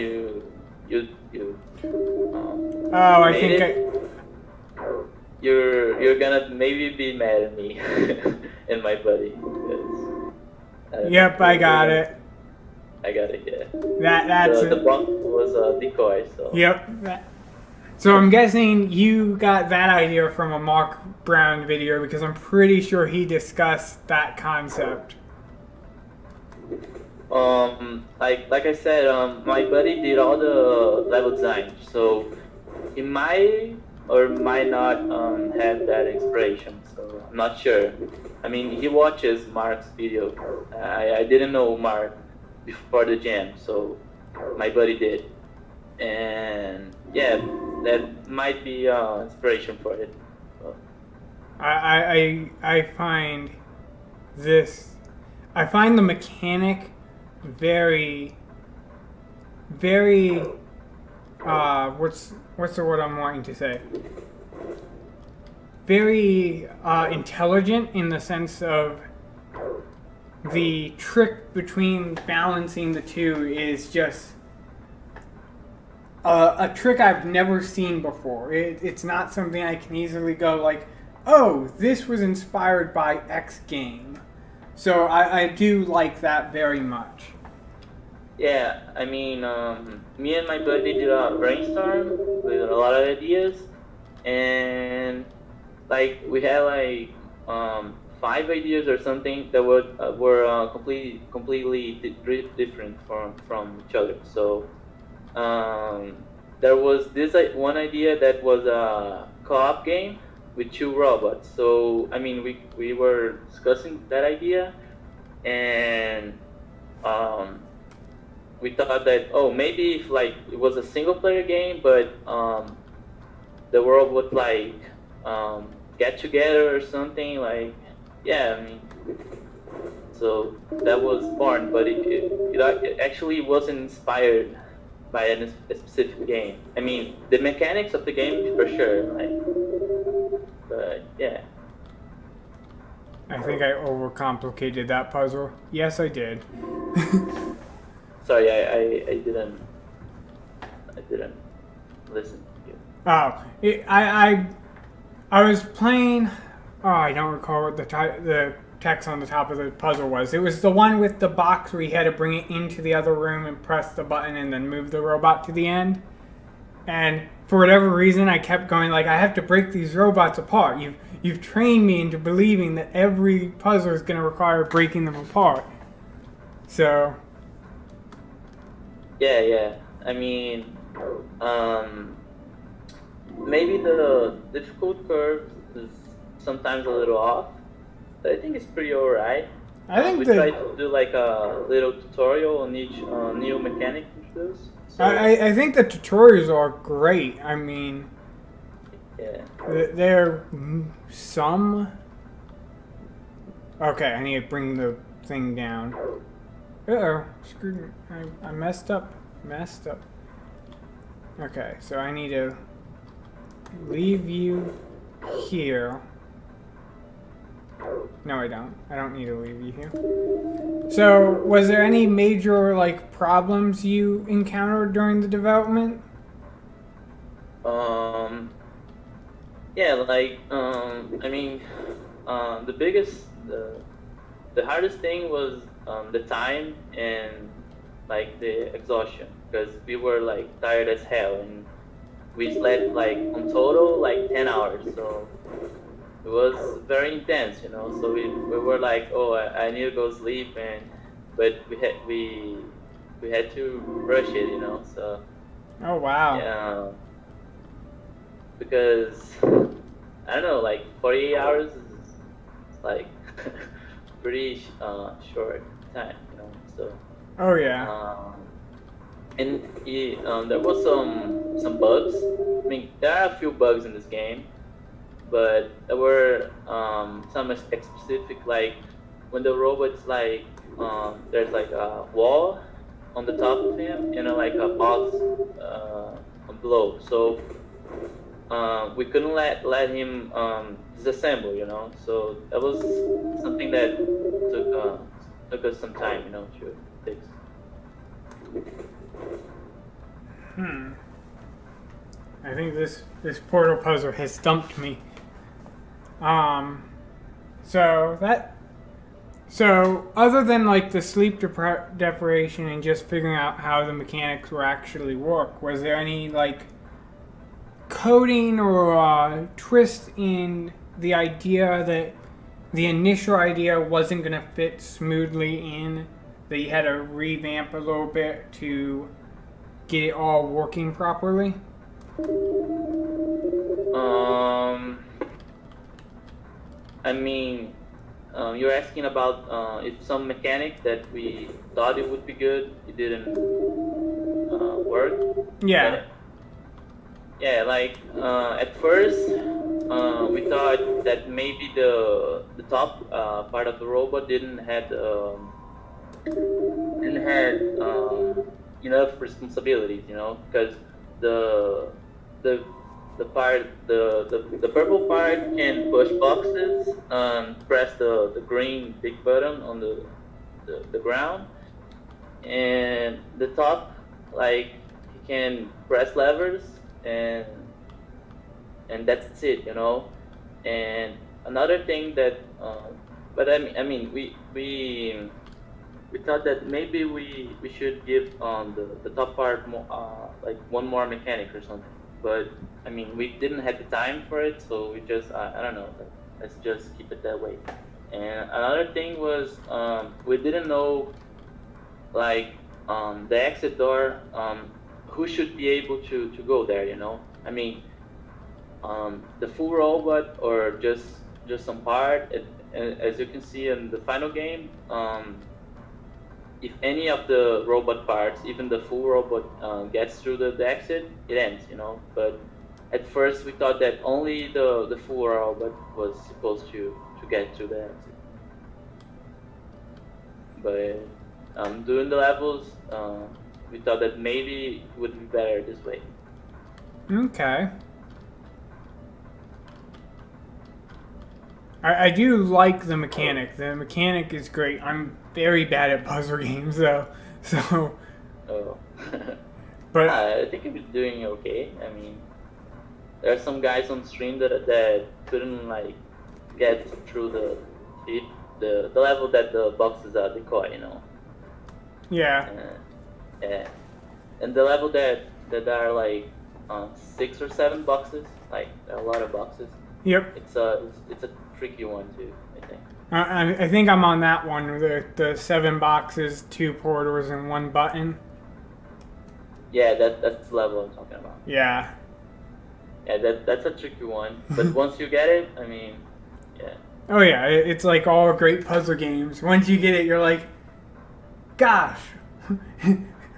made think it, you're gonna maybe be mad at me and my buddy. 'Cause, Yep, I got it. I got it. Yeah. That's the it. bump was a decoy. So. Yep. So I'm guessing you got that idea from a Mark Brown video because I'm pretty sure he discussed that concept. Like I said, my buddy did all the level design, so he might or might not have that inspiration. So I'm not sure. I mean, he watches Mark's video. I didn't know Mark before the jam, so my buddy did, and yeah, that might be inspiration for it. So. I find this. I find the mechanic very what's the word I'm wanting to say? Very intelligent in the sense of the trick between balancing the two is just a trick I've never seen before. It's not something I can easily go like, oh, this was inspired by X game. So I do like that very much. Yeah, I mean, me and my buddy did a brainstorm with a lot of ideas, and like we had like 5 ideas or something that were completely different from each other. So there was this one idea that was a co-op game with 2 robots. So I mean, we were discussing that idea, and we thought that maybe if like it was a single player game, but the world would like get together or something like. Yeah, I mean, so that was born, but it actually wasn't inspired by a specific game. I mean, the mechanics of the game for sure, like, But yeah. I think I overcomplicated that puzzle. Yes, I did. Sorry, I didn't listen to you. Oh, I was playing. Oh, I don't recall what the text on the top of the puzzle was. It was the one with the box where you had to bring it into the other room and press the button and then move the robot to the end. And for whatever reason, I kept going like, I have to break these robots apart. You've trained me into believing that every puzzle is going to require breaking them apart. So. Yeah. I mean, maybe the difficult curve is sometimes a little off, but I think it's pretty alright. I think we try to do like a little tutorial on each new mechanic introduced. So, I think the tutorials are great. I mean, yeah. There some. Okay, I need to bring the thing down. Uh-oh, screwed. I messed up. Okay, so I need to leave you here. No, I don't. I don't need to leave you here. So, was there any major, like, problems you encountered during the development? Yeah, like, I mean, the hardest thing was the time and like the exhaustion, because we were like tired as hell and we slept like on total like 10 hours, so it was very intense, you know. So we were like, oh, I need to go sleep, but we had to rush it, you know. So Oh, wow. yeah, because I don't know, like 48 hours is like pretty short time, you know. So Oh, yeah. and there was some bugs. I mean, there are a few bugs in this game, but there were some specific, like when the robot's like there's like a wall on the top of him, you know, like a box below. So we couldn't let him disassemble, you know. So that was something that took us some time, you know, to fix. I think this portal puzzle has stumped me. So other than like the sleep deprivation and just figuring out how the mechanics will actually work, was there any like coding or twist in the idea that the initial idea wasn't going to fit smoothly in, that you had to revamp a little bit to get it all working properly? I mean, you're asking about if some mechanic that we thought it would be good, it didn't work. Yeah. Yeah, like at first we thought that maybe the top part of the robot didn't had enough responsibilities, you know, because the purple part can push boxes, press the green big button on the ground, and the top, like, he can press levers and that's it, you know. And another thing that but I mean we thought that maybe we should give the top part more, like one more mechanic or something. But I mean, we didn't have the time for it, so we just I don't know. Let's just keep it that way. And another thing was we didn't know, like, the exit door. Who should be able to go there? You know, I mean, the full robot or just some part. As you can see in the final game, if any of the robot parts, even the full robot, gets through the exit, it ends, you know. But at first we thought that only the full robot was supposed to get through the exit. But doing the levels, we thought that maybe it would be better this way. Okay. I do like the mechanic. The mechanic is great. I'm very bad at puzzle games though, so. Oh. But I think you're doing okay. I mean, there are some guys on stream that couldn't like get through the level that the boxes are decoy, you know. yeah, Yeah. And the level that are like 6 or 7 boxes, like there are a lot of boxes. yep. It's a tricky one too, I think. I think I'm on that one. The 7 boxes, 2 portals, and 1 button. Yeah, that's the level I'm talking about. Yeah. Yeah, that's a tricky one. But once you get it, I mean, yeah. Oh yeah, it's like all great puzzle games. Once you get it, you're like, gosh,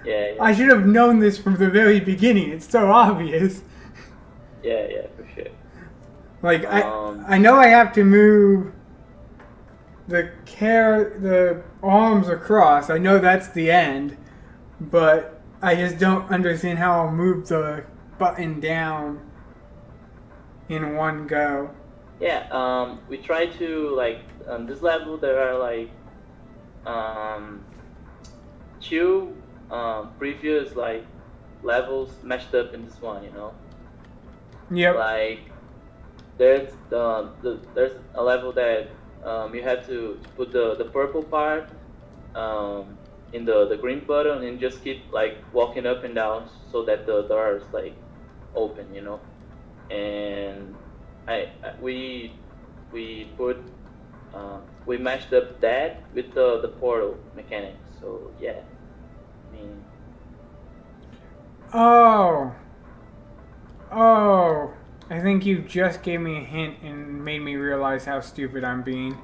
Yeah. I should have known this from the very beginning. It's so obvious. Yeah, for sure. Like I know I have to move the arms across. I know that's the end, but I just don't understand how I'll move the button down in one go. Yeah, we try to like on this level there are like 2 previous like levels meshed up in this one, you know. Yep. Like there's there's a level that you have to put the purple part in the green button and just keep like walking up and down so that the door is like open, you know. And we put we matched up that with the portal mechanics. So yeah, I mean. Oh, I think you just gave me a hint and made me realize how stupid I'm being.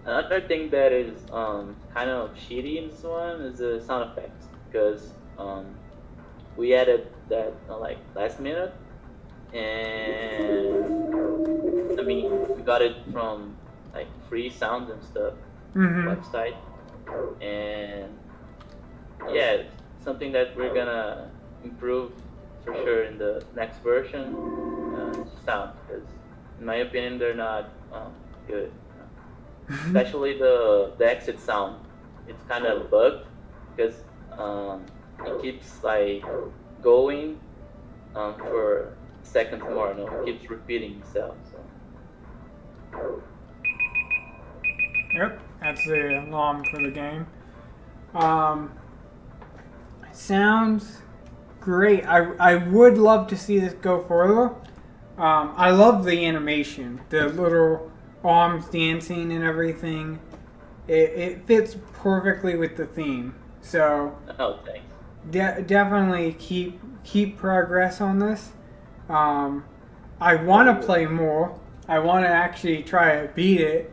Another thing that is kind of shitty in this one is the sound effects because we added that like last minute, and I mean we got it from like free sounds and stuff website, and yeah, it's something that we're gonna improve for sure in the next version. Sound, because in my opinion they're not good. Especially the exit sound, it's kind of bugged because it keeps like going for seconds more. You know, it keeps repeating itself. So. Yep, that's the alarm for the game. Sounds great. I would love to see this go further. I love the animation, the little arms dancing and everything. It fits perfectly with the theme. So Oh, thanks. definitely keep progress on this. I want to play more. I want to actually try to beat it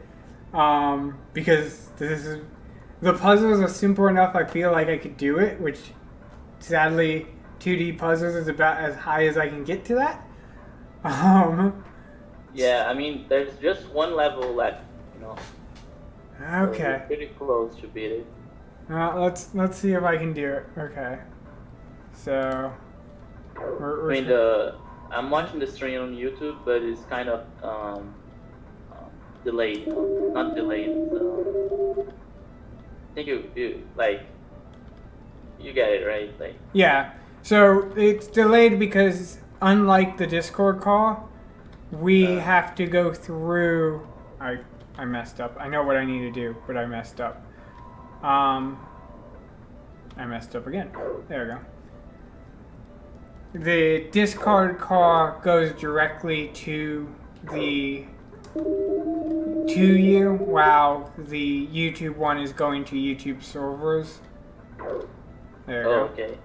because the puzzles are simple enough. I feel like I could do it, which sadly 2D puzzles is about as high as I can get to that. Yeah, I mean, there's just one level left, you know. Okay. So we're pretty close to beat it. Let's see if I can do it. Okay. So. I mean, I'm watching the stream on YouTube, but it's kind of delayed. Not delayed. I think you like you get it right, like. Yeah. So it's delayed because unlike the Discord call, we have to go through. I messed up. I know what I need to do, but I messed up. I messed up again. There we go. The Discord call goes directly to you, while the YouTube one is going to YouTube servers. There we go. Okay.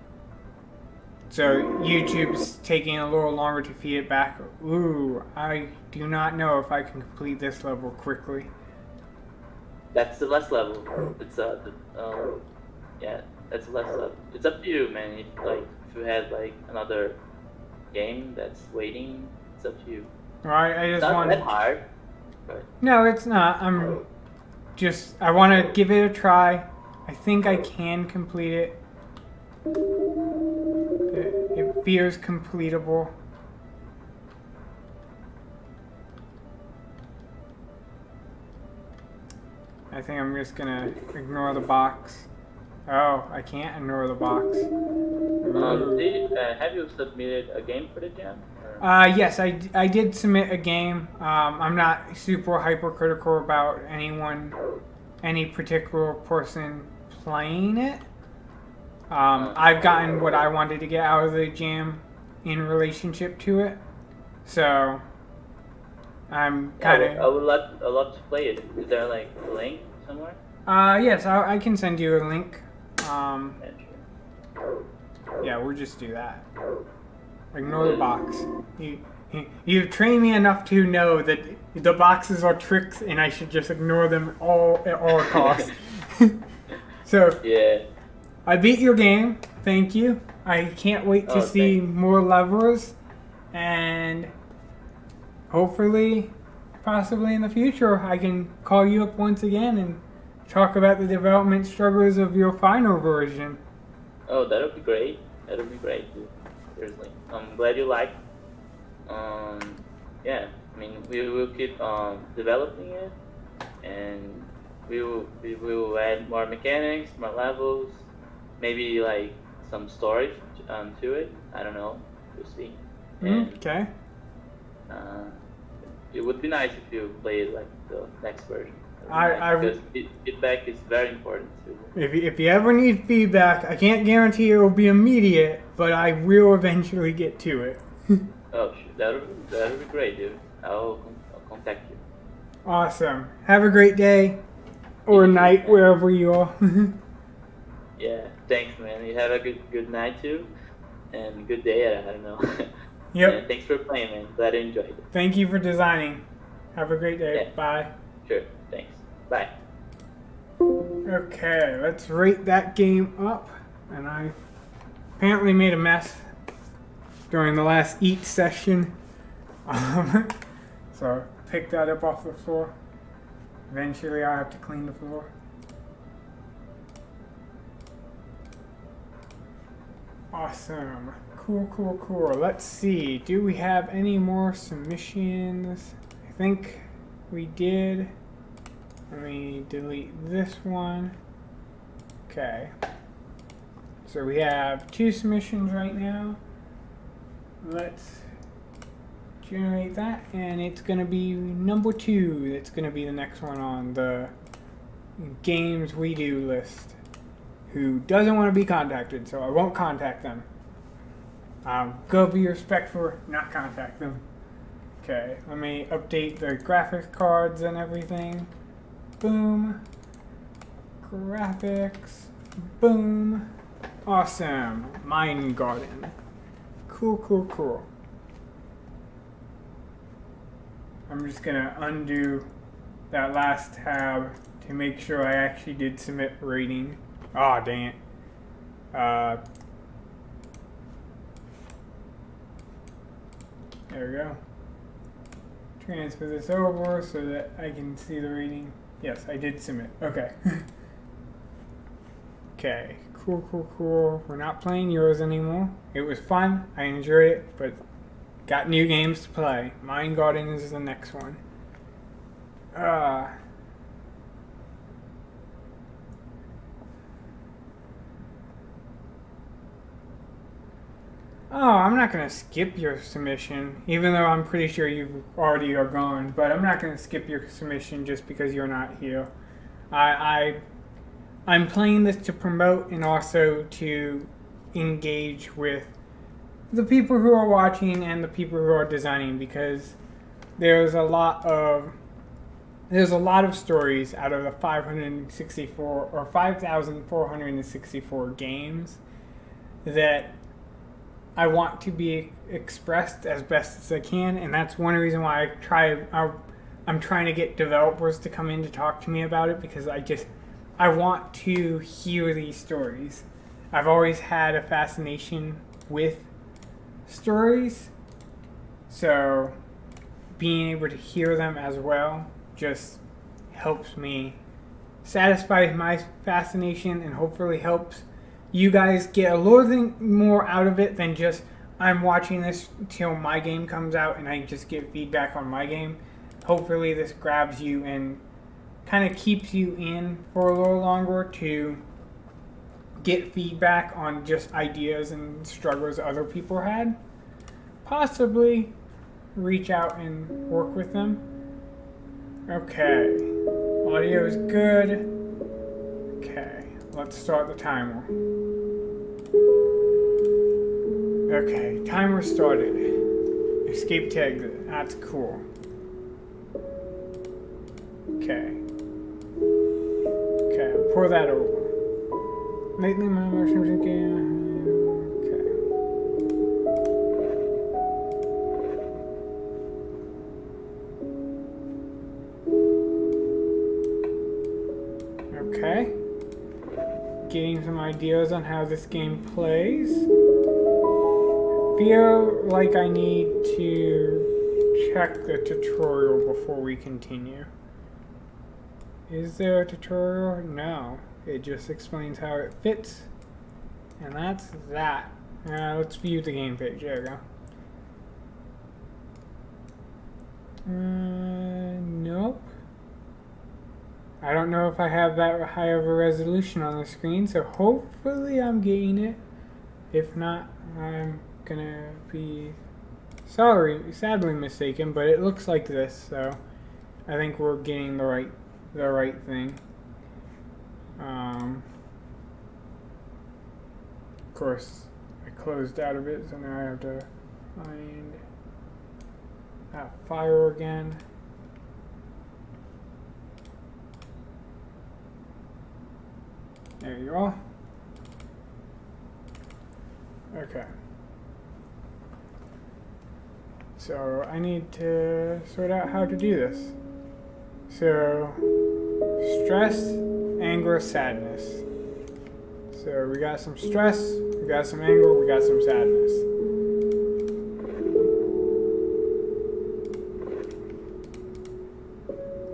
So YouTube's taking a little longer to feed it back. Ooh, I do not know if I can complete this level quickly. That's the last level. It's yeah, that's the last level. It's up to you, man. If you had like another game that's waiting, it's up to you. Right, I It's just not want. that hard, but No, it's not. I want to give it a try. I think I can complete it. It feels completable. I think I'm just gonna ignore the box. Oh, I can't ignore the box. Have you submitted a game for the jam? Yes, I did submit a game. I'm not super hypercritical about any particular person playing it. I've gotten what I wanted to get out of the jam in relationship to it. So, I'm kind of... I would love to play it. Is there like a link somewhere? Yes, I can send you a link. Yeah, Yeah, we'll just do that. Ignore the box. You've trained me enough to know that the boxes are tricks and I should just ignore them at all costs. So, yeah. I beat your game. Thank you. I can't wait to see more levels. And hopefully, possibly in the future, I can call you up once again and talk about the development struggles of your final version. Oh, that would be great. That would be great, dude. Seriously. I'm glad you liked. Yeah, I mean, we will keep developing it, and we will add more mechanics, more levels, maybe like some story to it. I don't know. We'll see. Okay. It would be nice if you played like the next version. Because feedback is very important too. If you ever need feedback, I can't guarantee it will be immediate, but I will eventually get to it. Oh, that would be great, dude. I'll contact you. Awesome. Have a great day or night wherever you are. Yeah, thanks, man. You have a good night too, and good day. I don't know. Yep. And thanks for playing, man. Glad you enjoyed it. Thank you for designing. Have a great day. Yeah. Bye. Sure. Thanks. Bye. Okay, let's rate that game up. And I apparently made a mess during the last eat session. So pick that up off the floor. Eventually I'll have to clean the floor. Awesome. Cool. Let's see. Do we have any more submissions? I think we did. Let me delete this one. Okay. So we have 2 submissions right now. Let's generate that, and it's going to be number 2. That's going to be the next one on the games we do list. Who doesn't want to be contacted, so I won't contact them. Go be respectful, not contact them. Okay, let me update the graphics cards and everything. Boom. Graphics. Boom. Awesome. Mine garden. Cool. I'm just gonna undo that last tab to make sure I actually did submit rating. Aw, dang it. There we go. Transfer this over so that I can see the rating. Yes, I did submit. Okay. Okay. Cool. We're not playing yours anymore. It was fun. I enjoyed it, but got new games to play. Mine Garden is the next one. Oh, I'm not going to skip your submission, even though I'm pretty sure you already are gone, but I'm not going to skip your submission just because you're not here. I'm playing this to promote and also to engage with the people who are watching and the people who are designing, because there's a lot of stories out of the 564 or 5,464 games that I want to be expressed as best as I can, and that's one reason why I'm trying to get developers to come in to talk to me about it, because I want to hear these stories. I've always had a fascination with stories, so being able to hear them as well just helps me satisfy my fascination and hopefully helps you guys get a little thing more out of it than just I'm watching this till my game comes out and I just get feedback on my game. Hopefully this grabs you and kind of keeps you in for a little longer to get feedback on just ideas and struggles other people had. Possibly reach out and work with them. Okay, audio is good. Okay, let's start the timer. Okay, timer started. Escape to exit, that's cool. Okay. Okay, pour that over. Lately, my mushrooms again. Okay. Okay. Getting some ideas on how this game plays. Feel like I need to check the tutorial before we continue. Is there a tutorial? No. It just explains how it fits. And that's that. Let's view the game page. There we go. Nope. I don't know if I have that high of a resolution on the screen, so hopefully I'm getting it. If not, I'm gonna be sadly mistaken, but it looks like this, so I think we're getting the right thing. Of course, I closed out of it, so now I have to find that file again. There you are. Okay. So I need to sort out how to do this. So, stress, anger, sadness. So we got some stress, we got some anger, we got some sadness.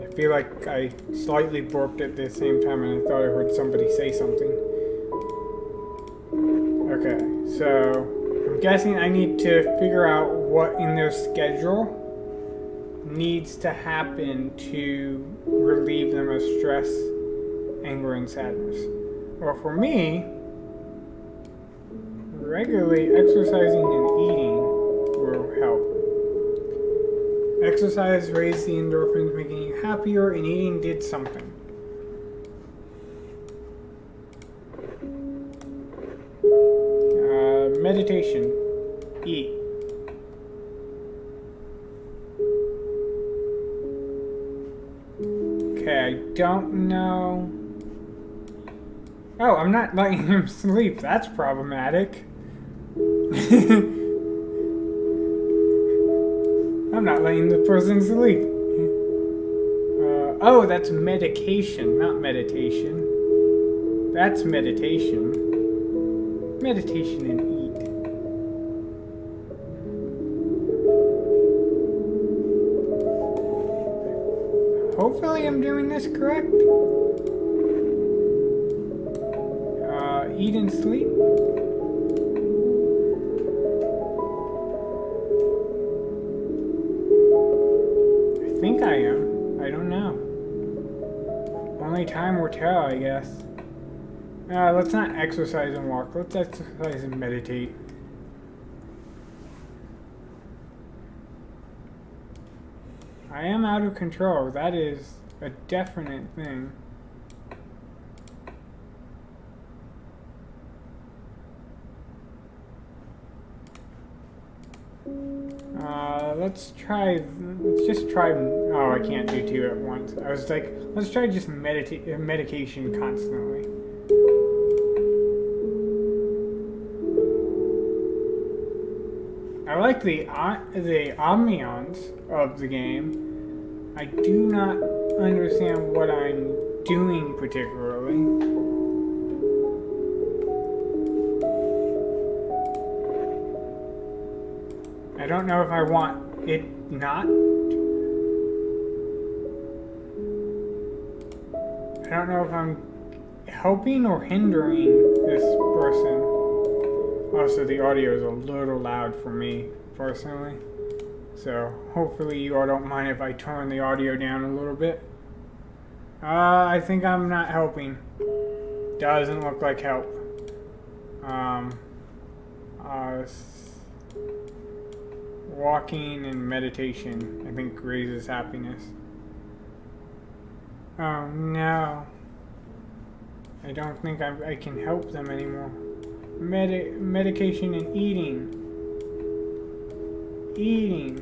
I feel like I slightly burped at the same time and I thought I heard somebody say something. Okay, so I'm guessing I need to figure out what in their schedule needs to happen to relieve them of stress, anger, and sadness. Well, for me, regularly exercising and eating will help. Exercise raised the endorphins, making you happier, and eating did something. Meditation. Eat. Okay, I don't know. Oh, I'm not letting him sleep. That's problematic. I'm not letting the person sleep. Oh, that's medication, not meditation. That's meditation. Meditation and eat. Hopefully I'm doing this correct. Eat and sleep. I think I am. I don't know. Only time will tell, I guess. Let's not exercise and walk. Let's exercise and meditate. I am out of control. That is a definite thing. Let's just try, oh, I can't do two at once. I was like, let's try just medication constantly. I like the ambiance of the game. I do not understand what I'm doing particularly. I don't know if I want it not. I don't know if I'm helping or hindering this person. Also, the audio is a little loud for me, personally. So, hopefully you all don't mind if I turn the audio down a little bit. I think I'm not helping. Doesn't look like help. Walking and meditation, I think, raises happiness. Oh no. I don't think I can help them anymore. Medication and eating. Eating.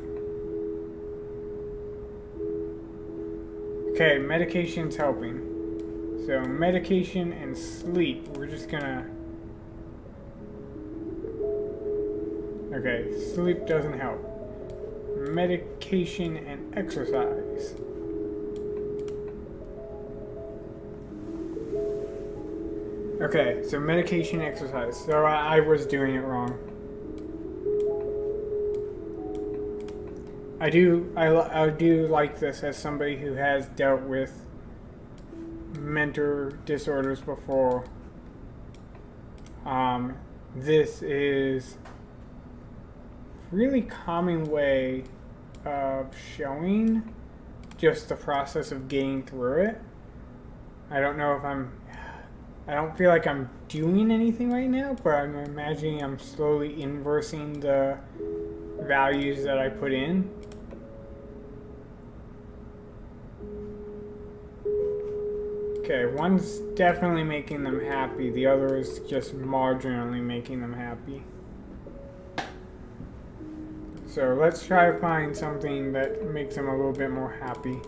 Okay, medication's helping. So medication and sleep. We're just gonna... Okay, sleep doesn't help. Medication and exercise. Okay, so medication, exercise. So I was doing it wrong. I do like this as somebody who has dealt with mental disorders before. This is a really common way of showing just the process of getting through it. I don't know if I don't feel like I'm doing anything right now, but I'm imagining I'm slowly inversing the values that I put in. Okay, one's definitely making them happy, the other is just marginally making them happy. So let's try to find something that makes them a little bit more happy.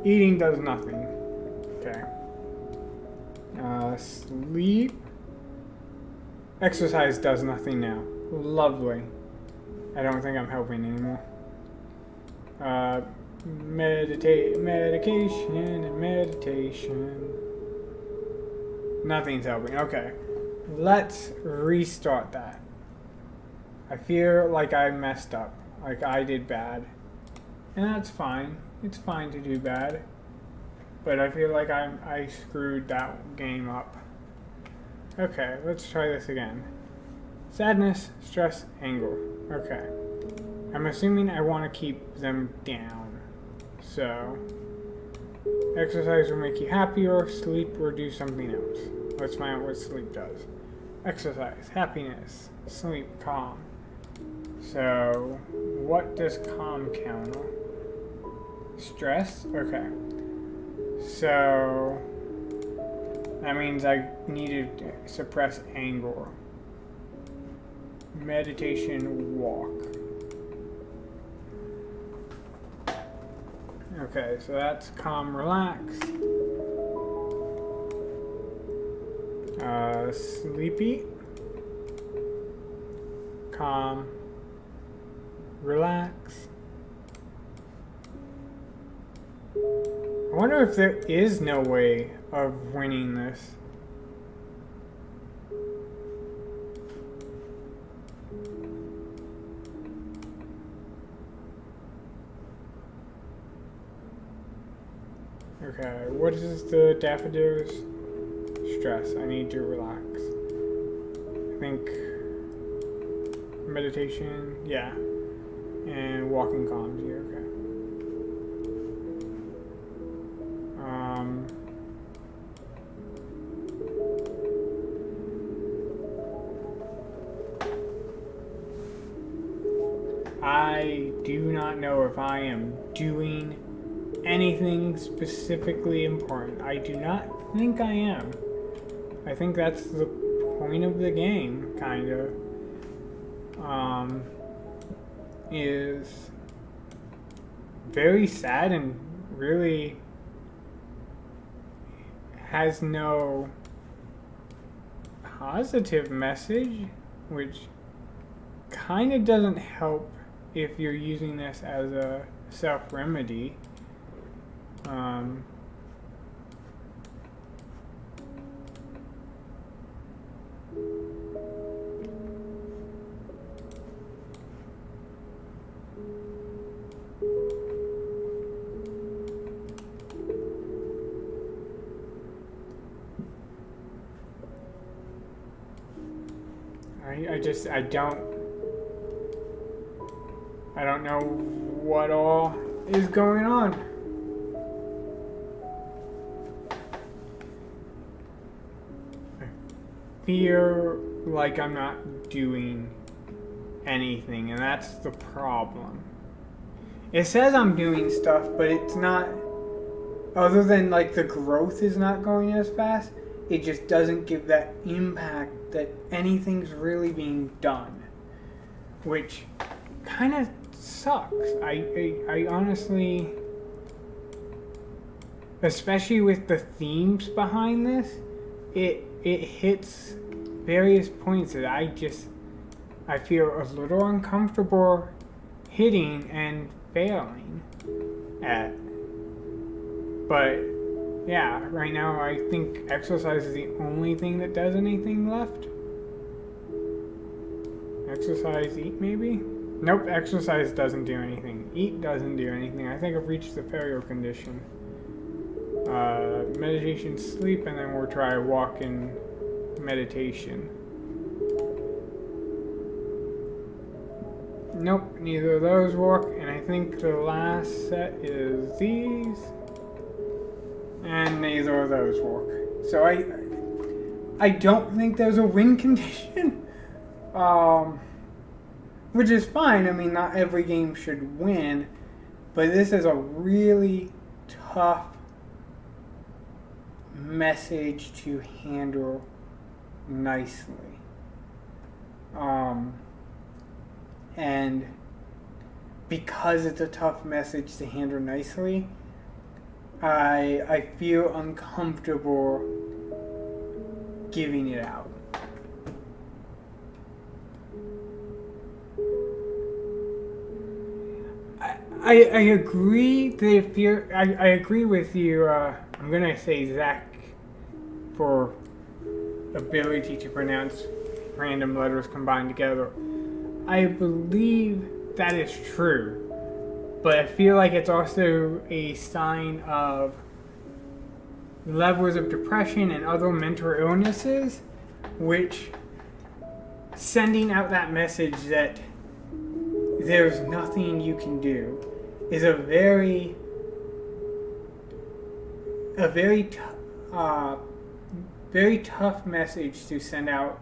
Eating does nothing. Okay. Sleep. Exercise does nothing now. Lovely. I don't think I'm helping anymore. Medication and meditation. Nothing's helping. Okay. Let's restart that. I feel like I messed up. Like I did bad. And that's fine. It's fine to do bad. But I feel like I screwed that game up. Okay, let's try this again. Sadness, stress, anger. Okay. I'm assuming I want to keep them down. So, exercise will make you happier, sleep or do something else. Let's find out what sleep does. Exercise, happiness, sleep, calm. So, what does calm counter? Stress? Okay. So, that means I need to suppress anger. Meditation, walk. Okay, so that's calm, relax. Sleepy. Calm, relax. I wonder if there is no way of winning this. Okay, what is the daffodils? Stress. I need to relax. I think meditation, yeah. And walking calms you, okay. I do not know if I am doing anything specifically important. I do not think I am. I think that's the point of the game, kind of. Is very sad and really has no positive message, which kind of doesn't help if you're using this as a self-remedy. I don't know what all is going on? I feel like I'm not doing anything, and that's the problem. It says I'm doing stuff, but it's not, other than like the growth is not going as fast, it just doesn't give that impact that anything's really being done, which kind of sucks. I honestly, especially with the themes behind this, it hits various points that I feel a little uncomfortable hitting and failing at. But yeah, right now I think exercise is the only thing that does anything left. Exercise, eat maybe? Nope, exercise doesn't do anything. Eat doesn't do anything. I think I've reached the failure condition. Meditation, sleep, and then we'll try walk and meditation. Nope, neither of those work, and I think the last set is these. And neither of those work. So I don't think there's a win condition. Which is fine. I mean, not every game should win. But this is a really tough message to handle nicely. And because it's a tough message to handle nicely, I feel uncomfortable giving it out. I agree that if you're, I agree with you, I'm gonna say Zach for ability to pronounce random letters combined together. I believe that is true. But I feel like it's also a sign of levels of depression and other mental illnesses, which sending out that message that there's nothing you can do is a very tough message to send out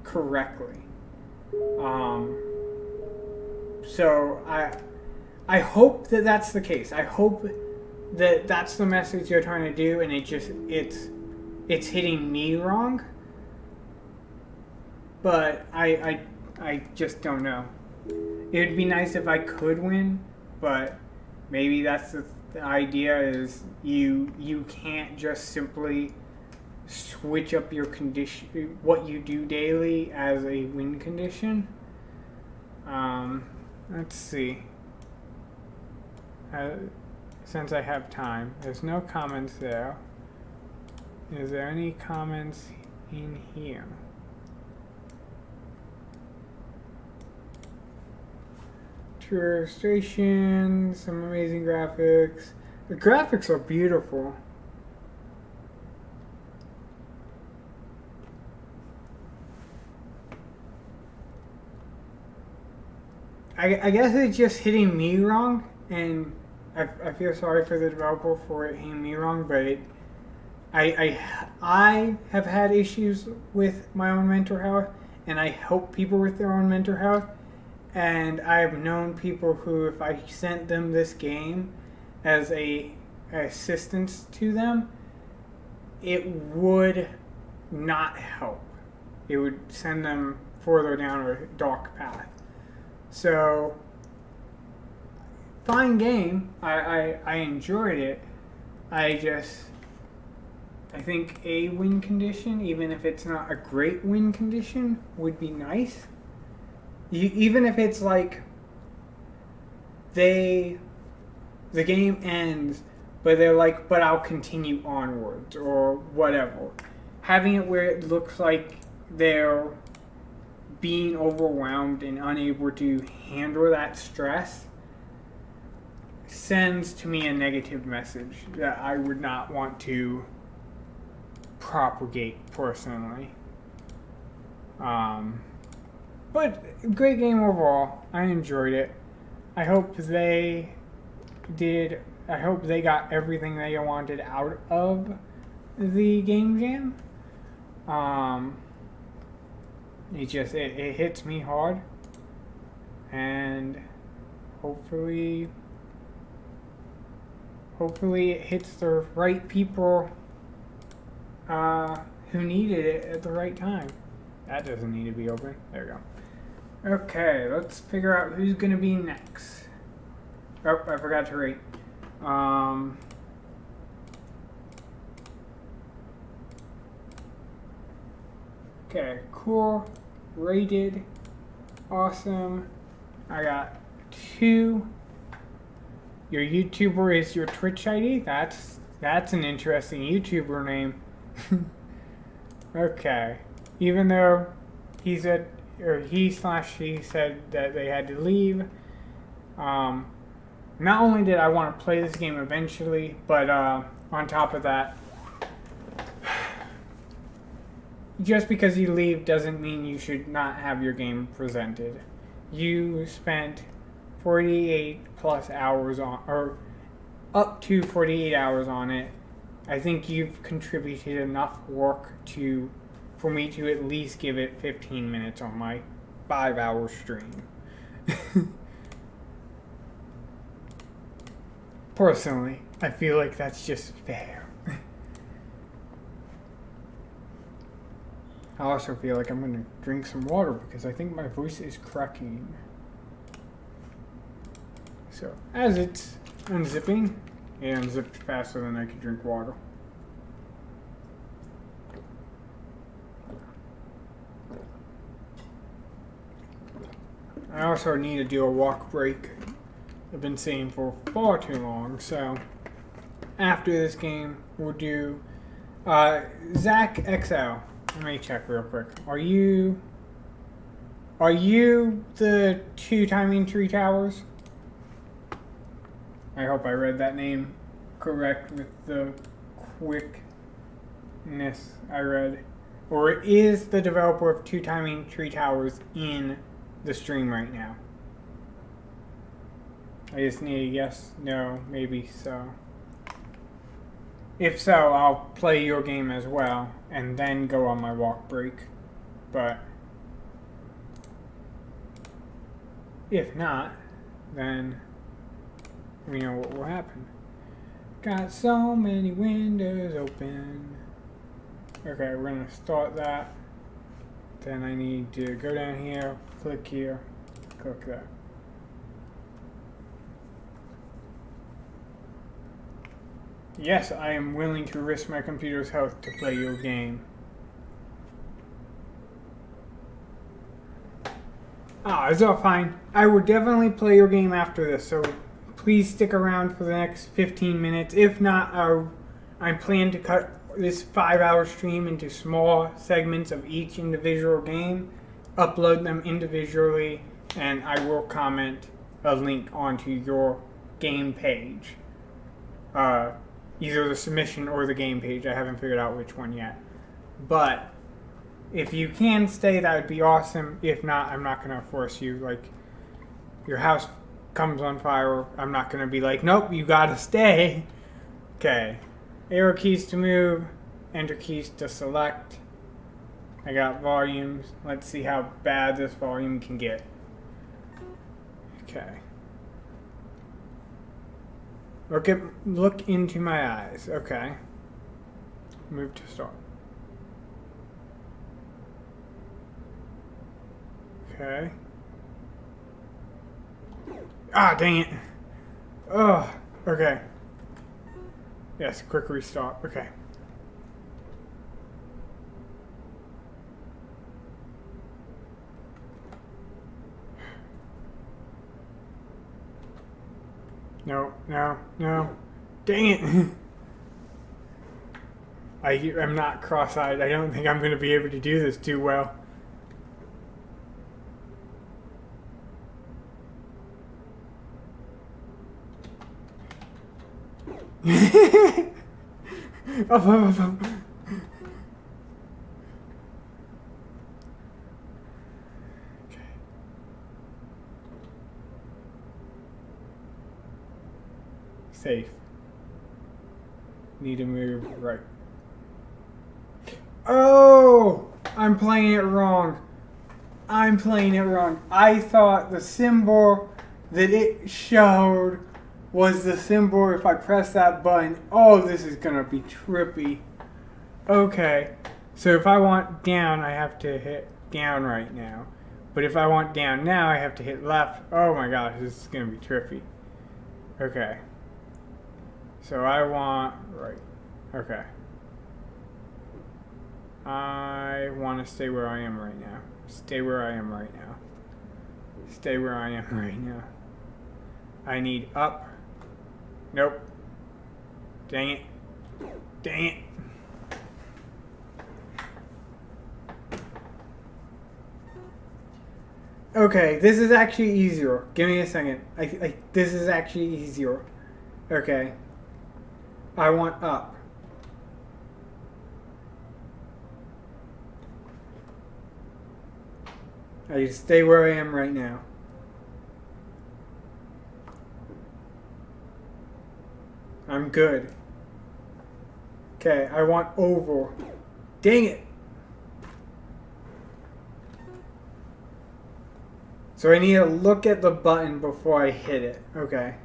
correctly. So I hope that that's the case. I hope that that's the message you're trying to do, and it's hitting me wrong. But I just don't know. It would be nice if I could win, but maybe that's the idea is you can't just simply switch up your condition, what you do daily as a win condition. Let's see. Since I have time, there's no comments there. Is there any comments in here? True illustration, some amazing graphics. The graphics are beautiful. I guess it's just hitting me wrong, and I feel sorry for the developer for it hitting me wrong, but I have had issues with my own mental health, and I help people with their own mental health, and I have known people who, if I sent them this game as a assistance to them, it would not help. It would send them further down a dark path. So, fine game. I enjoyed it. I think a win condition, even if it's not a great win condition, would be nice. Even if it's like the game ends, but they're like, but I'll continue onwards or whatever. Having it where it looks like they're being overwhelmed and unable to handle that stress sends to me a negative message that I would not want to propagate personally. But great game overall. I enjoyed it. I hope they I hope they got everything they wanted out of the game jam. It hits me hard, and hopefully it hits the right people who needed it at the right time. That doesn't need to be open. There we go. Okay, let's figure out who's gonna be next. Oh, I forgot to rate. Okay, cool. Rated. Awesome. I got 2. Your YouTuber is your Twitch ID? That's an interesting YouTuber name. Okay. Even though he said, or he/she said that they had to leave, not only did I want to play this game eventually, but on top of that, just because you leave doesn't mean you should not have your game presented. You spent 48 plus hours on, or up to 48 hours on it. I think you've contributed enough work for me to at least give it 15 minutes on my 5-hour stream. Personally, I feel like that's just fair. I also feel like I'm going to drink some water because I think my voice is cracking. So, as it's unzipping, it unzipped faster than I could drink water. I also need to do a walk break. I've been saying for far too long, so after this game, we'll do Zach XL. Let me check real quick. Are you the 2 timing tree towers? I hope I read that name correct with the quickness I read. Or is the developer of 2 timing tree towers in the stream right now? I just need a yes, no, maybe so. If so, I'll play your game as well and then go on my walk break. But if not, then we know what will happen. Got so many windows open. Okay, we're gonna start that. Then I need to go down here, click that. Yes, I am willing to risk my computer's health to play your game. It's all fine. I will definitely play your game after this, so please stick around for the next 15 minutes. If not, I plan to cut this 5-hour stream into small segments of each individual game, upload them individually, and I will comment a link onto your game page. Either the submission or the game page. I haven't figured out which one yet. But if you can stay, that would be awesome. If not, I'm not going to force you. Like, your house comes on fire, I'm not going to be like, nope, you got to stay. Okay. Arrow keys to move, enter keys to select. I got volumes. Let's see how bad this volume can get. Okay. Look into my eyes. Okay. Move to start. Okay. Dang it. Oh, okay. Yes, quick restart. Okay. No. Dang it. I'm not cross-eyed. I don't think I'm going to be able to do this too well. Up. Safe. Need to move right. Oh! I'm playing it wrong. I'm playing it wrong. I thought the symbol that it showed was the symbol if I press that button. Oh, this is gonna be trippy. Okay. So if I want down, I have to hit down right now. But if I want down now, I have to hit left. Oh my gosh, this is gonna be trippy. Okay. So I want right. Okay. I want to stay where I am right now. Stay where I am right now. Stay where I am right now. I need up. Nope. Dang it. Dang it. Okay, this is actually easier. Give me a second. This is actually easier. Okay. I want up. I just stay where I am right now. I'm good. Okay, I want over. Dang it! So I need to look at the button before I hit it. Okay.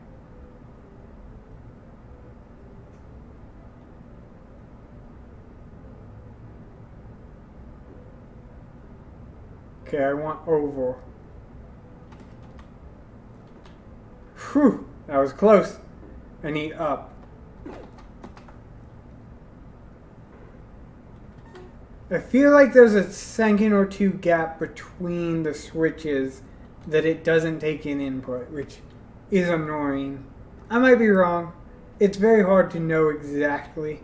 Okay, I want over. Whew, that was close. I need up. I feel like there's a second or two gap between the switches that it doesn't take in input, which is annoying. I might be wrong. It's very hard to know exactly.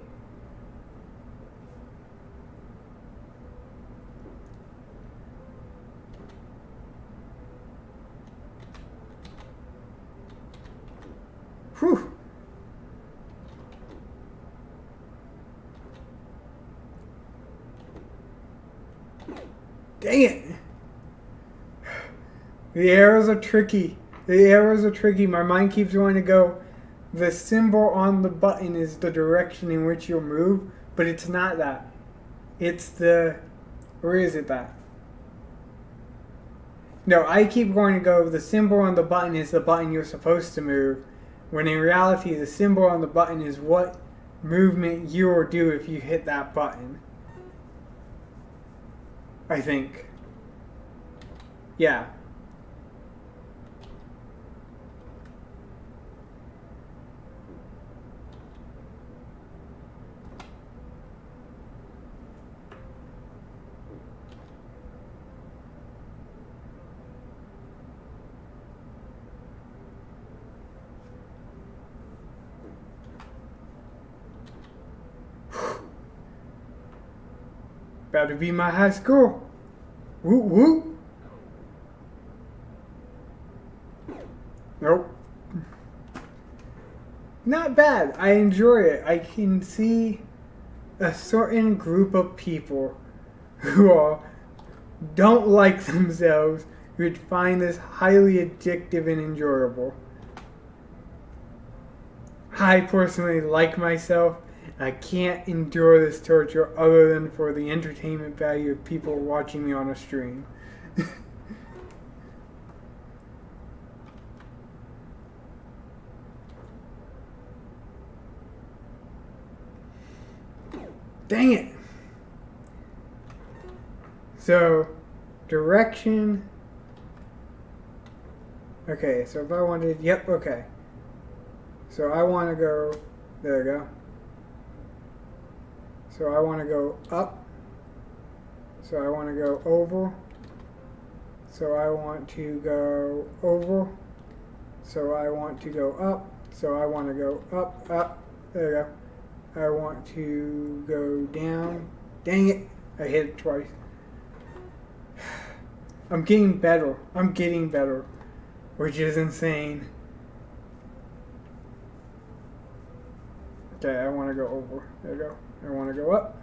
Whew. Dang it. The arrows are tricky. The arrows are tricky. My mind keeps wanting to go. The symbol on the button is the direction in which you'll move, but it's not that. It's the... Where is it that? No, I keep going to go, the symbol on the button is the button you're supposed to move, when in reality the symbol on the button is what movement you will do if you hit that button. I think. Yeah. About to be my high school. Woo woo. Nope. Not bad. I enjoy it. I can see a certain group of people who don't like themselves, who find this highly addictive and enjoyable. I personally like myself. I can't endure this torture other than for the entertainment value of people watching me on a stream. Dang it! So, direction. Okay, so if I wanted, yep, okay. So I want to go, there we go. So I want to go up. So I want to go oval. So I want to go oval. So I want to go up. So I want to go up, up. There we go. I want to go down. Dang it. I hit it twice. I'm getting better. I'm getting better. Which is insane. Okay, I want to go over. There we go. I want to go up.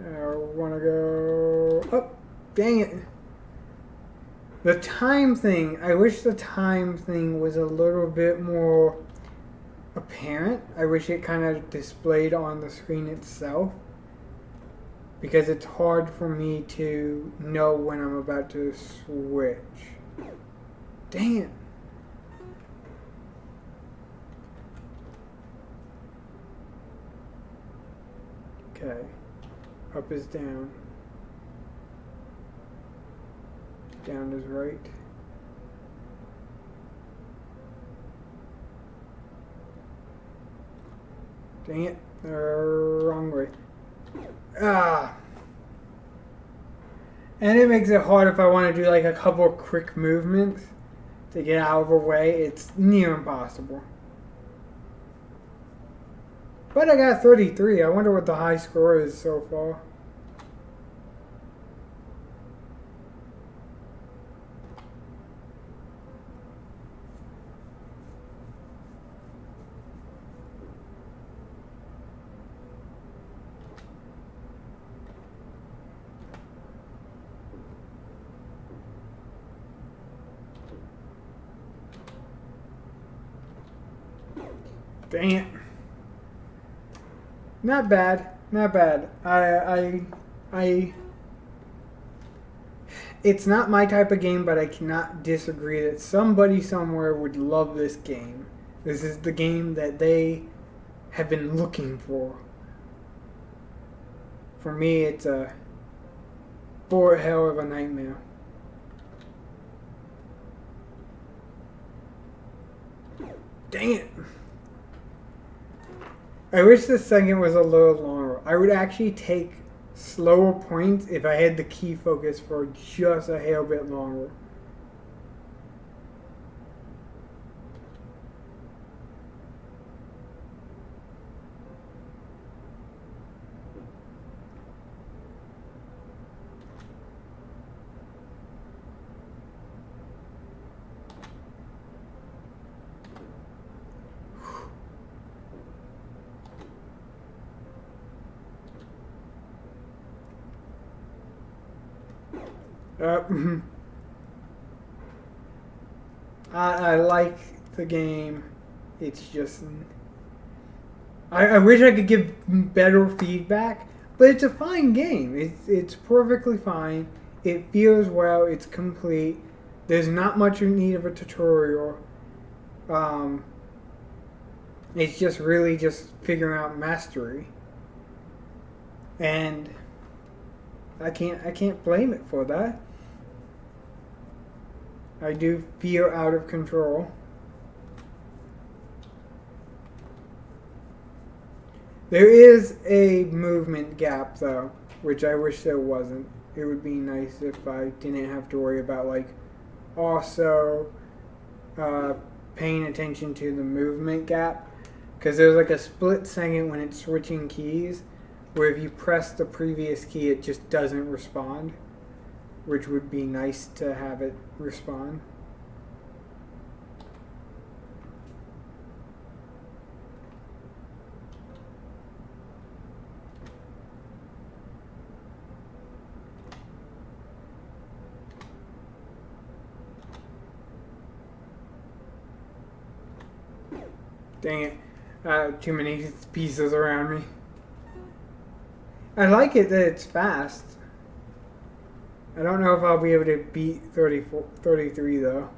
I want to go up. Dang it. The time thing. I wish the time thing was a little bit more apparent. I wish it kind of displayed on the screen itself, because it's hard for me to know when I'm about to switch. Dang it. Okay. Up is down. Down is right. Dang it. Wrong way. Ah. And it makes it hard if I want to do like a couple of quick movements to get out of the way. It's near impossible. But I got 33. I wonder what the high score is so far. Dang it. Not bad. Not bad. It's not my type of game, but I cannot disagree that somebody somewhere would love this game. This is the game that they have been looking for. For me, it's a bored hell of a nightmare. Dang it. I wish the second was a little longer. I would actually take slower points if I had the key focus for just a hair bit longer. I like the game. It's just... I wish I could give better feedback, but it's a fine game. It's perfectly fine. It feels well. It's complete. There's not much in need of a tutorial. It's just really just figuring out mastery. And I can't blame it for that. I do feel out of control. There is a movement gap though, which I wish there wasn't. It would be nice if I didn't have to worry about like also paying attention to the movement gap, because there's like a split second when it's switching keys where if you press the previous key it just doesn't respond, which would be nice to have it respond. Dang it. Too many pieces around me. I like it that it's fast. I don't know if I'll be able to beat 33 though.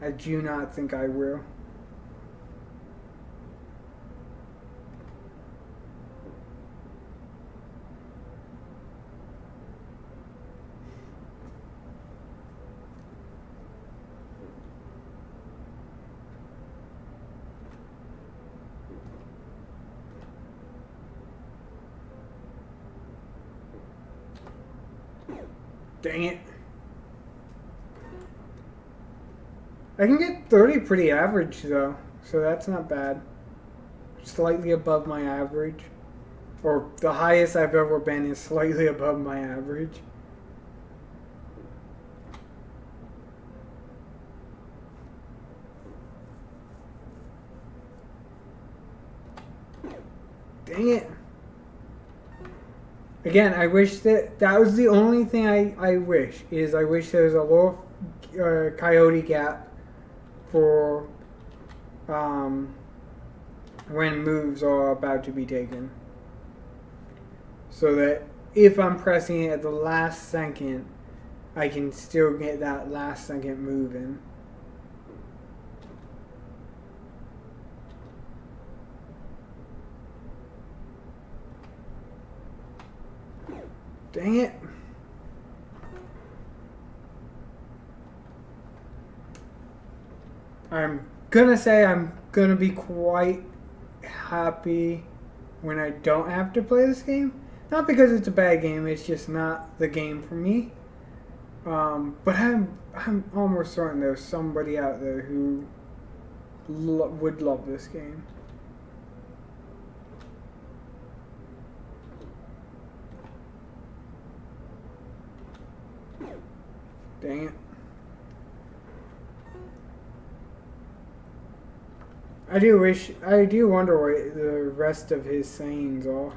I do not think I will. Dang it. I can get 30 pretty average though, so that's not bad. Slightly above my average. Or the highest I've ever been is slightly above my average. Dang it. Again, I wish that was the only thing I wish, is I wish there was a little coyote gap for when moves are about to be taken. So that if I'm pressing it at the last second, I can still get that last second move in. Dang it. I'm gonna say I'm gonna be quite happy when I don't have to play this game. Not because it's a bad game, it's just not the game for me. But I'm almost certain there's somebody out there who would love this game. Dang it. I do wonder what the rest of his sayings are.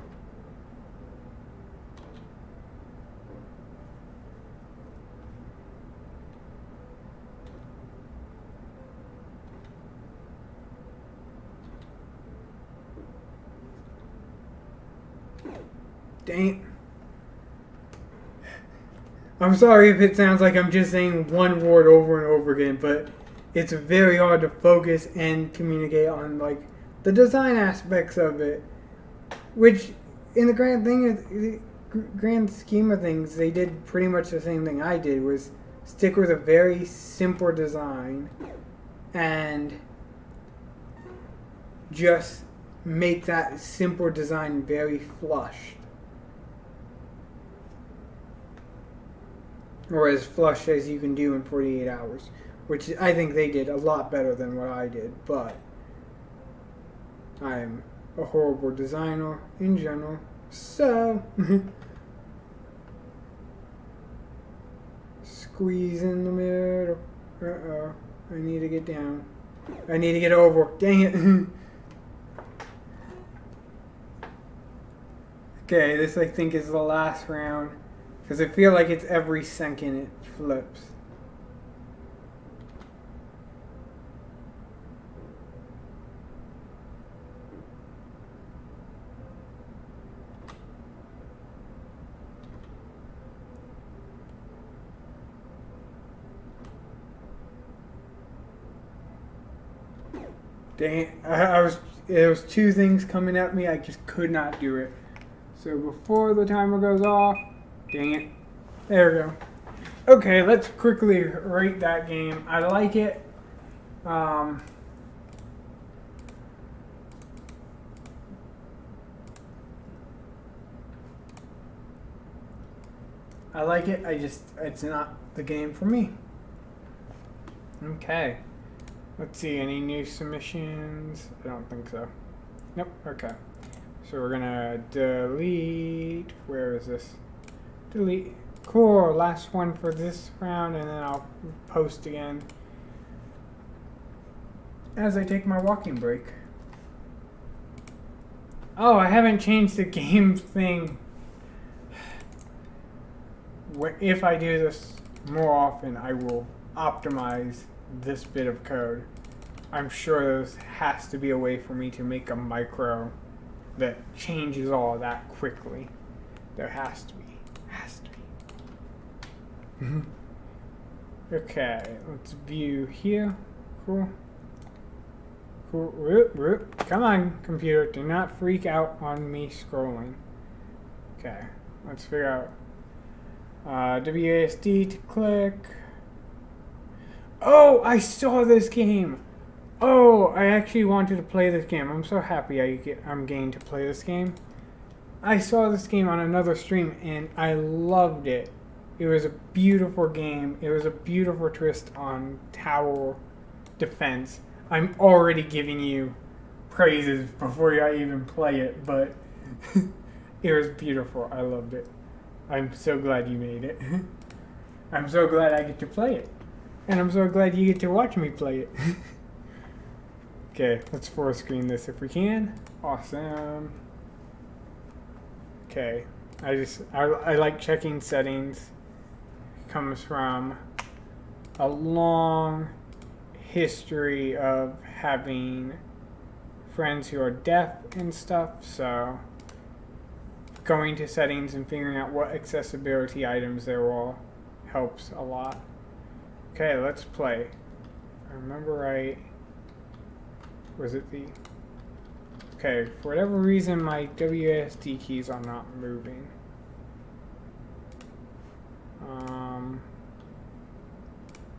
Dang it. I'm sorry if it sounds like I'm just saying one word over and over again, but it's very hard to focus and communicate on like the design aspects of it, which in the grand scheme of things, they did pretty much the same thing I did, was stick with a very simple design and just make that simple design very flush. Or as flush as you can do in 48 hours. Which I think they did a lot better than what I did. But I'm a horrible designer in general. So squeeze in the middle. Uh-oh. I need to get down. I need to get over. Dang it. Okay, this I think is the last round. Because I feel like it's every second it flips. Dang it. There was two things coming at me. I just could not do it. So before the timer goes off, dang it. There we go. Okay, let's quickly rate that game. I like it. I like it. It's not the game for me. Okay. Let's see, any new submissions? I don't think so. Nope, okay. So we're gonna delete, where is this? Delete, cool, last one for this round, and then I'll post again as I take my walking break. Oh, I haven't changed the game thing. If I do this more often, I will optimize this bit of code. I'm sure there has to be a way for me to make a micro that changes all that quickly. There has to be. Okay, let's view here. Cool. Come on, computer. Do not freak out on me scrolling. Okay, let's figure out WASD to click. Oh, I saw this game. Oh, I actually wanted to play this game. I'm so happy I'm getting to play this game. I saw this game on another stream and I loved it. It was a beautiful game. It was a beautiful twist on tower defense. I'm already giving you praises before I even play it, but it was beautiful. I loved it. I'm so glad you made it. I'm so glad I get to play it. And I'm so glad you get to watch me play it. Okay, let's full screen this if we can. Awesome. Okay, I like checking settings. It comes from a long history of having friends who are deaf and stuff, so going to settings and figuring out what accessibility items there are helps a lot. Okay, let's play. If I remember right, was it the... Okay, for whatever reason my WASD keys are not moving.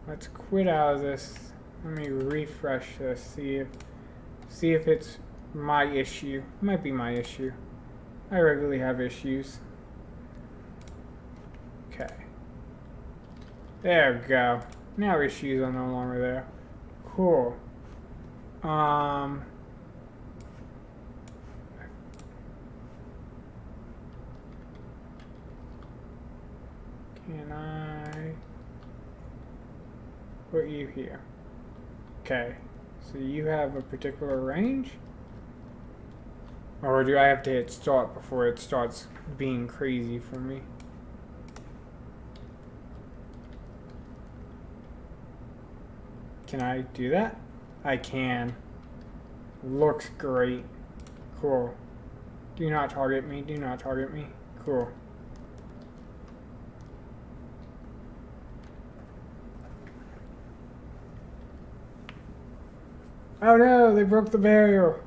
Let's quit out of this. Let me refresh this, see if it's my issue. It might be my issue. I regularly have issues. Okay. There we go. Now issues are no longer there. Cool. Can I put you here? Okay. So you have a particular range? Or do I have to hit start before it starts being crazy for me? Can I do that? I can. Looks great. Cool. Do not target me. Do not target me. Cool. Oh no, they broke the barrier.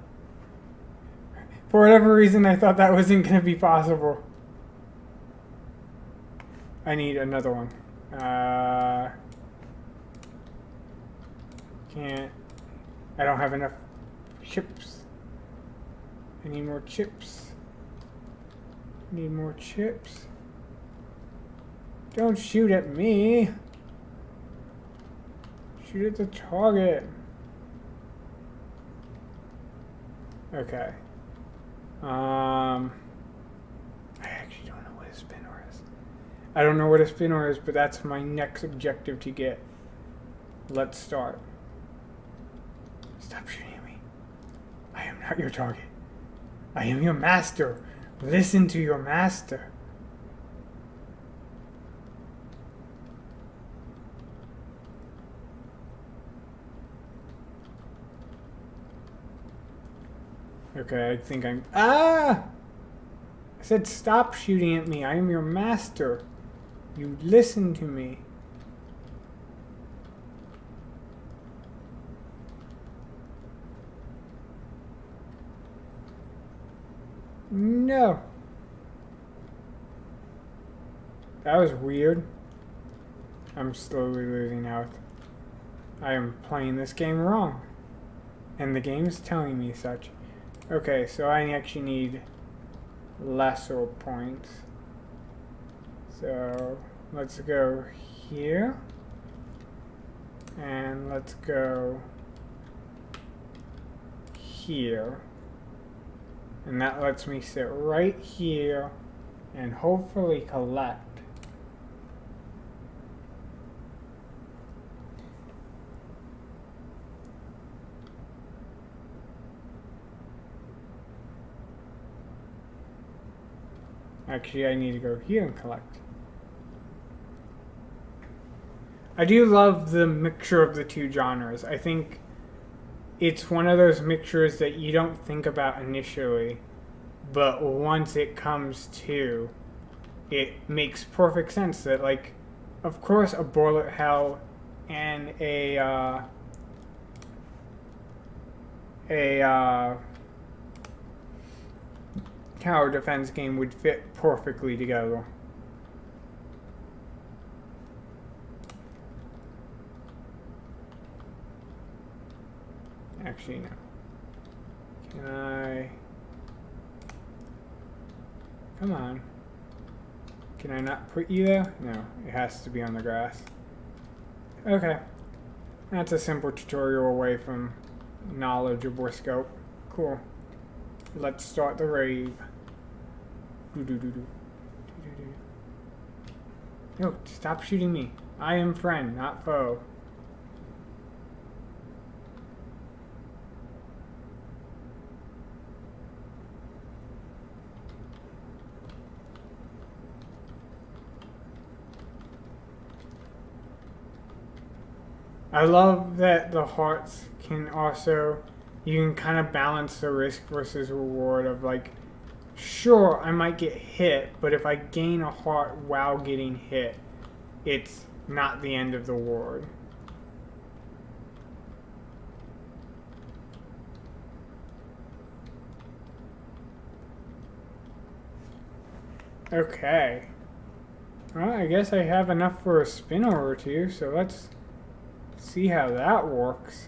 For whatever reason, I thought that wasn't going to be possible. I need another one. Can't. I don't have enough chips. I need more chips. Need more chips. Don't shoot at me. Shoot at the target. Okay. I actually don't know what a spinner is. I don't know what a spinner is, but that's my next objective to get. Let's start. Stop shooting at me. I am not your target. I am your master. Listen to your master. Okay, I think I'm... Ah! I said stop shooting at me. I am your master. You listen to me. No. That was weird. I'm slowly losing out. I am playing this game wrong. And the game is telling me such. Okay, so I actually need lesser points. So let's go here. And let's go here. And that lets me sit right here and hopefully collect. Actually, I need to go here and collect. I do love the mixture of the two genres. I think it's one of those mixtures that you don't think about initially, but once it comes to, it makes perfect sense that, like, of course a bullet hell and a tower defense game would fit perfectly together. Actually, no. Can I... Come on. Can I not put you there? No, it has to be on the grass. Okay. That's a simple tutorial away from knowledgeable scope. Cool. Let's start the rave. No, stop shooting me. I am friend, not foe. I love that the hearts can also, you can kind of balance the risk versus reward of like, sure, I might get hit, but if I gain a heart while getting hit, it's not the end of the ward. Okay. Well, I guess I have enough for a spinner or two, so let's see how that works.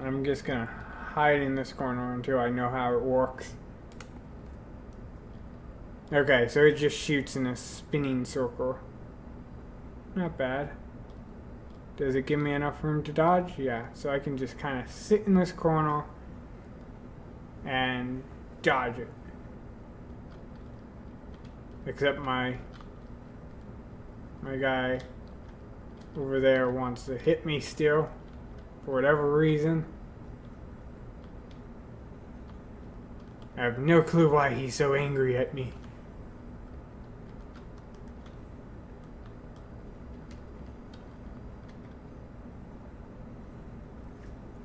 I'm just gonna hide in this corner until I know how it works. Okay, so it just shoots in a spinning circle. Not bad. Does it give me enough room to dodge? Yeah, so I can just kind of sit in this corner and dodge it. Except my guy over there wants to hit me still, for whatever reason. I have no clue why he's so angry at me.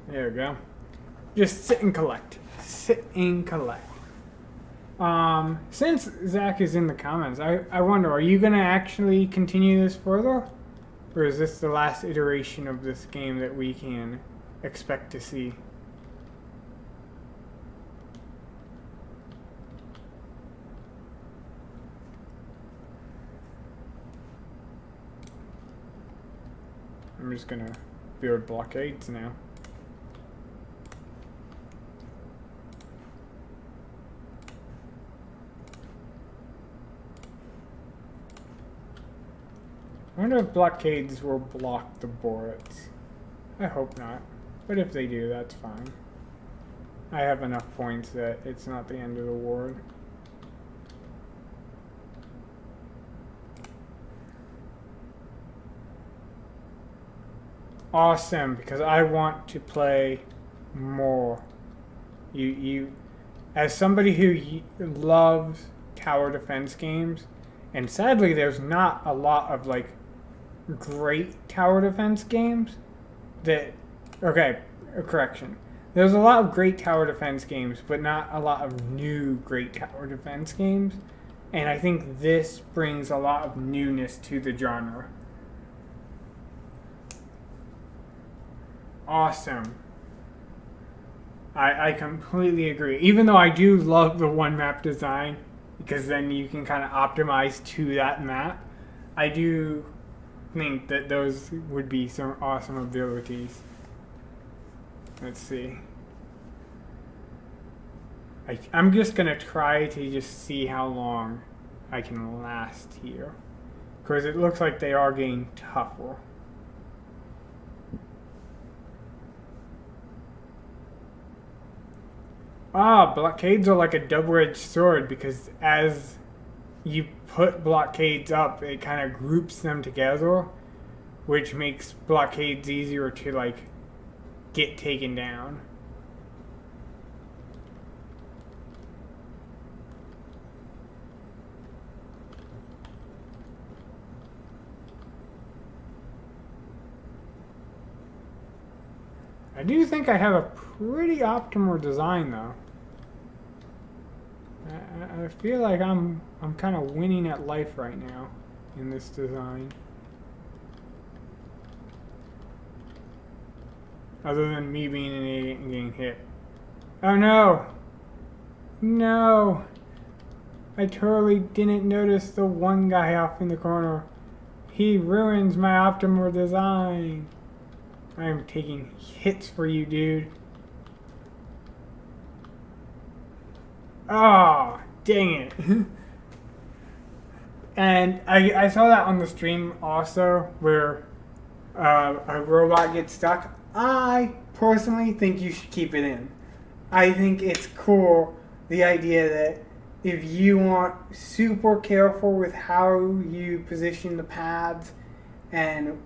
There we go. Just sit and collect. Sit and collect. Since Zach is in the comments, I wonder, are you gonna actually continue this further? Or is this the last iteration of this game that we can expect to see? I'm just gonna build blockades now. I wonder if blockades will block the Borats. I hope not, but if they do, that's fine. I have enough points that it's not the end of the ward. Awesome, because I want to play more. As somebody who loves tower defense games, and sadly there's not a lot of like great tower defense games that, okay, correction. There's a lot of great tower defense games, but not a lot of new great tower defense games. And I think this brings a lot of newness to the genre. Awesome. I completely agree. Even though I do love the one map design, because then you can kind of optimize to that map, I do think that those would be some awesome abilities. Let's see. I'm just going to try to just see how long I can last here, because it looks like they are getting tougher. Blockades are like a double-edged sword, because as you put blockades up, it kind of groups them together, which makes blockades easier to like get taken down. I do think I have a pretty optimal design though. I feel like I'm kind of winning at life right now in this design. Other than me being an idiot and getting hit. Oh no! No! I totally didn't notice the one guy off in the corner. He ruins my optimal design. I am taking hits for you, dude. Ah, dang it. And I saw that on the stream also, where a robot gets stuck. I personally think you should keep it in. I think it's cool, the idea that if you want super careful with how you position the pads and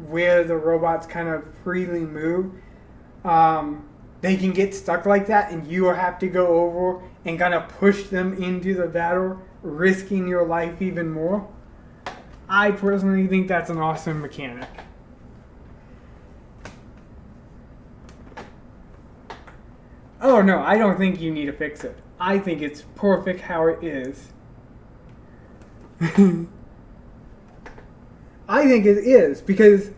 where the robots kind of freely move, they can get stuck like that, and you have to go over and kind of push them into the battle, risking your life even more. I personally think that's an awesome mechanic. Oh no, I don't think you need to fix it. I think it's perfect how it is. I think it is because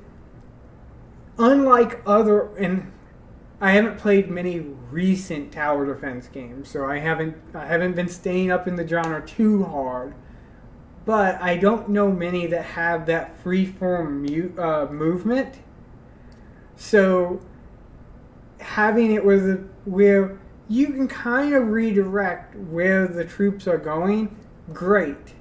unlike other, and I haven't played many recent tower defense games, so I haven't been staying up in the genre too hard. But I don't know many that have that freeform movement. So having it where you can kind of redirect where the troops are going, great.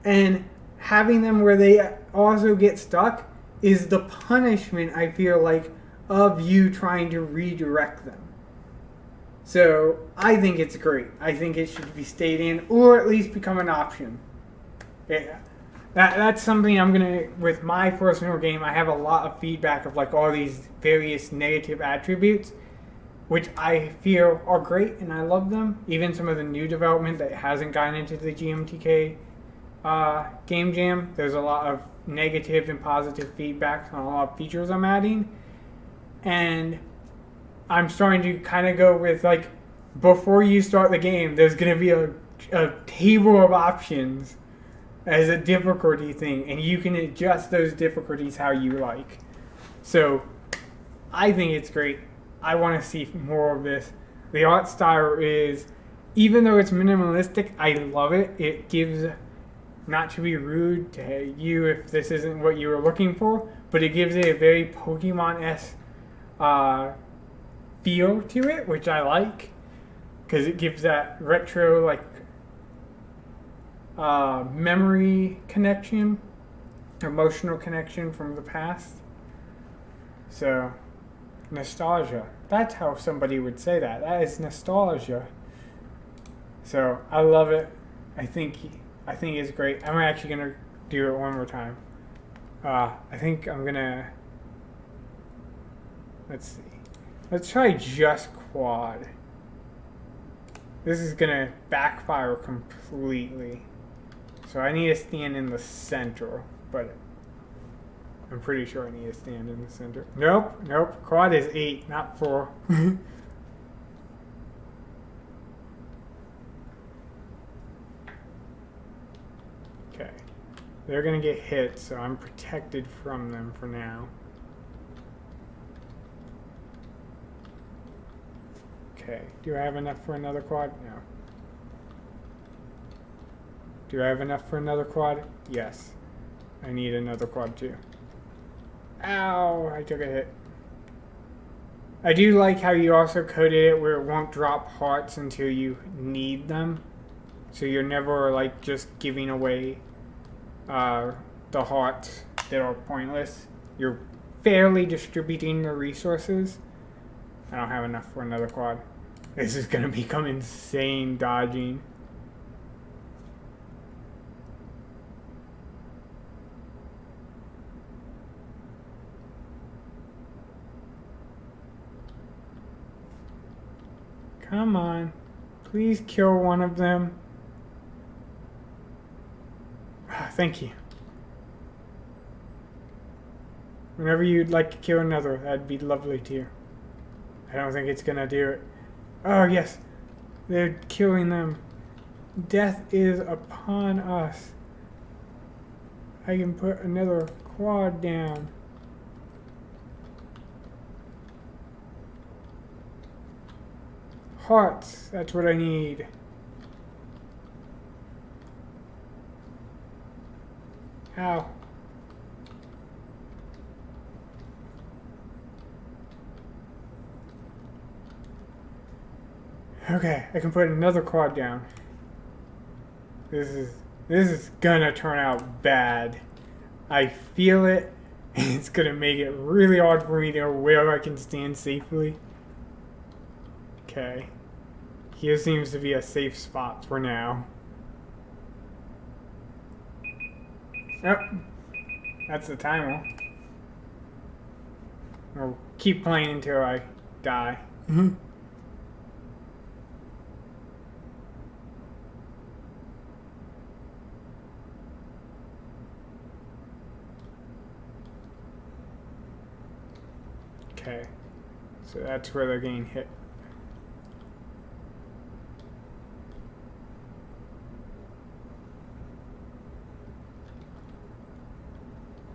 And having them where they also get stuck is the punishment, I feel like, of you trying to redirect them. So I think it's great. I think it should be stayed in, or at least become an option. Yeah. That's something I'm gonna, with my personal game, I have a lot of feedback of like all these various negative attributes, which I feel are great and I love them. Even some of the new development that hasn't gotten into the GMTK game jam, there's a lot of negative and positive feedback on a lot of features I'm adding. And I'm starting to kind of go with like, before you start the game, there's going to be a table of options as a difficulty thing, and you can adjust those difficulties how you like. So I think it's great. I want to see more of this. The art style is, even though it's minimalistic, I love it. It gives, not to be rude to you if this isn't what you were looking for, but it gives it a very Pokemon-esque feel to it, which I like, because it gives that retro like memory connection, emotional connection from the past. So nostalgia, that's how somebody would say that. That is nostalgia. So I love it. I think it's great. I'm actually gonna do it one more time. I think I'm gonna, let's see. Let's try just quad. This is gonna backfire completely. So I need to stand in the center, but I'm pretty sure I need to stand in the center. Nope. Quad is 8, not 4. Okay. They're gonna get hit, so I'm protected from them for now. Okay, do I have enough for another quad? No. Do I have enough for another quad? Yes. I need another quad too. Ow, I took a hit. I do like how you also coded it where it won't drop hearts until you need them. So you're never like just giving away the hearts that are pointless. You're fairly distributing the resources. I don't have enough for another quad. This is going to become insane dodging. Come on. Please kill one of them. Thank you. Whenever you'd like to kill another, that'd be lovely too. I don't think it's gonna do it. Oh yes, they're killing them. Death is upon us. I can put another quad down. Hearts, that's what I need. Ow. Okay, I can put another quad down. This is gonna turn out bad. I feel it, and it's gonna make it really hard for me to know where I can stand safely. Okay. Here seems to be a safe spot for now. Yep. That's the timer. I'll keep playing until I die. Okay. So that's where they're getting hit.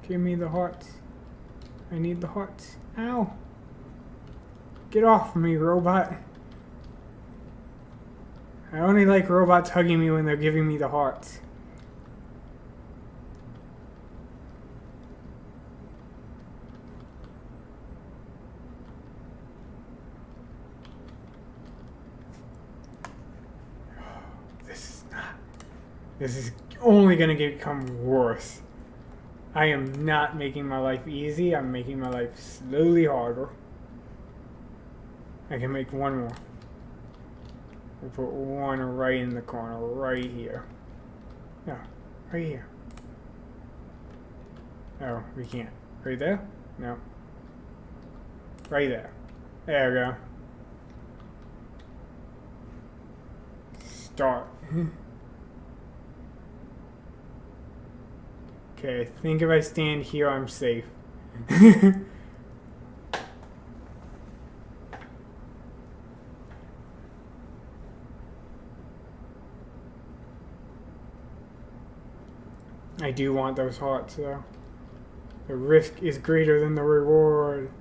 Give me the hearts. I need the hearts. Ow! Get off me, robot. I only like robots hugging me when they're giving me the hearts. This is only going to become worse. I am not making my life easy. I'm making my life slowly harder. I can make one more. We'll put one right in the corner, right here. No, right here. Oh, we can't. Right there? No. Right there. There we go. Start. Okay, I think if I stand here, I'm safe. I do want those hearts, though. The risk is greater than the reward.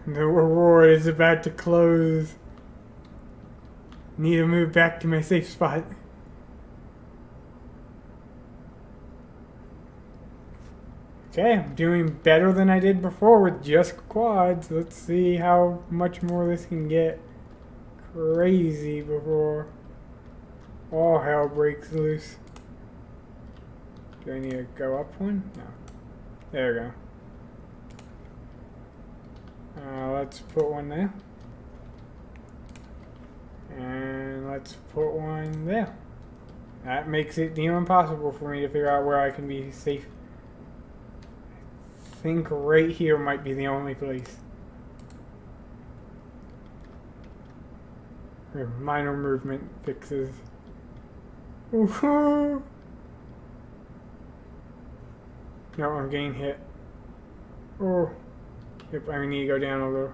The reward is about to close. Need to move back to my safe spot. Okay, I'm doing better than I did before with just quads. Let's see how much more this can get crazy before all hell breaks loose. Do I need to go up one? No. There we go. Let's put one there. And let's put one there. That makes it near impossible for me to figure out where I can be safe. I think right here might be the only place. Minor movement fixes. Woohoo! No, I'm getting hit. Oh. Yep, I need to go down a little.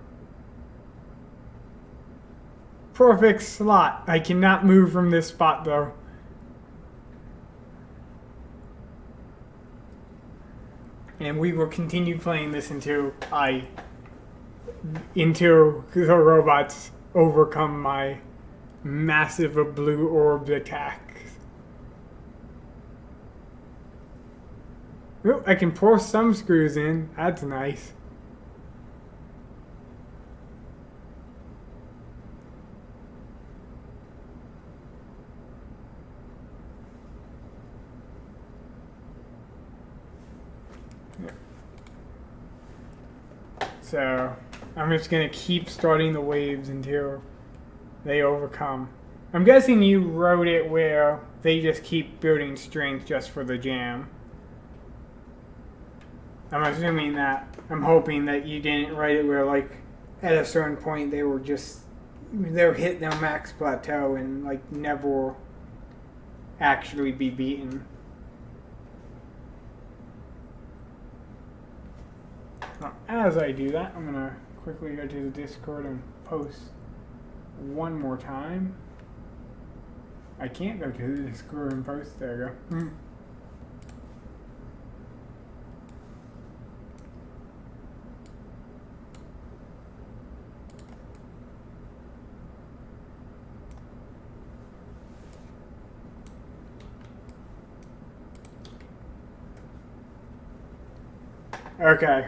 Perfect slot. I cannot move from this spot though. And we will continue playing this until the robots overcome my massive blue orb attack. Oh, I can pour some screws in. That's nice. So I'm just going to keep starting the waves until they overcome. I'm guessing you wrote it where they just keep building strength just for the jam. I'm assuming that. I'm hoping that you didn't write it where, like, at a certain point they were hit their max plateau and, like, never actually be beaten. As I do that, I'm going to quickly go to the Discord and post one more time. I can't go to the Discord and post. There we go. Okay.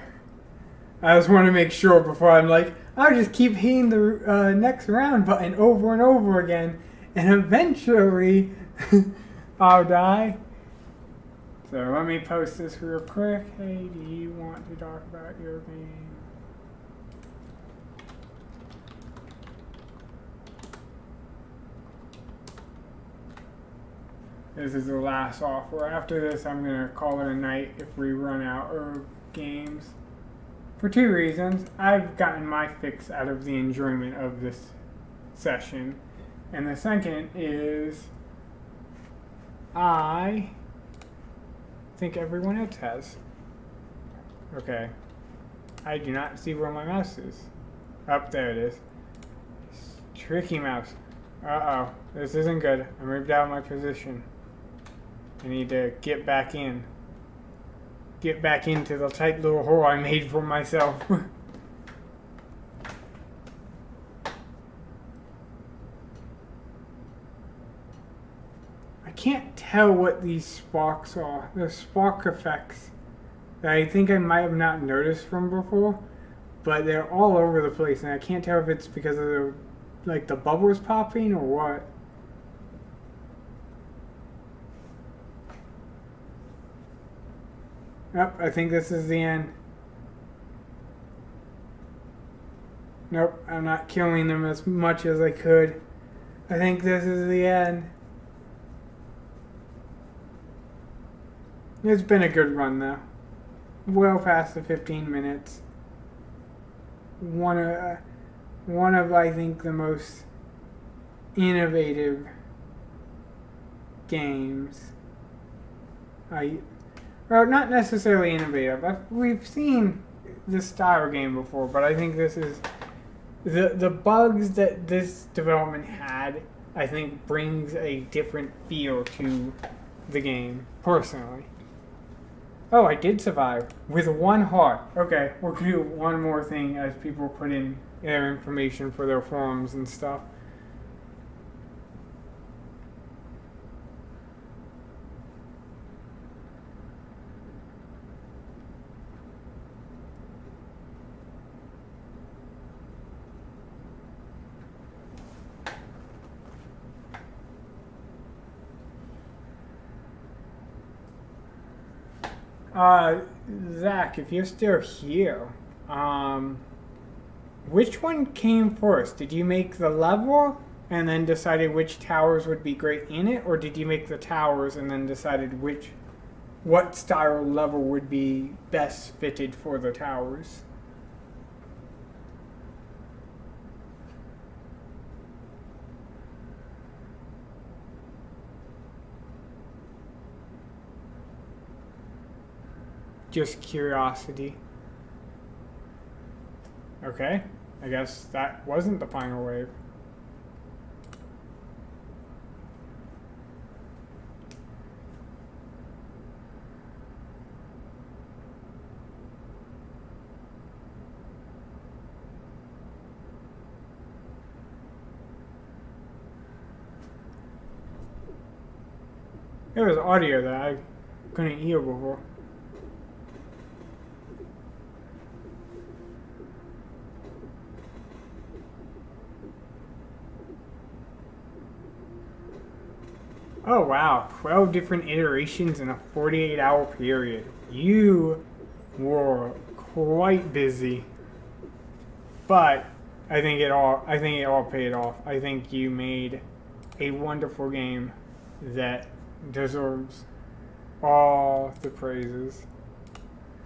I just want to make sure before I'm like, I'll just keep hitting the next round button over and over again, and eventually I'll die. So let me post this real quick. Hey, do you want to talk about your game? This is the last offer. After this, I'm going to call it a night if we run out of games. For two reasons. I've gotten my fix out of the enjoyment of this session. And the second is I think everyone else has. Okay. I do not see where my mouse is. Up there it is. Tricky mouse. Uh-oh. This isn't good. I moved out of my position. I need to get back in. Get back into the tight little hole I made for myself. I can't tell what these sparks are. The spark effects that I think I might have not noticed from before, but they're all over the place, and I can't tell if it's because of the, like, the bubbles popping or what. Nope, I think this is the end. Nope, I'm not killing them as much as I could. I think this is the end. It's been a good run though. Well past the 15 minutes. One of I think the most innovative games. Well, not necessarily innovative. We've seen this style game before, but I think this is the bugs that this development had. I think brings a different feel to the game personally. Oh, I did survive with 1 heart. Okay, we'll do one more thing as people put in their information for their forums and stuff. Zach, if you're still here, which one came first? Did you make the level and then decided which towers would be great in it, or did you make the towers and then decided what style level would be best fitted for the towers? Just curiosity. Okay, I guess that wasn't the final wave. There was audio that I couldn't hear before. Oh wow, 12 different iterations in a 48-hour period. You were quite busy. But I think it all paid off. I think you made a wonderful game that deserves all the praises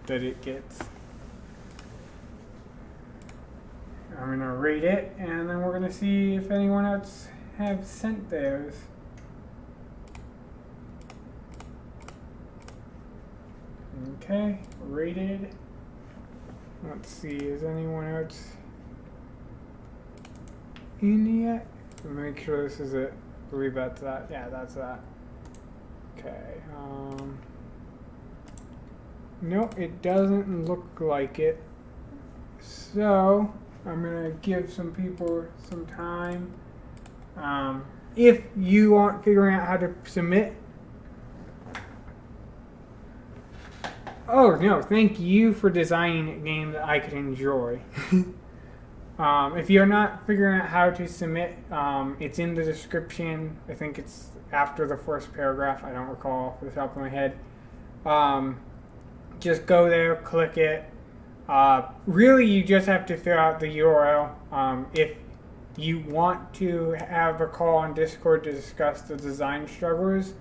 that it gets. I'm going to rate it, and then we're going to see if anyone else have sent theirs. Okay, rated. Let's see, is anyone else in yet? Make sure this is it. I believe that's that. Yeah, that's that. Okay. Nope, it doesn't look like it. So I'm gonna give some people some time. If you aren't figuring out how to submit. Oh no, thank you for designing a game that I could enjoy. If you're not figuring out how to submit, it's in the description. I think it's after the first paragraph. I don't recall off the top of my head. Just go there, click it. Really, you just have to fill out the URL. If you want to have a call on Discord to discuss the design struggles,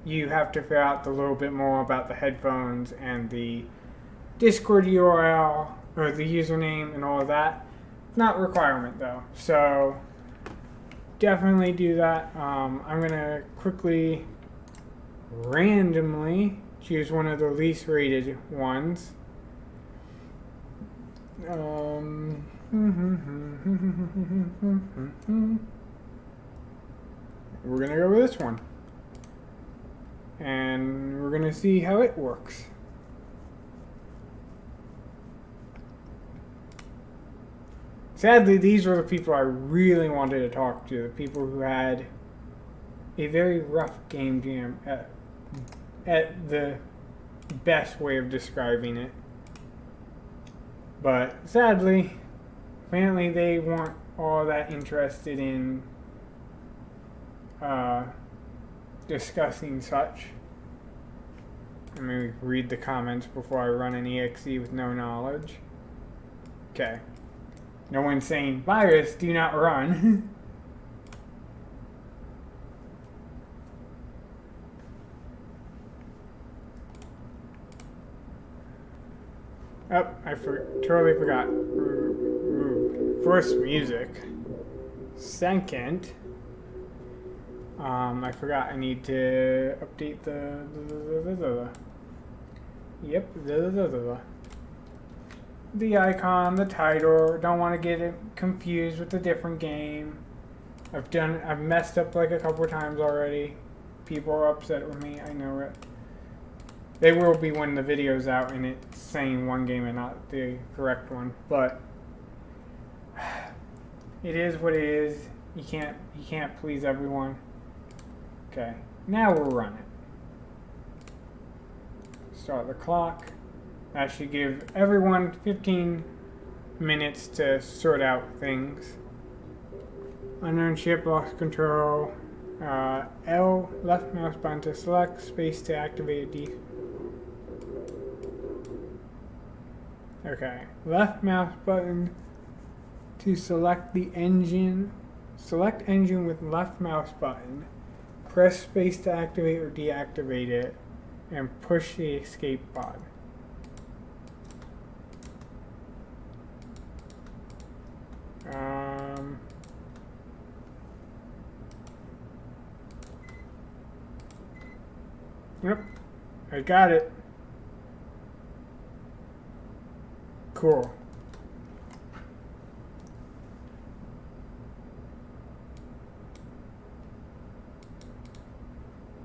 you have to fill out a little bit more about the headphones and the Discord URL or the username and all of that. It's not a requirement though, so definitely do that. I'm gonna quickly randomly choose one of the least rated ones. We're gonna go with this one. And we're gonna see how it works. Sadly, these were the people I really wanted to talk to, the people who had a very rough game jam at the best way of describing it. But sadly, apparently they weren't all that interested in discussing such. Let me read the comments before I run an EXE with no knowledge. Okay. No one's saying, virus, do not run. Oh, I totally forgot. First, music. Second, I forgot I need to update the icon, the title. Don't want to get it confused with a different game. I've messed up like a couple times already. People are upset with me, I know it. They will be when the video's out and it's saying one game and not the correct one, but it is what it is. You can't please everyone. Okay, now we'll run it. Start the clock. That should give everyone 15 minutes to sort out things. Unknown ship, lost control. L, left mouse button to select, space to activate D. Okay, left mouse button to select the engine. Select engine with left mouse button. Press space to activate or deactivate it, and push the escape button. Yep, I got it. Cool.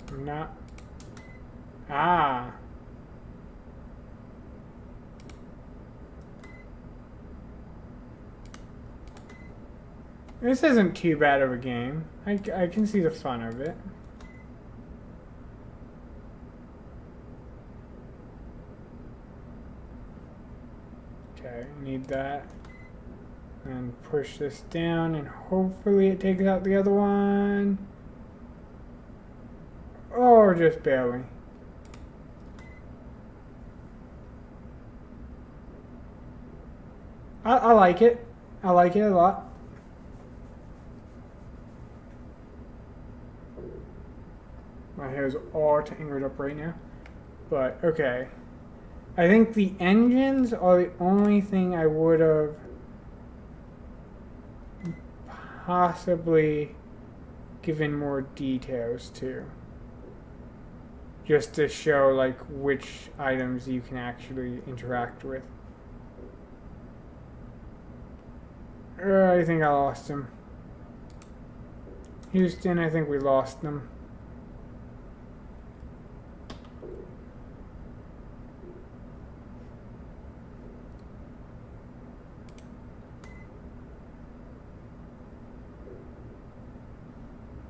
I'm not. Ah. This isn't too bad of a game. I can see the fun of it. Okay, need that. And push this down, and hopefully it takes out the other one. Or just barely. I like it. I like it a lot. My hair's all tangled up right now. But, okay. I think the engines are the only thing I would have possibly given more details to. Just to show, like, which items you can actually interact with. I think I lost him. Houston, I think we lost them.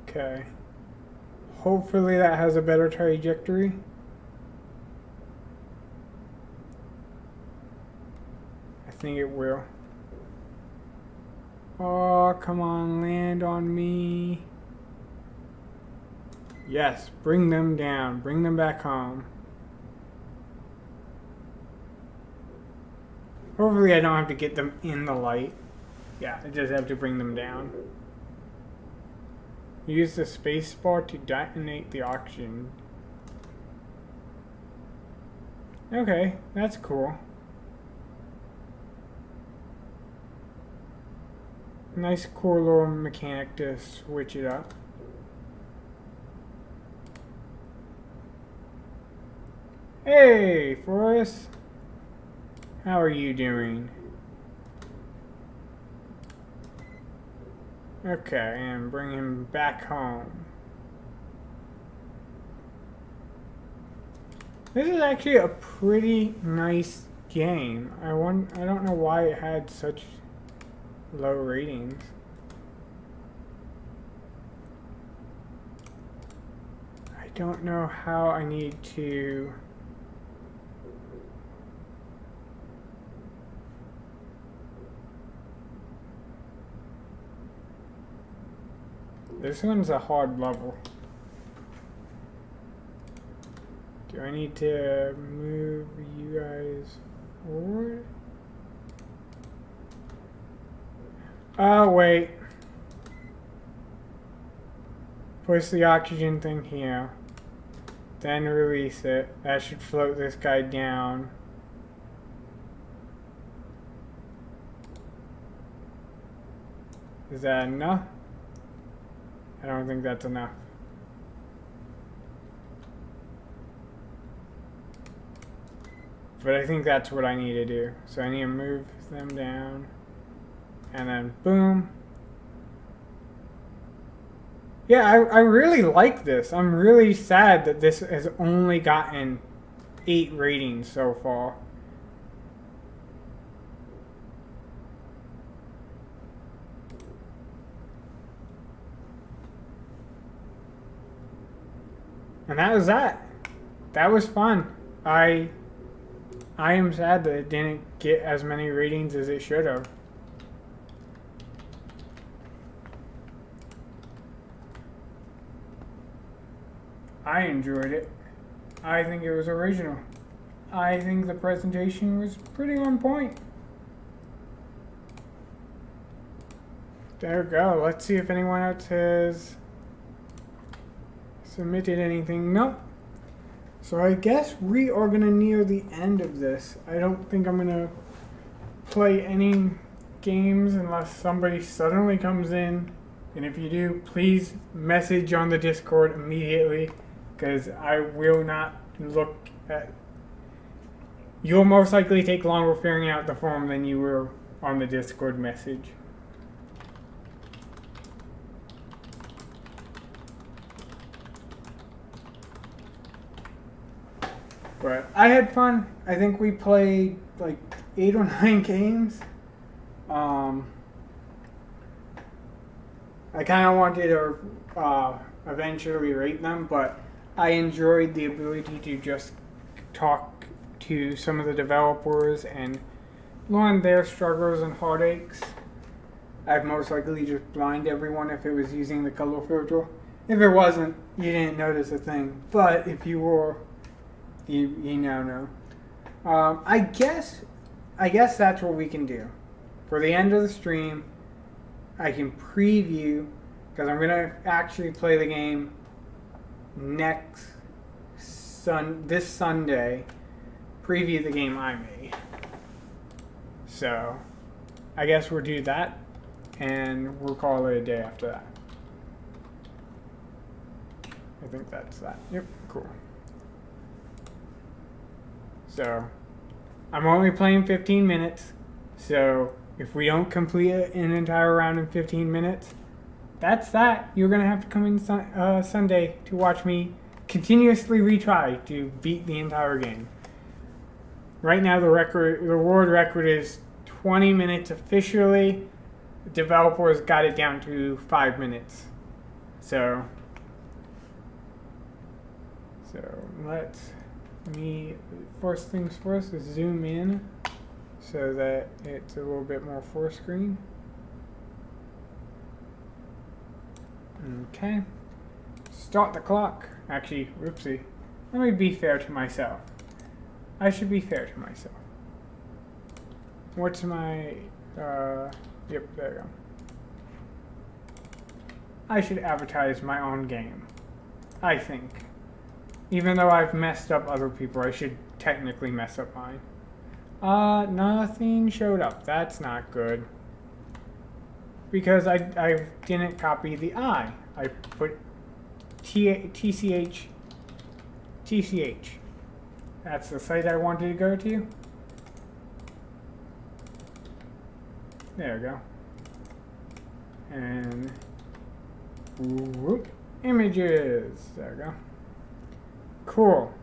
Okay. Hopefully that has a better trajectory. I think it will. Oh, come on, land on me. Yes, bring them down. Bring them back home. Hopefully I don't have to get them in the light. Yeah, I just have to bring them down. Use the space bar to detonate the oxygen. Okay, that's cool. Nice cool little mechanic to switch it up. Hey, Forrest. How are you doing? Okay, and bring him back home. This is actually a pretty nice game. I don't know why it had such low ratings. I don't know how I need to... This one's a hard level. Do I need to move you guys forward? Oh, wait. Push the oxygen thing here. Then release it. That should float this guy down. Is that enough? I don't think that's enough. But I think that's what I need to do. So I need to move them down. And then boom. Yeah, I really like this. I'm really sad that this has only gotten 8 ratings so far. And that was that. That was fun. I am sad that it didn't get as many ratings as it should have. I enjoyed it. I think it was original. I think the presentation was pretty on point. There we go. Let's see if anyone else has submitted anything. Nope. So I guess we are going to near the end of this. I don't think I'm going to play any games unless somebody suddenly comes in. And if you do, please message on the Discord immediately, because I will not look at... You'll most likely take longer figuring out the form than you will on the Discord message. But I had fun. I think we played like 8 or 9 games. I kind of wanted to eventually rate them, but I enjoyed the ability to just talk to some of the developers and learn their struggles and heartaches. I'd most likely just blind everyone if it was using the color filter. If it wasn't, you didn't notice a thing. But if you were, you now know. I guess that's what we can do. For the end of the stream, I can preview, because I'm going to actually play the game this Sunday, preview the game I made. So, I guess we'll do that, and we'll call it a day after that. I think that's that. Yep, cool. So, I'm only playing 15 minutes, so if we don't complete an entire round in 15 minutes, that's that. You're going to have to come in Sunday to watch me continuously retry to beat the entire game. Right now the world record is 20 minutes officially. The developers got it down to 5 minutes. So first things first is zoom in so that it's a little bit more full screen. Okay. Start the clock. Actually, whoopsie. Let me be fair to myself. I should be fair to myself. What's my... yep, there we go. I should advertise my own game. I think. Even though I've messed up other people, I should technically mess up mine. Nothing showed up. That's not good. Because I didn't copy the I. I put TCH. That's the site I wanted to go to. There we go. And whoop, images. There we go. Cool.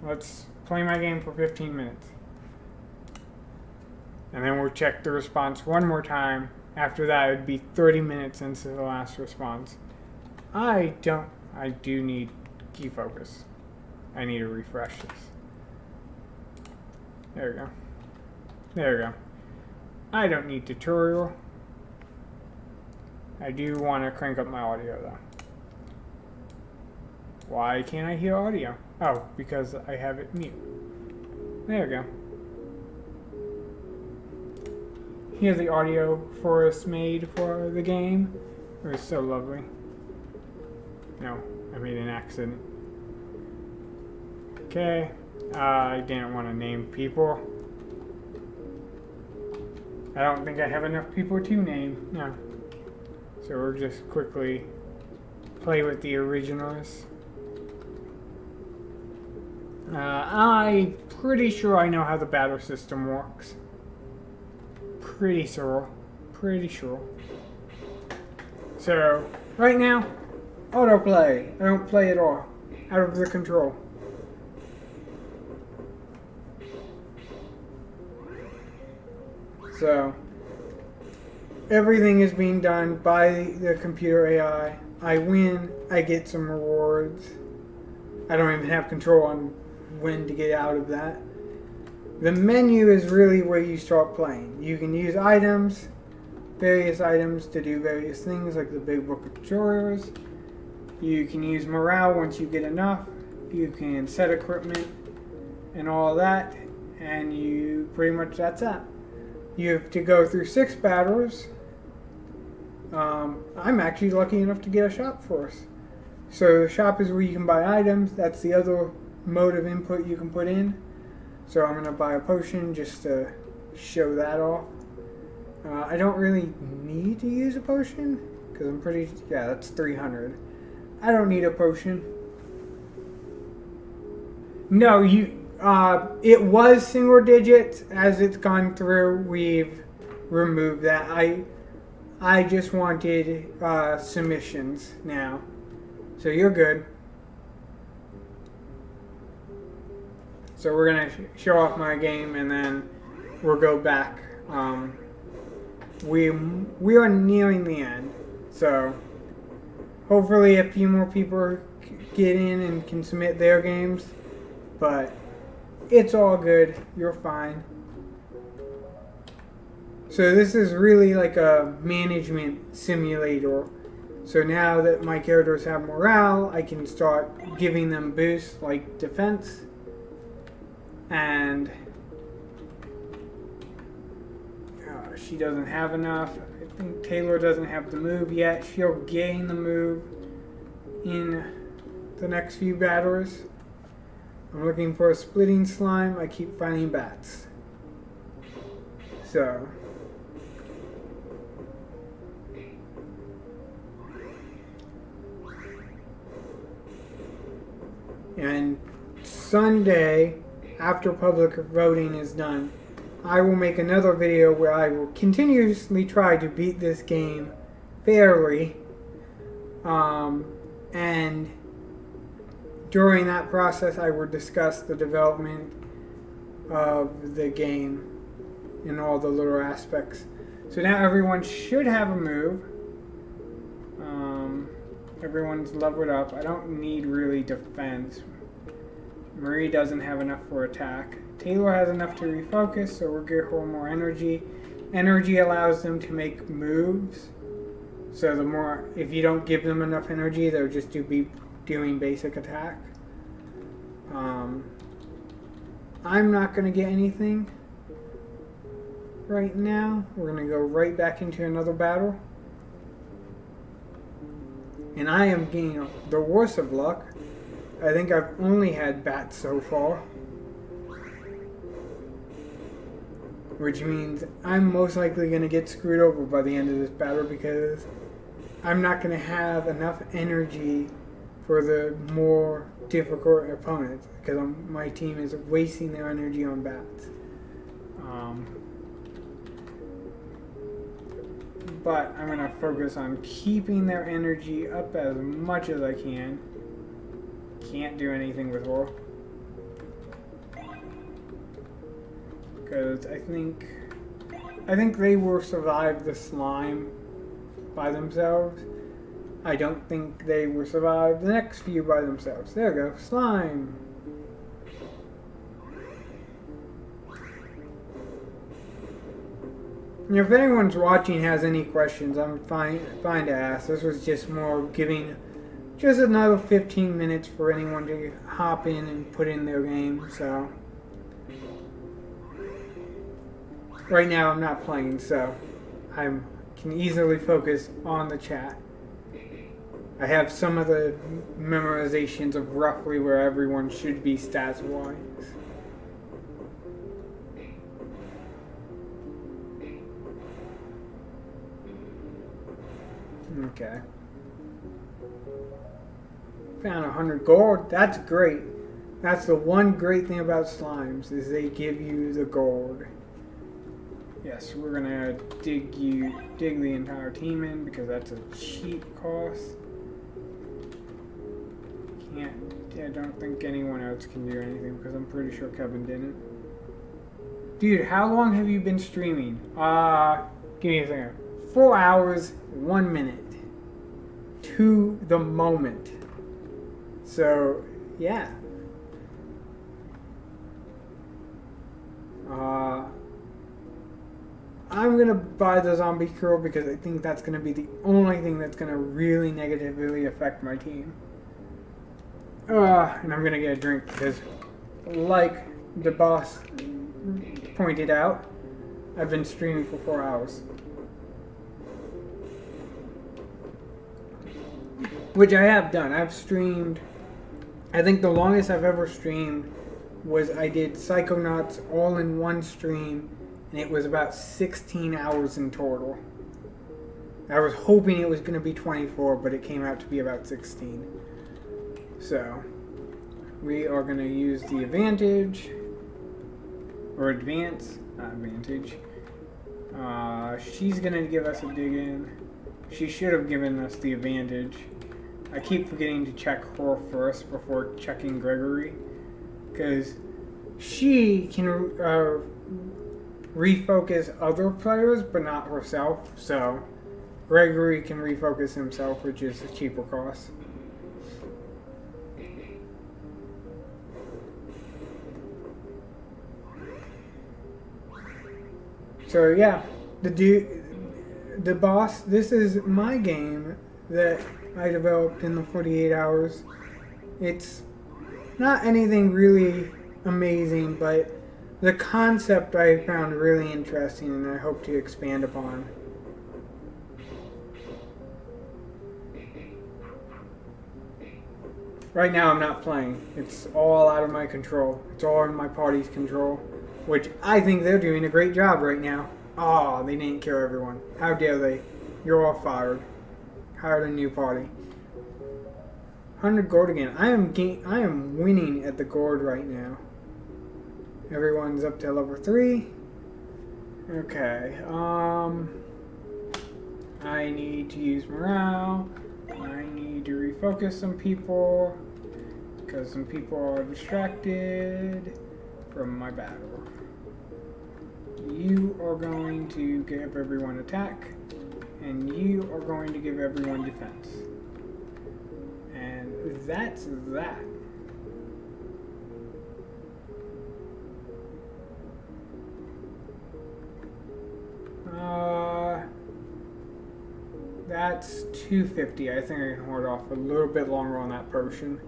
Let's play my game for 15 minutes. And then we'll check the response one more time. After that, it would be 30 minutes into the last response. I do need key focus. I need to refresh this. There we go. There we go. I don't need tutorial. I do want to crank up my audio though. Why can't I hear audio? Oh, because I have it mute. There we go. Here's the audio forest made for the game. It was so lovely. No, I made an accident. Okay, I didn't want to name people. I don't think I have enough people to name. No. So we'll just quickly play with the originals. I'm pretty sure I know how the battle system works. Pretty sure. So, right now, autoplay. I don't play at all. Out of the control. So, everything is being done by the computer AI. I win, I get some rewards. I don't even have control on when to get out of that. The menu is really where you start playing. You can use items, various items to do various things like the big book of tutorials. You can use morale once you get enough. You can set equipment and all that. And you pretty much, that's that. You have to go through 6 battles. I'm actually lucky enough to get a shop first. So the shop is where you can buy items. That's the other mode of input you can put in. So I'm going to buy a potion just to show that off. I don't really need to use a potion because I'm pretty, yeah, that's 300. I don't need a potion. No, it was single digits. As it's gone through, we've removed that. I just wanted submissions now. So you're good. So we're going to show off my game and then we'll go back. We are nearing the end. So hopefully a few more people get in and can submit their games. But it's all good. You're fine. So this is really like a management simulator. So now that my characters have morale, I can start giving them boosts like defense. And she doesn't have enough. I think Taylor doesn't have the move yet. She'll gain the move in the next few battles. I'm looking for a splitting slime. I keep finding bats. So and Sunday, after public voting is done, I will make another video where I will continuously try to beat this game fairly. And during that process, I will discuss the development of the game and all the little aspects. So now everyone should have a move. Everyone's leveled up. I don't need really defense. Marie doesn't have enough for attack. Taylor has enough to refocus, so we'll give her more energy. Energy allows them to make moves. So the more, if you don't give them enough energy, they'll just be doing basic attack. I'm not going to get anything right now. We're going to go right back into another battle. And I am getting the worst of luck. I think I've only had bats so far. Which means I'm most likely going to get screwed over by the end of this battle because I'm not going to have enough energy for the more difficult opponents because my team is wasting their energy on bats. But I'm going to focus on keeping their energy up as much as I can. Can't do anything with War. Because I think they will survive the slime by themselves. I don't think they will survive the next few by themselves. There we go. Slime. If anyone's watching has any questions, I'm fine to ask. This was just more giving just another 15 minutes for anyone to hop in and put in their game. So right now I'm not playing, so I can easily focus on the chat. I have some of the memorizations of roughly where everyone should be stats-wise. Okay. Found 100 gold. That's great. That's the one great thing about slimes is they give you the gold. Yes, we're gonna dig the entire team in because that's a cheap cost. I don't think anyone else can do anything because I'm pretty sure Kevin didn't. Dude, how long have you been streaming? Give me a second. 4 hours, 1 minute. To the moment. So, yeah. I'm gonna buy the zombie curl because I think that's gonna be the only thing that's gonna really negatively affect my team. And I'm gonna get a drink because, like the boss pointed out, I've been streaming for 4 hours. Which I have done. I've streamed, I think the longest I've ever streamed was I did Psychonauts all in one stream, and it was about 16 hours in total. I was hoping it was going to be 24, but it came out to be about 16. So, we are going to use the advantage, or advance, not advantage. She's going to give us a dig in. She should have given us the advantage. I keep forgetting to check her first before checking Gregory, because she can refocus other players, but not herself. So Gregory can refocus himself, which is a cheaper cost. So yeah, the boss. This is my game that I developed in the 48 hours. It's not anything really amazing, but the concept I found really interesting and I hope to expand upon. Right now I'm not playing. It's all out of my control. It's all in my party's control, which I think they're doing a great job right now. Oh, they didn't kill everyone. How dare they? You're all fired. Hired a new party. 100 gold again. I am winning at the gold right now. Everyone's up to level 3. Okay. I need to use morale. I need to refocus some people because some people are distracted from my battle. You are going to give everyone attack, and you are going to give everyone defense. And that's that. That's 250. I think I can hold off a little bit longer on that potion.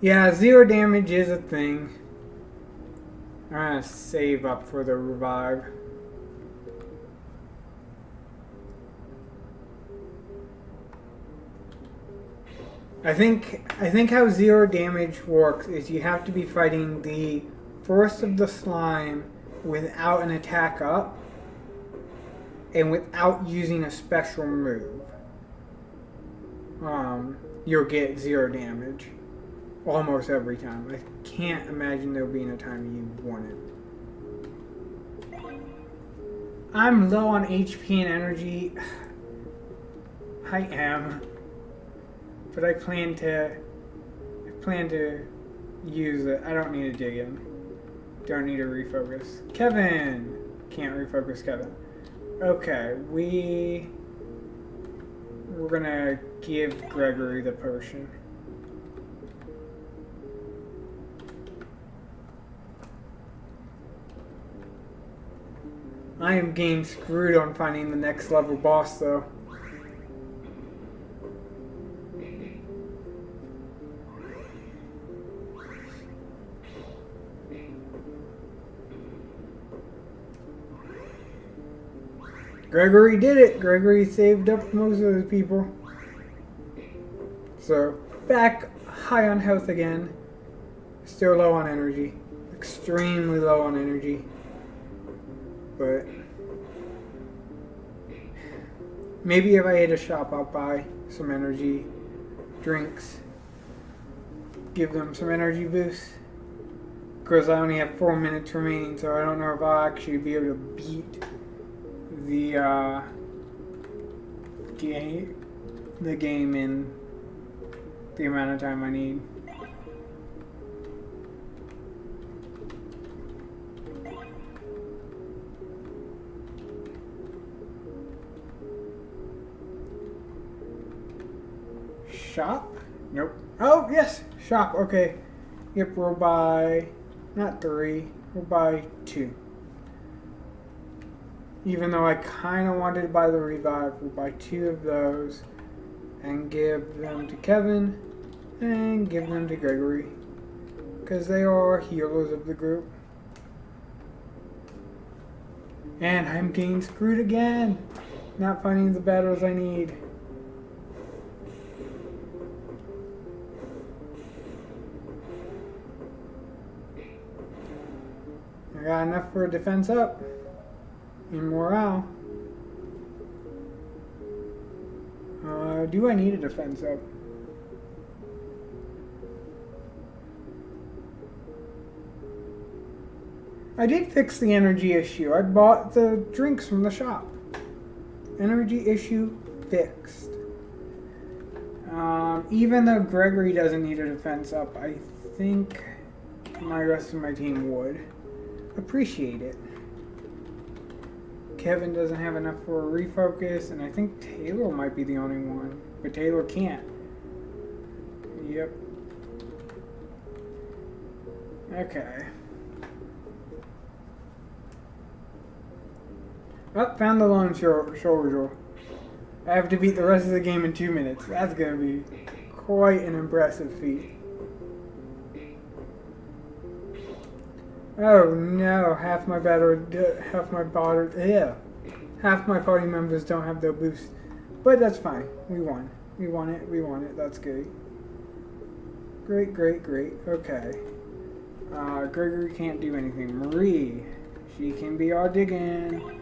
Yeah, 0 damage is a thing. I'm gonna save up for the revive. I think how 0 damage works is you have to be fighting the first of the slime without an attack up and without using a special move. you'll get 0 damage almost every time. I can't imagine there being a time you want it. I'm low on HP and energy. I am, but I plan to use it. I don't need to dig in. Don't need to refocus. Kevin can't refocus Kevin. Okay, we're gonna give Gregory the potion. I am getting screwed on finding the next level boss though. Gregory did it! Gregory saved up most of the people. So, back high on health again. Still low on energy. Extremely low on energy. But maybe if I hit a shop, I'll buy some energy drinks. Give them some energy boost. Because I only have 4 minutes remaining, so I don't know if I'll actually be able to beat the game in the amount of time I need. Shop? Nope. Oh, yes! Shop, okay. Yep, we'll buy, not 3, we'll buy 2. Even though I kind of wanted to buy the revive, we'll buy 2 of those and give them to Kevin and give them to Gregory because they are healers of the group. And I'm getting screwed again, not finding the battles I need. I got enough for a defense up. In morale. Do I need a defense up? I did fix the energy issue. I bought the drinks from the shop. Energy issue fixed. Even though Gregory doesn't need a defense up, I think my rest of my team would appreciate it. Kevin doesn't have enough for a refocus, and I think Taylor might be the only one. But Taylor can't. Yep. Okay. Oh, found the lone soldier. I have to beat the rest of the game in 2 minutes. That's going to be quite an impressive feat. Oh no, half my party members don't have their boost. But that's fine. We won. We won it. That's good. Great. Okay. Gregory can't do anything. Marie, she can be our dig-in.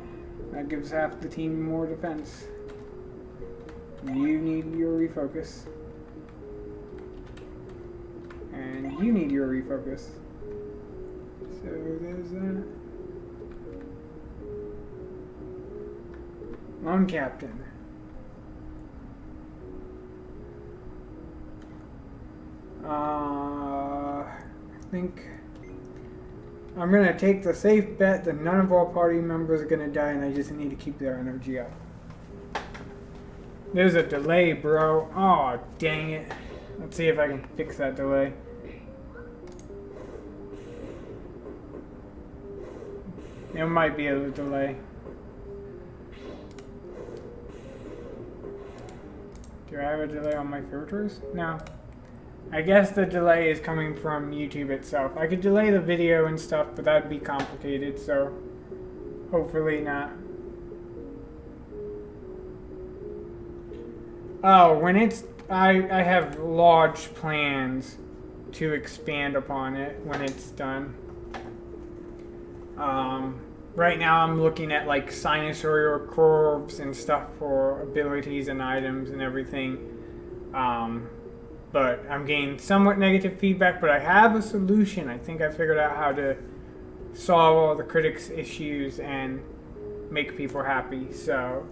That gives half the team more defense. You need your refocus. And you need your refocus. So there's that. Lone Captain. I think I'm going to take the safe bet that none of our party members are going to die and I just need to keep their energy up. There's a delay, bro. Oh, dang it. Let's see if I can fix that delay. It might be a delay. Do I have a delay on my filters? No. I guess the delay is coming from YouTube itself. I could delay the video and stuff, but that'd be complicated, so hopefully not. Oh, when it's... I have large plans to expand upon it when it's done. Right now I'm looking at like sinusoidal curves and stuff for abilities and items and everything. But I'm getting somewhat negative feedback, but I have a solution. I think I figured out how to solve all the critics' issues and make people happy. So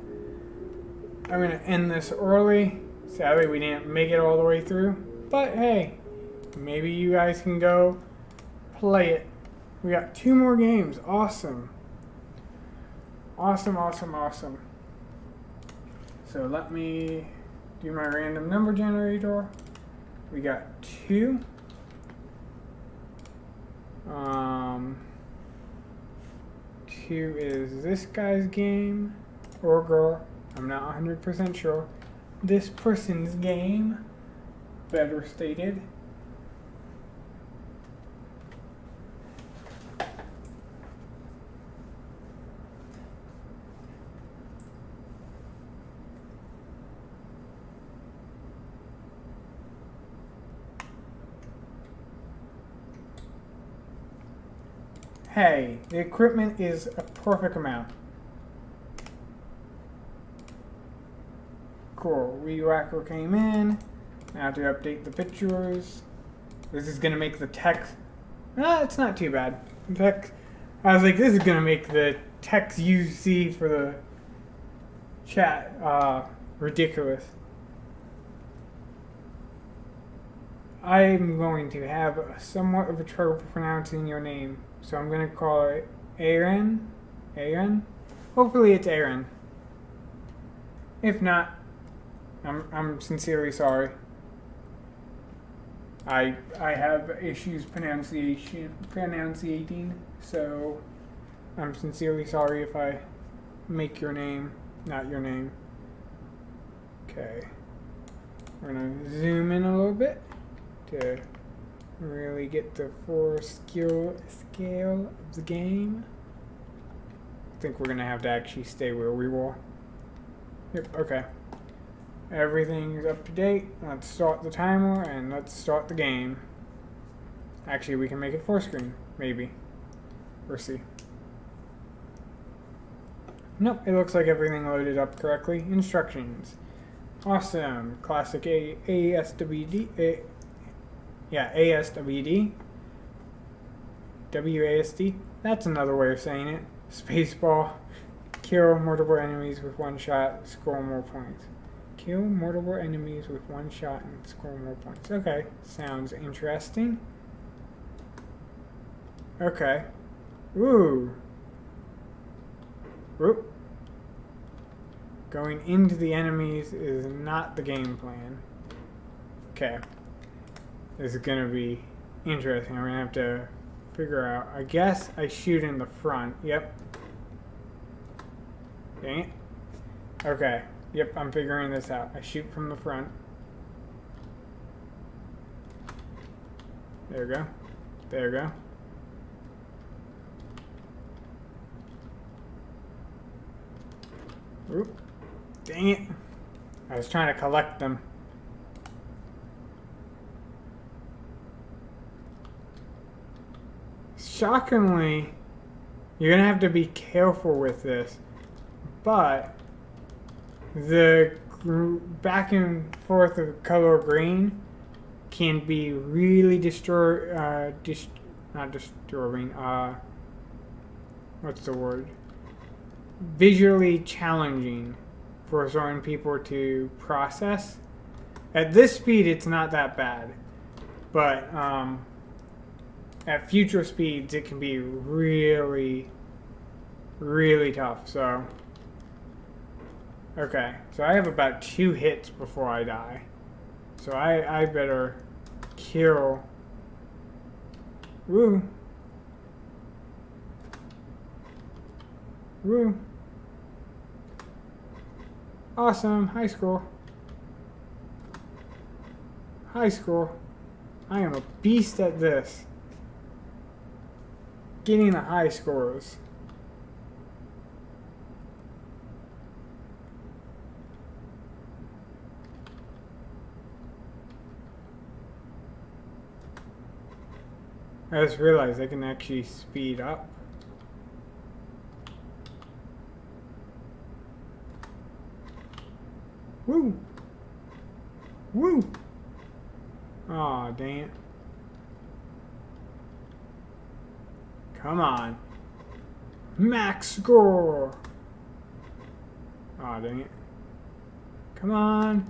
I'm going to end this early. Sadly, we didn't make it all the way through. But hey, maybe you guys can go play it. We got 2 more games. Awesome. Awesome, awesome, awesome. So let me do my random number generator. We got 2. 2 is this guy's game or girl. I'm not 100% sure. This person's game, better stated. Hey, the equipment is a perfect amount. Cool. Weed Whacker came in. Now to update the pictures. This is gonna make the text. It's not too bad. Text. I was like, this is gonna make the text you see for the chat ridiculous. I'm going to have somewhat of a trouble pronouncing your name, so I'm going to call it Aaron. Aaron? Hopefully it's Aaron. If not, I'm sincerely sorry. I have issues pronunciating, so I'm sincerely sorry if I make your name not your name. Okay. We're going to zoom in a little bit to really get the full scale of the game. I think we're gonna have to actually stay where we were. Yep, okay. Everything's up to date. Let's start the timer and let's start the game. Actually, we can make it 4 screen, maybe. We'll see. Nope, it looks like everything loaded up correctly. Instructions. Awesome. Classic ASWD. ASWD. WASD. That's another way of saying it. Spaceball. Kill multiple enemies with 1 shot, score more points. Kill multiple enemies with 1 shot and score more points. Okay, sounds interesting. Okay. Ooh. Whoop. Going into the enemies is not the game plan. Okay. This is gonna be interesting. We're gonna have to figure out. I guess I shoot in the front. Yep. Dang it. Okay. Yep, I'm figuring this out. I shoot from the front. There we go. There we go. Oop. Dang it. I was trying to collect them. Shockingly, you're going to have to be careful with this. But the back and forth of color green can be really not disturbing. What's the word? Visually challenging for certain people to process. At this speed, it's not that bad, but at future speeds, it can be really, really tough. So, okay, so I have about 2 hits before I die, so I better kill. Woo. Woo. Awesome. High score. High score. I am a beast at this. Getting the high scores. I just realized I can actually speed up. Woo! Woo! Aw, dang it. Come on. Max score! Aw, dang it. Come on.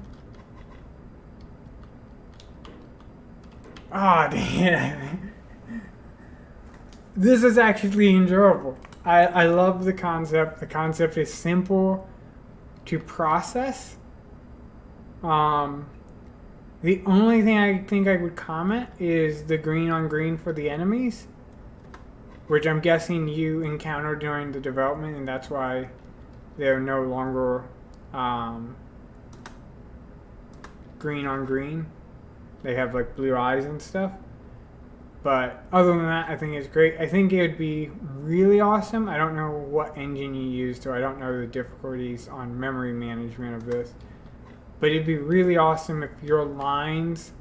Aw, dang it. This is actually enjoyable. I love the concept. The concept is simple to process. The only thing I think I would comment is the green on green for the enemies, which I'm guessing you encountered during the development, and that's why they're no longer green on green. They have like blue eyes and stuff. But other than that, I think it's great. I think it would be really awesome. I don't know what engine you use, so I don't know the difficulties on memory management of this. But it'd be really awesome if your lines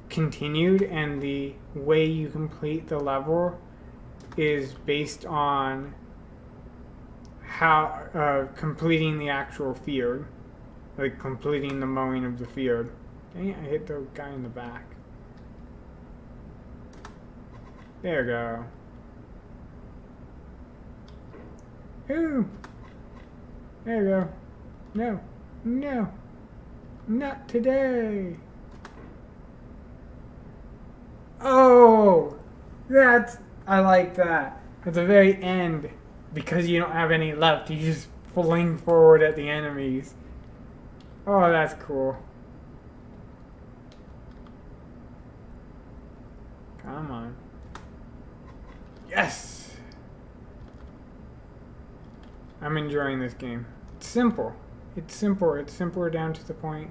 continued and the way you complete the level is based on how completing the actual field, like completing the mowing of the field. Dang it, I hit the guy in the back. There we go. Ooh. There we go. No. No. Not today. Oh! I like that. At the very end, because you don't have any left, you just fling forward at the enemies. Oh, that's cool. Come on. Yes! I'm enjoying this game. It's simple. It's simple. It's simpler down to the point.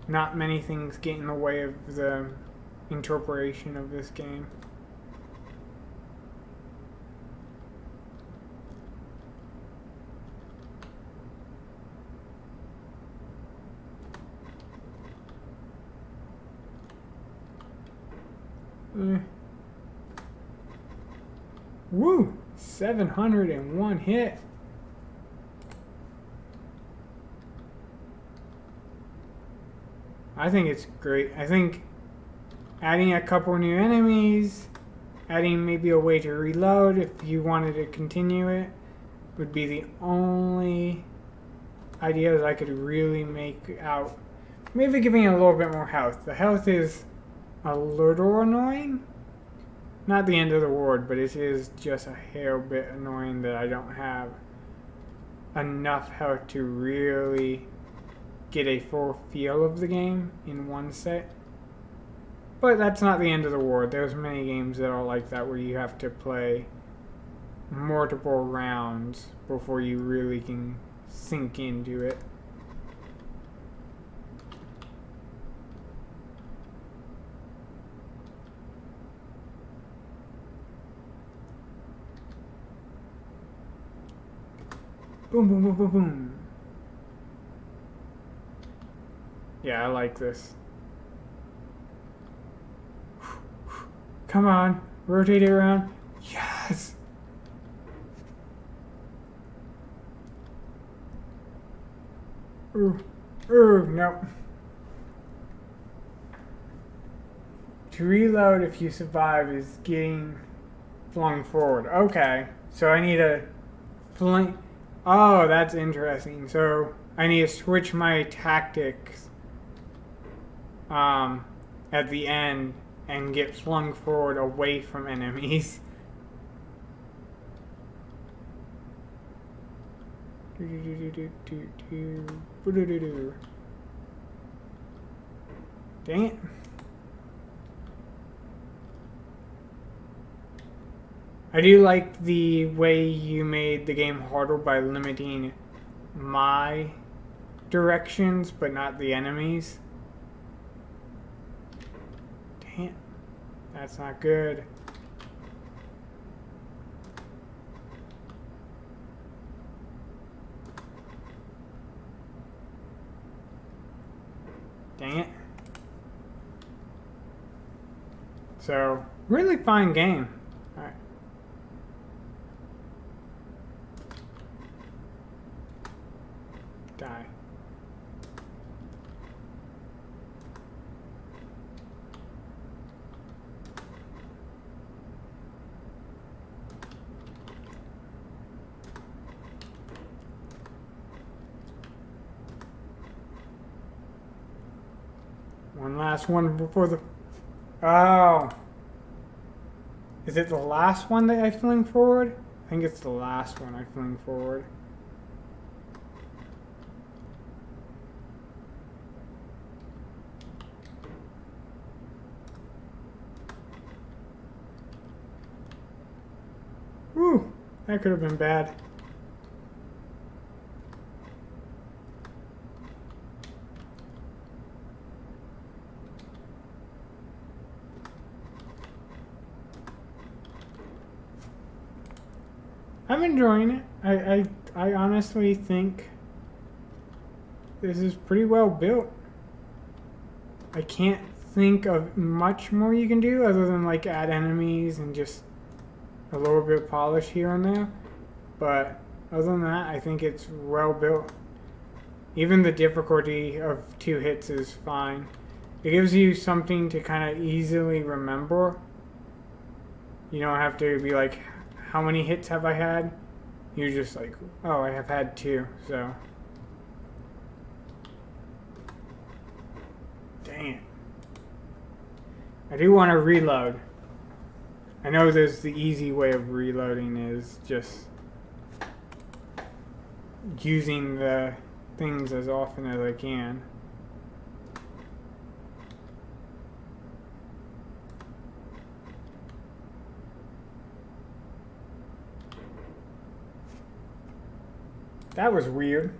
Not many things get in the way of the interpretation of this game. Woo! 701 hit. I think it's great. I think adding a couple new enemies, adding maybe a way to reload if you wanted to continue it, would be the only ideas I could really make out. Maybe giving it a little bit more health. The health is a little annoying. Not the end of the world, but it is just a hair bit annoying that I don't have enough health to really get a full feel of the game in one set. But that's not the end of the world. There's many games that are like that where you have to play multiple rounds before you really can sink into it. Boom, boom, boom, boom, boom. Yeah, I like this. Come on, rotate it around. Yes! Ooh, no. To reload if you survive is getting flung forward. Okay, so I need to fling. Oh, that's interesting. So I need to switch my tactics at the end and get flung forward away from enemies. Dang it. I do like the way you made the game harder by limiting my directions, but not the enemies. Damn, that's not good. Dang it. So, really fine game. Alright. Die. one last one before the... Oh. Is it the last one that I fling forward? I think it's the last one I fling forward. Whew, that could have been bad. I'm enjoying it. I honestly think this is pretty well built. I can't think of much more you can do other than like add enemies and just a little bit of polish here and there. But other than that, I think it's well built. Even the difficulty of 2 hits is fine. It gives you something to kind of easily remember. You don't have to be like, how many hits have I had? You're just like, oh, I have had 2, so. Dang it. I do want to reload. I know there's the easy way of reloading is just using the things as often as I can. That was weird.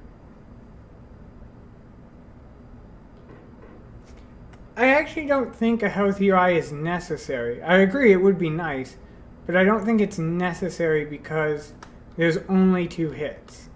I actually don't think a healthy UI is necessary. I agree it would be nice, but I don't think it's necessary because there's only 2 hits.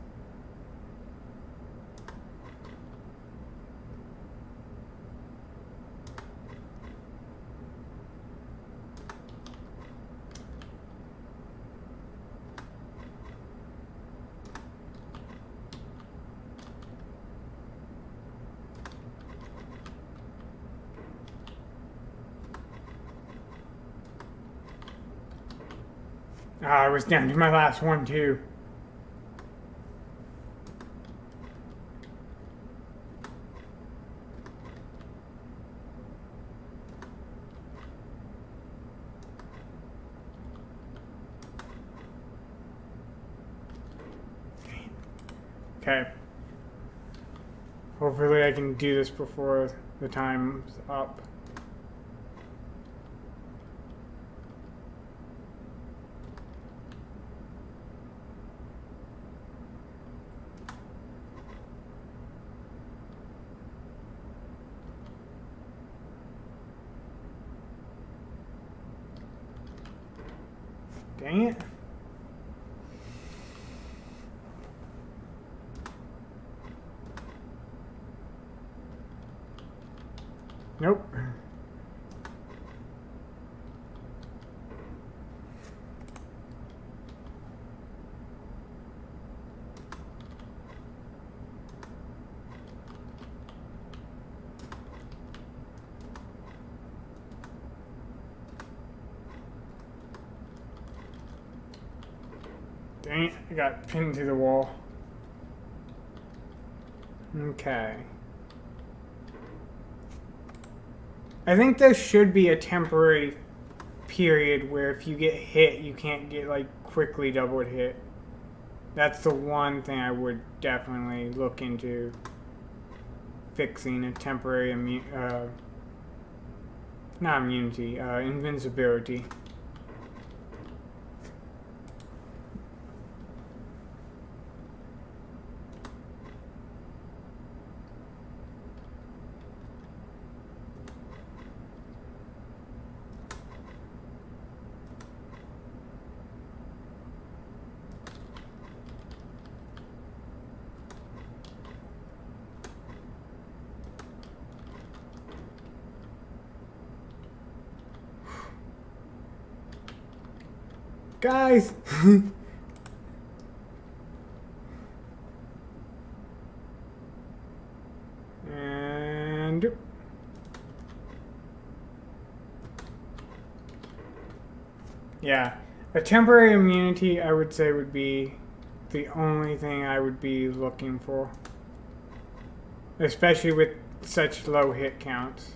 Ah, I was down to my last one too. Okay. Hopefully I can do this before the time's up. Dang it. Nope. Dang it, I got pinned to the wall. Okay. I think there should be a temporary period where if you get hit, you can't get like quickly double hit. That's the one thing I would definitely look into fixing, a temporary not immunity, invincibility. Guys! And... yeah, a temporary immunity I would say would be the only thing I would be looking for. Especially with such low hit counts.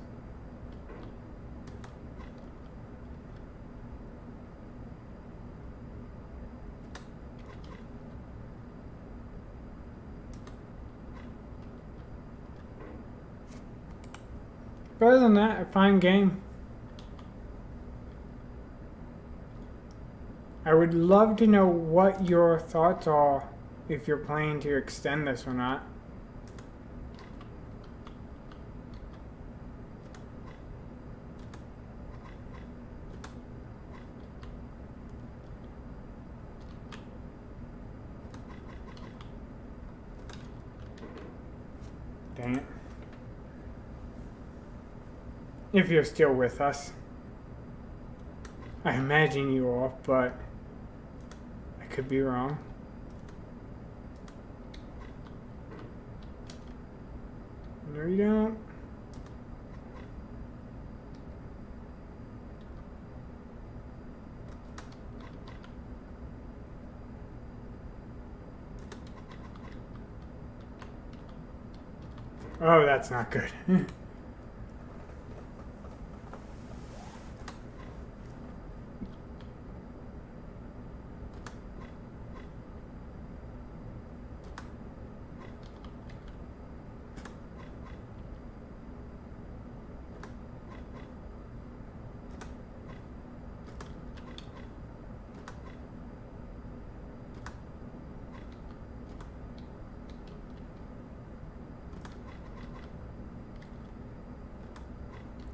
but other than that, a fine game. I would love to know what your thoughts are if you're planning to extend this or not. Dang it. If you're still with us. I imagine you are, but I could be wrong. No, you don't. Oh, that's not good.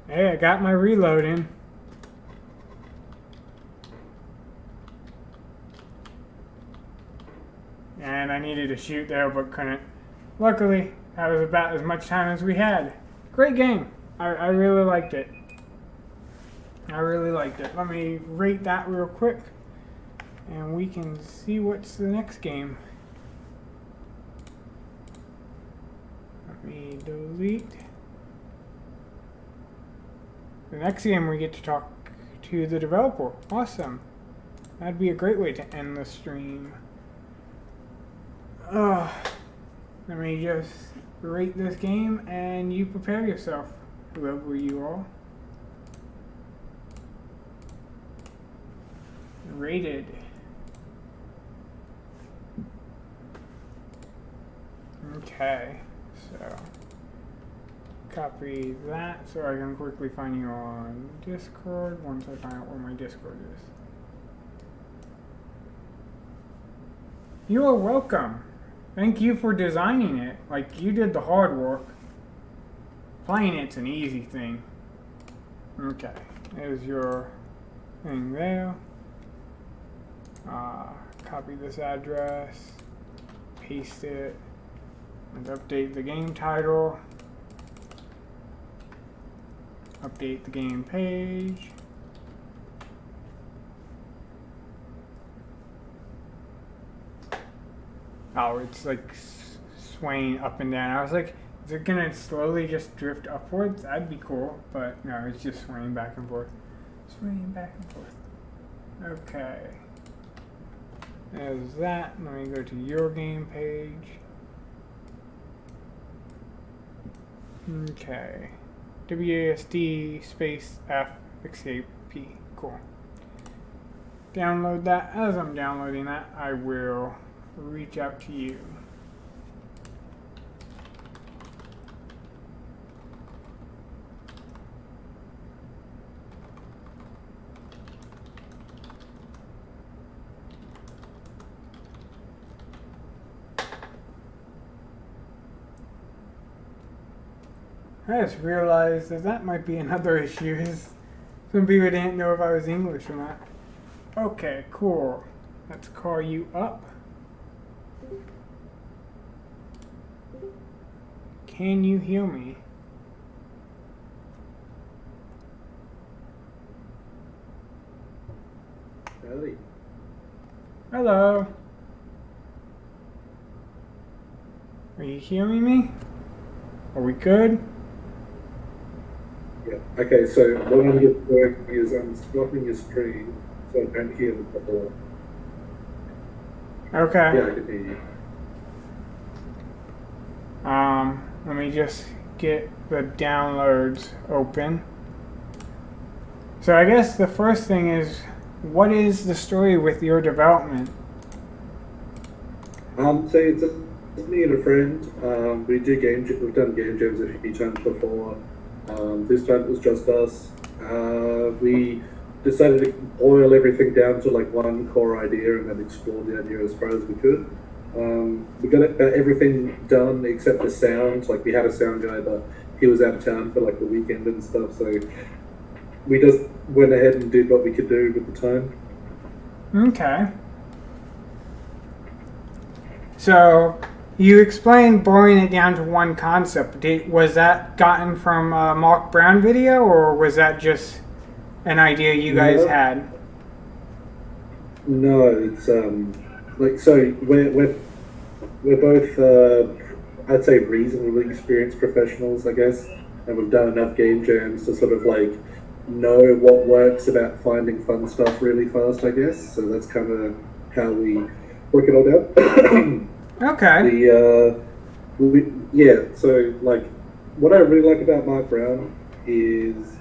Hey, I got my reload in. And I needed to shoot there, but couldn't. Luckily, that was about as much time as we had. Great game. I really liked it. I really liked it. Let me rate that real quick. And we can see what's the next game. Let me delete. The next game we get to talk to the developer. Awesome. That'd be a great way to end the stream. Let me just rate this game and you prepare yourself, whoever you are. Rated. Okay, so copy that so I can quickly find you on Discord once I find out where my Discord is. You are welcome. Thank you for designing it. Like, you did the hard work. Playing it's an easy thing. Okay, there's your thing there. Copy this address, paste it, and update the game title. Update the game page. Oh, it's like swaying up and down. I was like, is it gonna slowly just drift upwards? That'd be cool, but no, it's just swaying back and forth. Swaying back and forth. Okay. There's that. Let me go to your game page. Okay. WASD space F escape P. Cool. Download that. As I'm downloading that, I will reach out to you. I just realized that that might be another issue. Is some people didn't know if I was English or not. Okay, cool. Let's call you up. Can you hear me? Really? Hello. Are you hearing me? Are we good? Yeah. Okay, so what I'm doing is I'm stopping your screen so I don't hear the bubble. Okay. Yeah, I can hear you. Let me just get the downloads open. So I guess the first thing is, what is the story with your development? So it's me and a friend. We do we've done game jams a few times before. This time it was just us. We decided to boil everything down to like one core idea and then explore the idea as far as we could. We got everything done except for sound. Like we had a sound guy, but he was out of town for like the weekend and stuff. So we just went ahead and did what we could do with the time. Okay. So you explained boiling it down to one concept. Was that gotten from a Mark Brown video, or was that just an idea you guys had? No, it's like so we're both I'd say reasonably experienced professionals, I guess, and we've done enough game jams to sort of like know what works about finding fun stuff really fast, I guess. So that's kind of how we work it all down. Okay. So like what I really like about Mark Brown is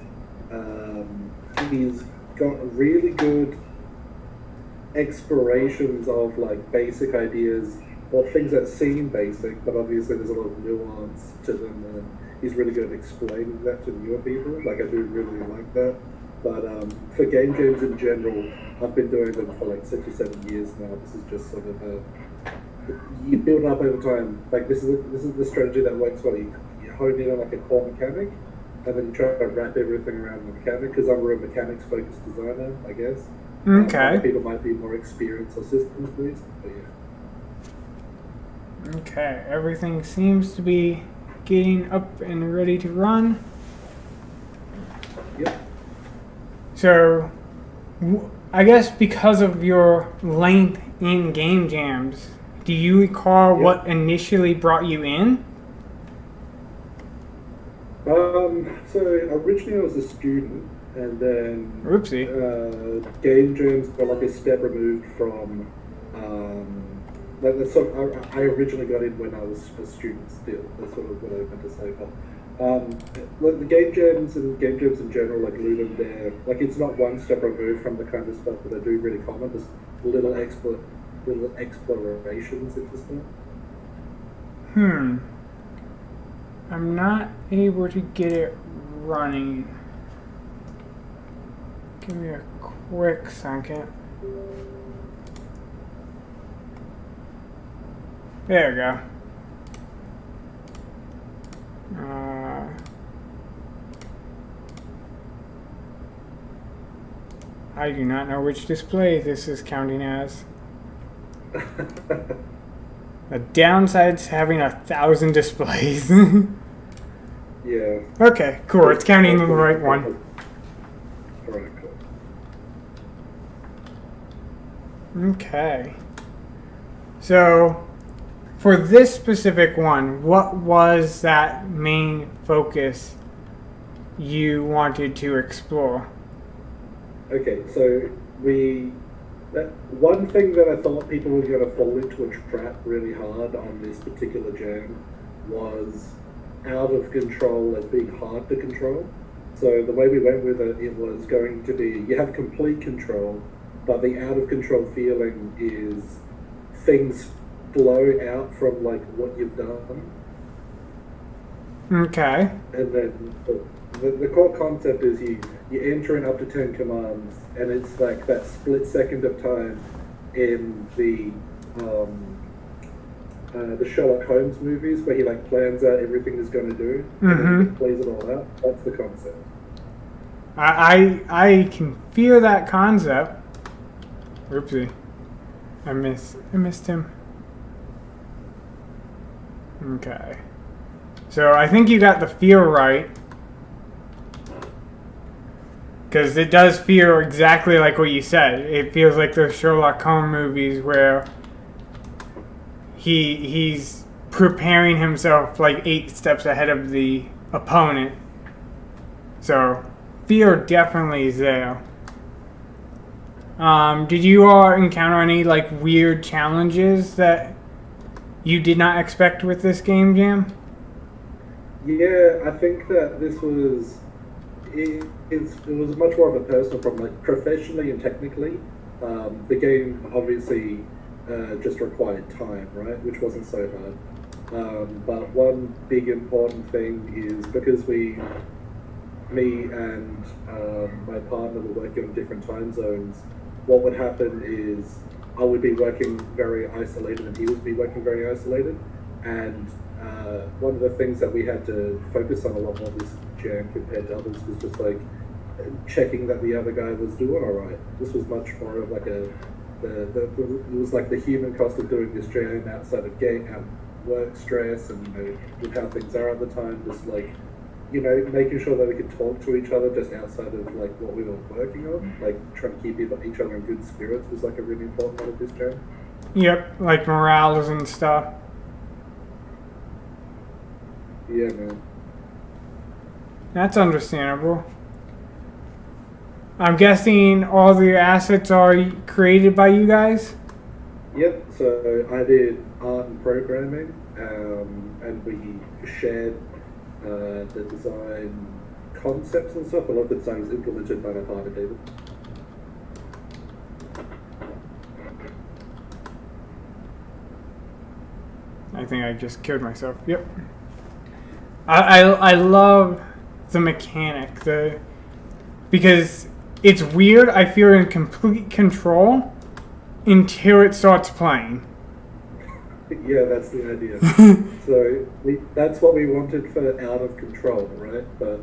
he's got really good explorations of like basic ideas or things that seem basic, but obviously there's a lot of nuance to them, and he's really good at explaining that to newer people. Like I do really like that. But for game jams in general, I've been doing them for like 6 or 7 years now. This is just sort of you build up over time. Like this is the strategy that works well. You hone in on like a core mechanic, and then you try to wrap everything around the mechanic. Because I'm a mechanics focused designer, I guess. Okay. Other people might be more experienced or systems based, but yeah. Okay, everything seems to be getting up and ready to run. Yep. So, I guess because of your length in game jams, do you recall what initially brought you in? So originally I was a student, and then Oopsie. Game jams were like a step removed from. I originally got in when I was a student still. That's sort of what I meant to say. But like the game jams in general, like Ludum Dare, like it's not one step removed from the kind of stuff that I do really common. Just little explorations into stuff. I'm not able to get it running. Give me a quick second. There we go. I do not know which display this is counting as. The downside's having 1,000 displays. Yeah. Okay, cool. It's counting the right one. Alright, cool. Okay. So, for this specific one, what was that main focus you wanted to explore? Okay, so one thing that I thought people were going to fall into a trap really hard on this particular jam was out of control as being hard to control. So the way we went with it, it was going to be, you have complete control, but the out of control feeling is things blow out from like what you've done. Okay. And then the core concept is you enter in up to 10 commands, and it's like that split second of time in the Sherlock Holmes movies where he like plans out everything he's going to do and then he plays it all out. That's the concept. I can feel that concept. Oopsie. I missed him. Okay. So I think you got the feel right. Because it does feel exactly like what you said. It feels like those Sherlock Holmes movies where he's preparing himself like 8 steps ahead of the opponent. So fear definitely is there. Did you all encounter any like weird challenges that you did not expect with this game jam? Yeah, I think that this was it was much more of a personal problem, like professionally and technically. The game obviously just required time, right, which wasn't so hard. But one big important thing is because we me and my partner were working on different time zones, what would happen is I would be working very isolated and he would be working very isolated. And one of the things that we had to focus on a lot more this jam compared to others was just like checking that the other guy was doing all right. This was much more of like it was like the human cost of doing this jam outside of work stress and with how things are at the time, just like making sure that we could talk to each other just outside of like what we were working on, like trying to keep each other in good spirits was like a really important part of this jam. Yep, like morales and stuff. Yeah, man. That's understandable. I'm guessing all the assets are created by you guys? Yep, so I did art and programming, and we shared the design concepts and stuff. A lot of the design was implemented by my partner, David. I think I just killed myself. Yep. I love the mechanic, because it's weird. I feel in complete control until it starts playing. Yeah, that's the idea. So that's what we wanted for out of control, right? But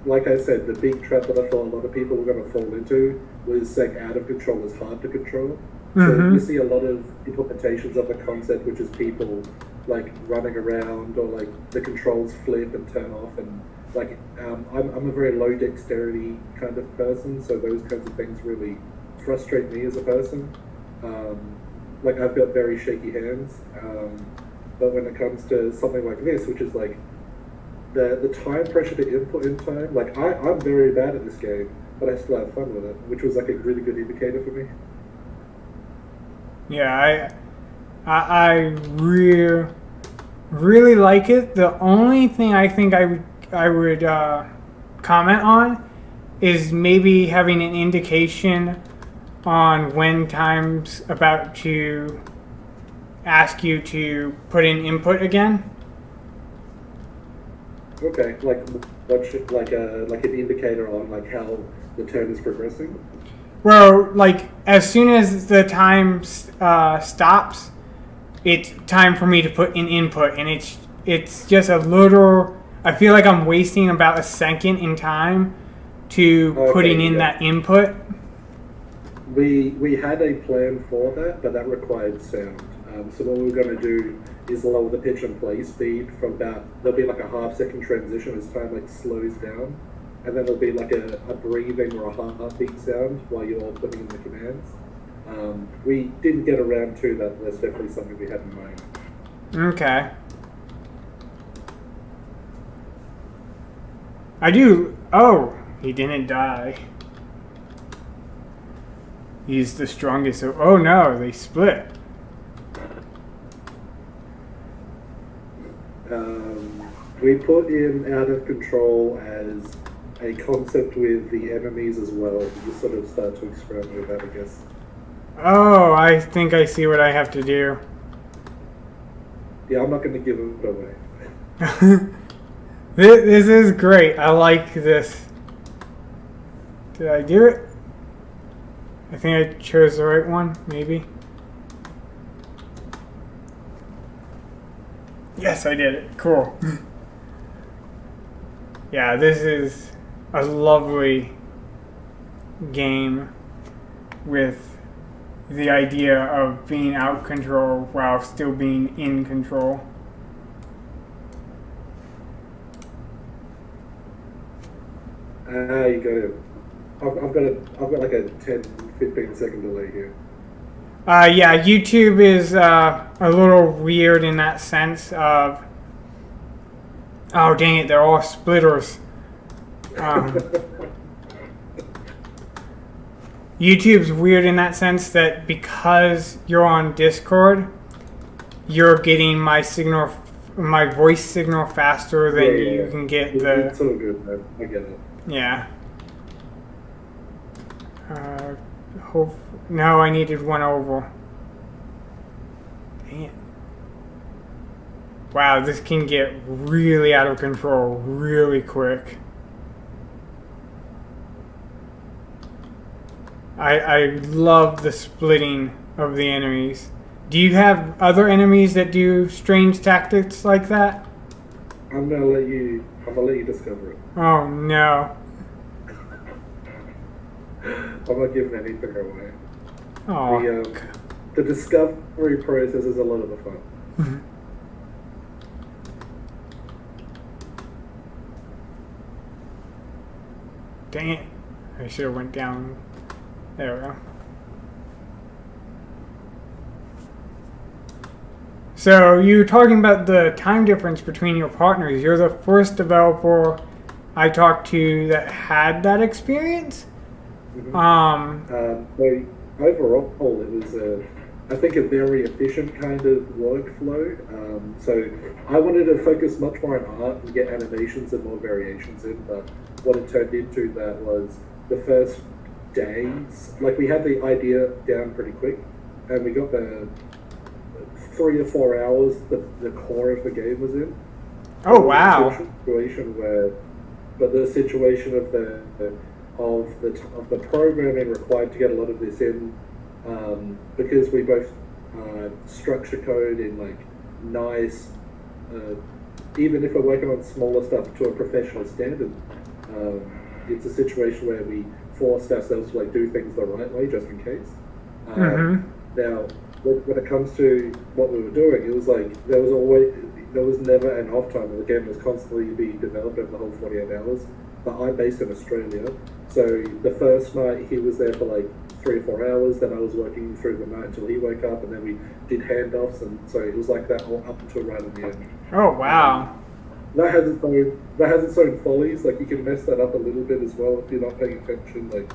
like I said, the big trap that I thought a lot of people were going to fall into was saying out of control is hard to control. So you see a lot of implementations of the concept, which is people like running around or like the controls flip and turn off, and like I'm a very low dexterity kind of person, so those kinds of things really frustrate me as a person. Like I've got very shaky hands, but when it comes to something like this, which is like the time pressure to input in time, like I'm very bad at this game, but I still have fun with it, which was like a really good indicator for me. Yeah, I really like it. The only thing I think I would comment on is maybe having an indication on when time's about to ask you to put in input again. Okay, like what should, like an indicator on like how the turn is progressing. Well, like as soon as the time stops, it's time for me to put in input, and it's just a little. I feel like I'm wasting about a second in time to putting in that input. We had a plan for that, but that required sound. So what we were going to do is lower the pitch and play speed from there'll be like a half-second transition as time like slows down, and then there'll be like a breathing or a heartbeat sound while you're all putting in the commands. We didn't get around to that. That's definitely something we had in mind. Okay. I do. Oh, he didn't die. He's the strongest. Oh no, they split. We put in out of control as a concept with the enemies as well. You just sort of start to experiment with that, I guess. Oh, I think I see what I have to do. Yeah, I'm not going to give it away. This is great. I like this. Did I do it? I think I chose the right one, maybe. Yes, I did it. Cool. Yeah, this is a lovely game with the idea of being out of control while still being in control. You got it. I've got like a 10-15 second delay here. Yeah, YouTube is a little weird in that sense of. Oh dang it! They're all splitters. YouTube's weird in that sense that because you're on Discord, you're getting my signal, my voice signal faster than you can get the. It's all good, man. I get it. Yeah. No, I needed one oval. Dang it. Wow, this can get really out of control really quick. I love the splitting of the enemies. Do you have other enemies that do strange tactics like that? I'm gonna let you discover it. Oh no. I'm not giving anything away. Oh. The discovery process is a lot of the fun. Dang it. I should have went down. There we go. So you were talking about the time difference between your partners. You're the first developer I talked to that had that experience. So overall, it was I think a very efficient kind of workflow. So I wanted to focus much more on art and get animations and more variations in, but what it turned into that was the first days, like we had the idea down pretty quick, and we got the 3 or 4 hours the core of the game was in. Oh wow! The situation of the programming required to get a lot of this in, because we both structure code in like nice, even if we're working on smaller stuff to a professional standard. It's a situation where we forced ourselves to like do things the right way just in case. Now, when it comes to what we were doing, it was like there was never an off time. The game was constantly being developed over the whole 48 hours. But I'm based in Australia, so the first night he was there for like 3 or 4 hours. Then I was working through the night until he woke up, and then we did handoffs, and so it was like that all up until right at the end. Oh wow! That has its own follies. Like you can mess that up a little bit as well if you're not paying attention. Like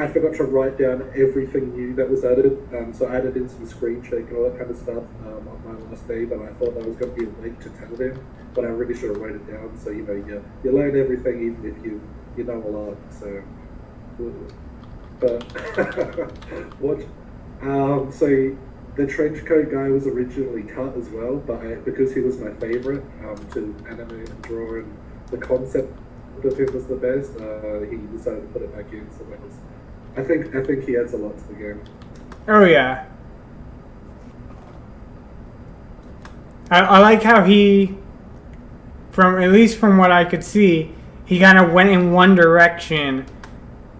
I forgot to write down everything new that was added, so I added in some screen shake and all that kind of stuff on my last day. But I thought that was going to be a late to tell them, but I really should have wrote it down. So you learn everything even if you know a lot. So, but what? So the trench coat guy was originally cut as well, but because he was my favorite to animate and draw, and the concept of him was the best, he decided to put it back in. So that was, I think he adds a lot to the game. Oh yeah. I like how he, at least from what I could see, he kind of went in one direction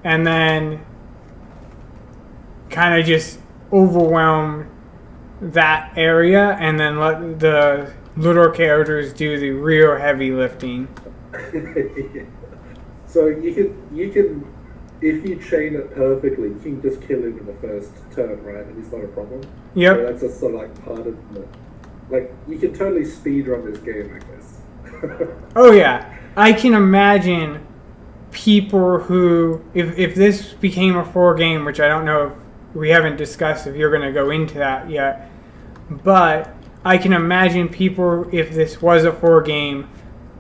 and then kind of just overwhelmed that area and then let the little characters do the real heavy lifting. So you can if you chain it perfectly, you can just kill him in the first turn, right? And it's not a problem. Yep. So that's just sort of like part of the, like, you can totally speed run this game, I guess. Oh yeah, I can imagine people who, if this became a 4 game, which I don't know, if we haven't discussed if you're going to go into that yet, but I can imagine people, if this was a 4 game,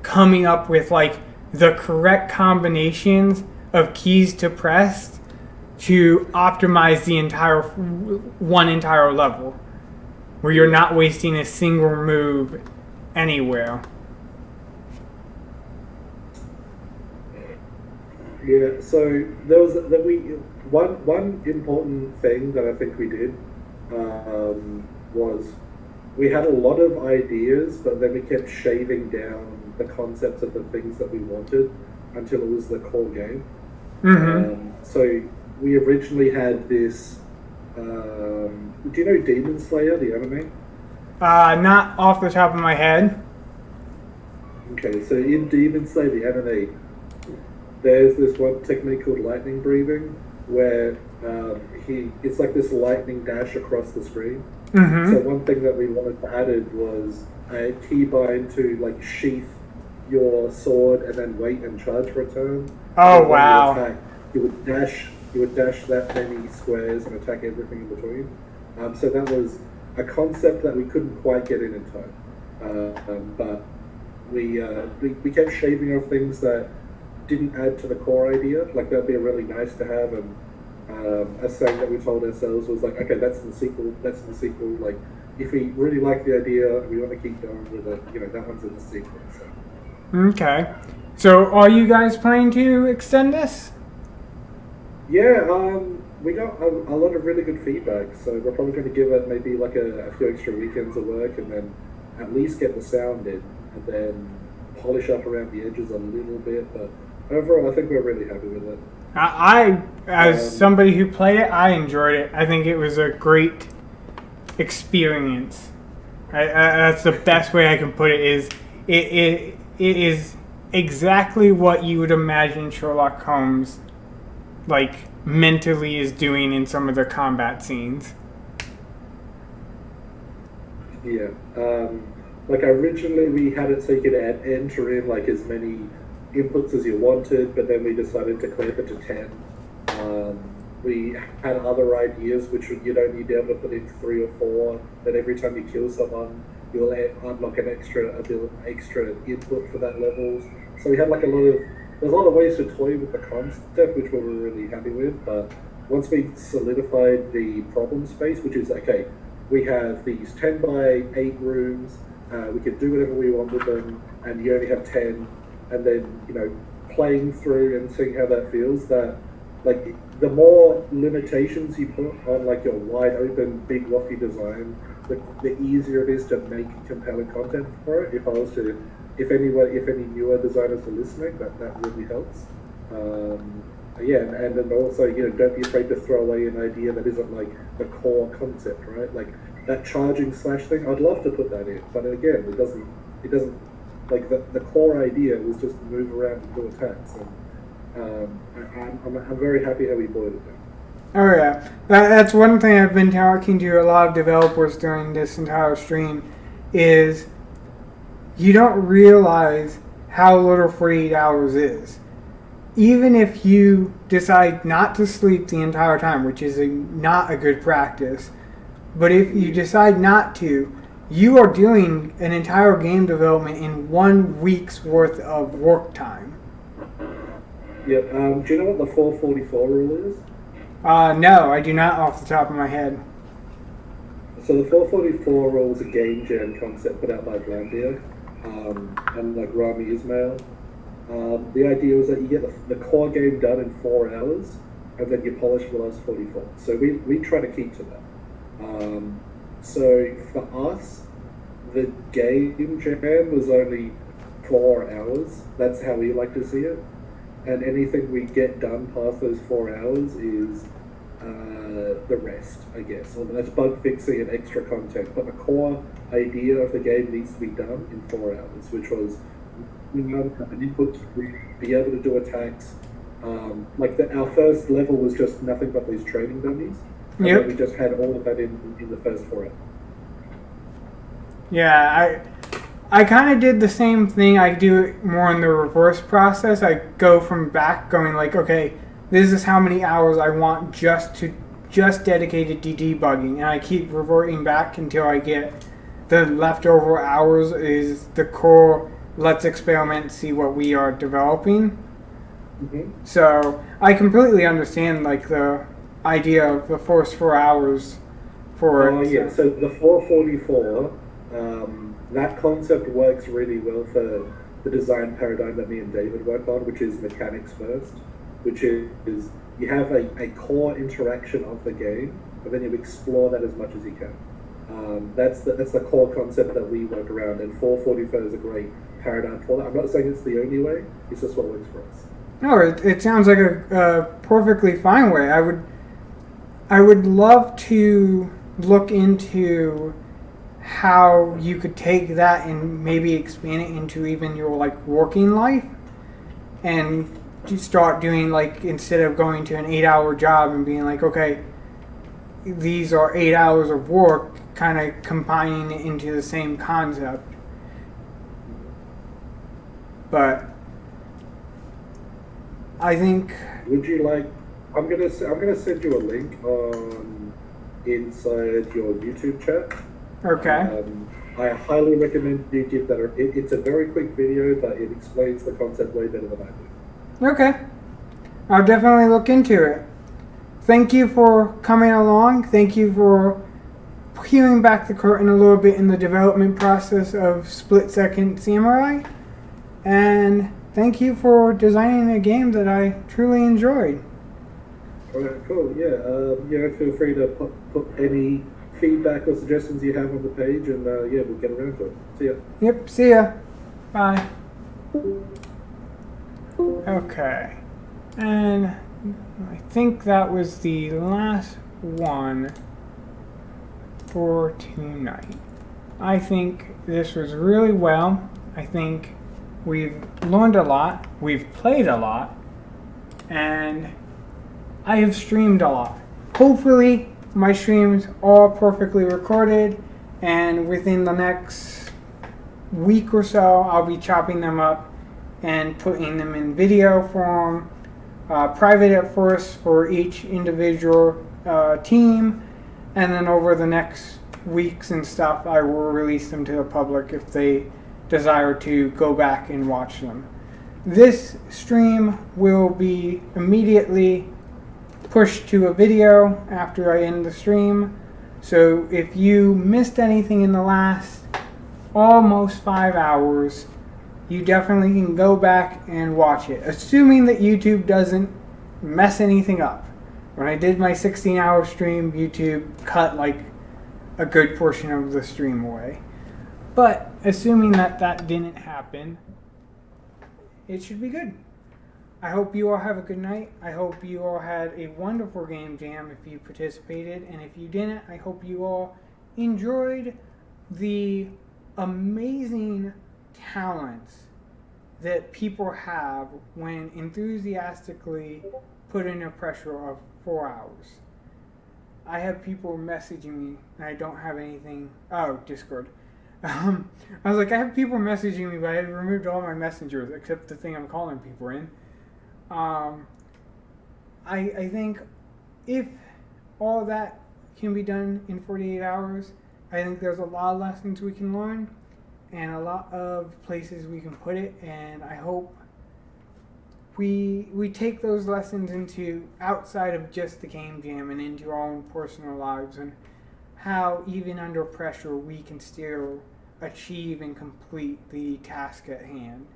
coming up with like the correct combinations of keys to press to optimize the entire level, where you're not wasting a single move anywhere. Yeah, so there was one important thing that I think we did was we had a lot of ideas, but then we kept shaving down the concepts of the things that we wanted until it was the core game. Mm-hmm. So we originally had this. Do you know Demon Slayer, the anime? Not off the top of my head. Okay, so in Demon Slayer, the anime, there's this one technique called lightning breathing, where it's like this lightning dash across the screen. Mm-hmm. So one thing that we wanted to add was a keybind to like sheath your sword and then wait and charge for a turn. Oh and wow! When you attack, you would dash that many squares and attack everything in between. So that was a concept that we couldn't quite get in time, but we kept shaving off things that didn't add to the core idea. Like that'd be really nice to have, and a saying that we told ourselves was like, okay, that's in the sequel. Like, if we really like the idea and we want to keep going with it, that one's in the sequel. So. Okay. So are you guys planning to extend this? Yeah, we got a lot of really good feedback, so we're probably going to give it maybe like a few extra weekends of work, and then at least get the sound in, and then polish up around the edges a little bit. But overall, I think we're really happy with it. As somebody who played it, I enjoyed it. I think it was a great experience. That's the best way I can put it. It is exactly what you would imagine Sherlock Holmes, like, mentally is doing in some of the combat scenes. Yeah. Like originally we had it so you could enter in like as many inputs as you wanted, but then we decided to clamp it to 10. We had other ideas which you'd only be able to put in 3 or 4, that every time you kill someone you'll unlock an extra input for that levels. So we had like there's a lot of ways to toy with the concept, which we were really happy with. But once we solidified the problem space, which is okay, we have these 10 by 8 rooms, we can do whatever we want with them, and you only have 10, and then playing through and seeing how that feels, that like the more limitations you put on like your wide open big lofty design, the easier it is to make compelling content for it. If any newer designers are listening, that really helps. Yeah, and then also don't be afraid to throw away an idea that isn't like the core concept, right? Like that charging slash thing, I'd love to put that in, but again, it doesn't like the core idea was just move around and do attacks, and I'm very happy how we boiled it down. Oh yeah, that's one thing I've been talking to a lot of developers during this entire stream, is you don't realize how little 48 hours is. Even if you decide not to sleep the entire time, which is not a good practice, but if you decide not to, you are doing an entire game development in 1 week's worth of work time. Yeah, do you know what the 444 rule is? No, I do not off the top of my head. So the 444 rule is a game jam concept put out by Vlandia and like Rami Ismail. The idea was that you get the core game done in 4 hours, and then you polish the last 44. So we try to keep to that. So for us, the game jam was only 4 hours. That's how we like to see it. And anything we get done past those 4 hours is the rest, I guess. Or that's bug fixing and extra content. But the core idea of the game needs to be done in 4 hours, which was an input to be able to do attacks. Our first level was just nothing but these training dummies. And Yep. then we just had all of that in the first 4 hours. Yeah, I kind of did the same thing. I do it more in the reverse process. I go from back, going like, okay, this is how many hours I want just dedicated to debugging, and I keep reverting back until I get the leftover hours is the core. Let's experiment, see what we are developing. Mm-hmm. So I completely understand like the idea of the first 4 hours for it. Yeah. So the 444, that concept works really well for the design paradigm that me and David work on, which is mechanics first, which is you have a core interaction of the game, and then you explore that as much as you can. That's the core concept that we work around, and 444 is a great paradigm for that. I'm not saying it's the only way; it's just what works for us. No, it sounds like a perfectly fine way. I would love to look into how you could take that and maybe expand it into even your like working life, and to start doing like, instead of going to an 8-hour job and being like, okay, these are 8 hours of work, kind of combining it into the same concept. But I think. Would you like? I'm gonna send you a link on inside your YouTube chat. Okay. I highly recommend you give that. It's a very quick video, but it explains the concept way better than I do. Okay. I'll definitely look into it. Thank you for coming along. Thank you for peeling back the curtain a little bit in the development process of Split Second Samurai. And thank you for designing a game that I truly enjoyed. Alright, cool. Yeah, feel free to put any feedback or suggestions you have on the page, and yeah, we'll get around to it. See ya. Yep, see ya. Bye. Okay. And I think that was the last one for tonight. I think this was really well. I think we've learned a lot, we've played a lot, and I have streamed a lot. Hopefully my streams are perfectly recorded, and within the next week or so I'll be chopping them up and putting them in video form, private at first for each individual team, and then over the next weeks and stuff I will release them to the public if they desire to go back and watch them. This stream will be immediately pushed to a video after I end the stream, so if you missed anything in the last almost 5 hours, you definitely can go back and watch it, assuming that YouTube doesn't mess anything up. When I did my 16-hour stream, YouTube cut like a good portion of the stream away. But assuming that that didn't happen, it should be good. I hope you all have a good night. I hope you all had a wonderful game jam if you participated, and if you didn't, I hope you all enjoyed the amazing talents that people have when enthusiastically put in a pressure of 4 hours. I have people messaging me, and I don't have anything. Oh, Discord. I was like, I have people messaging me, but I have removed all my messengers except the thing I'm calling people in. I think if all that can be done in 48 hours, I think there's a lot of lessons we can learn and a lot of places we can put it, and I hope we take those lessons into outside of just the game jam and into our own personal lives, and how even under pressure we can still achieve and complete the task at hand.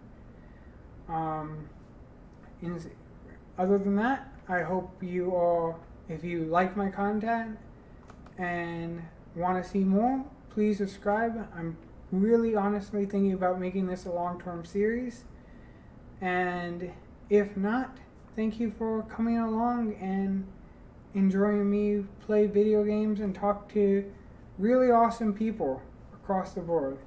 Other than that, I hope you all, if you like my content and want to see more, please subscribe. I'm really honestly thinking about making this a long-term series, and if not, thank you for coming along and enjoying me play video games and talk to really awesome people across the board.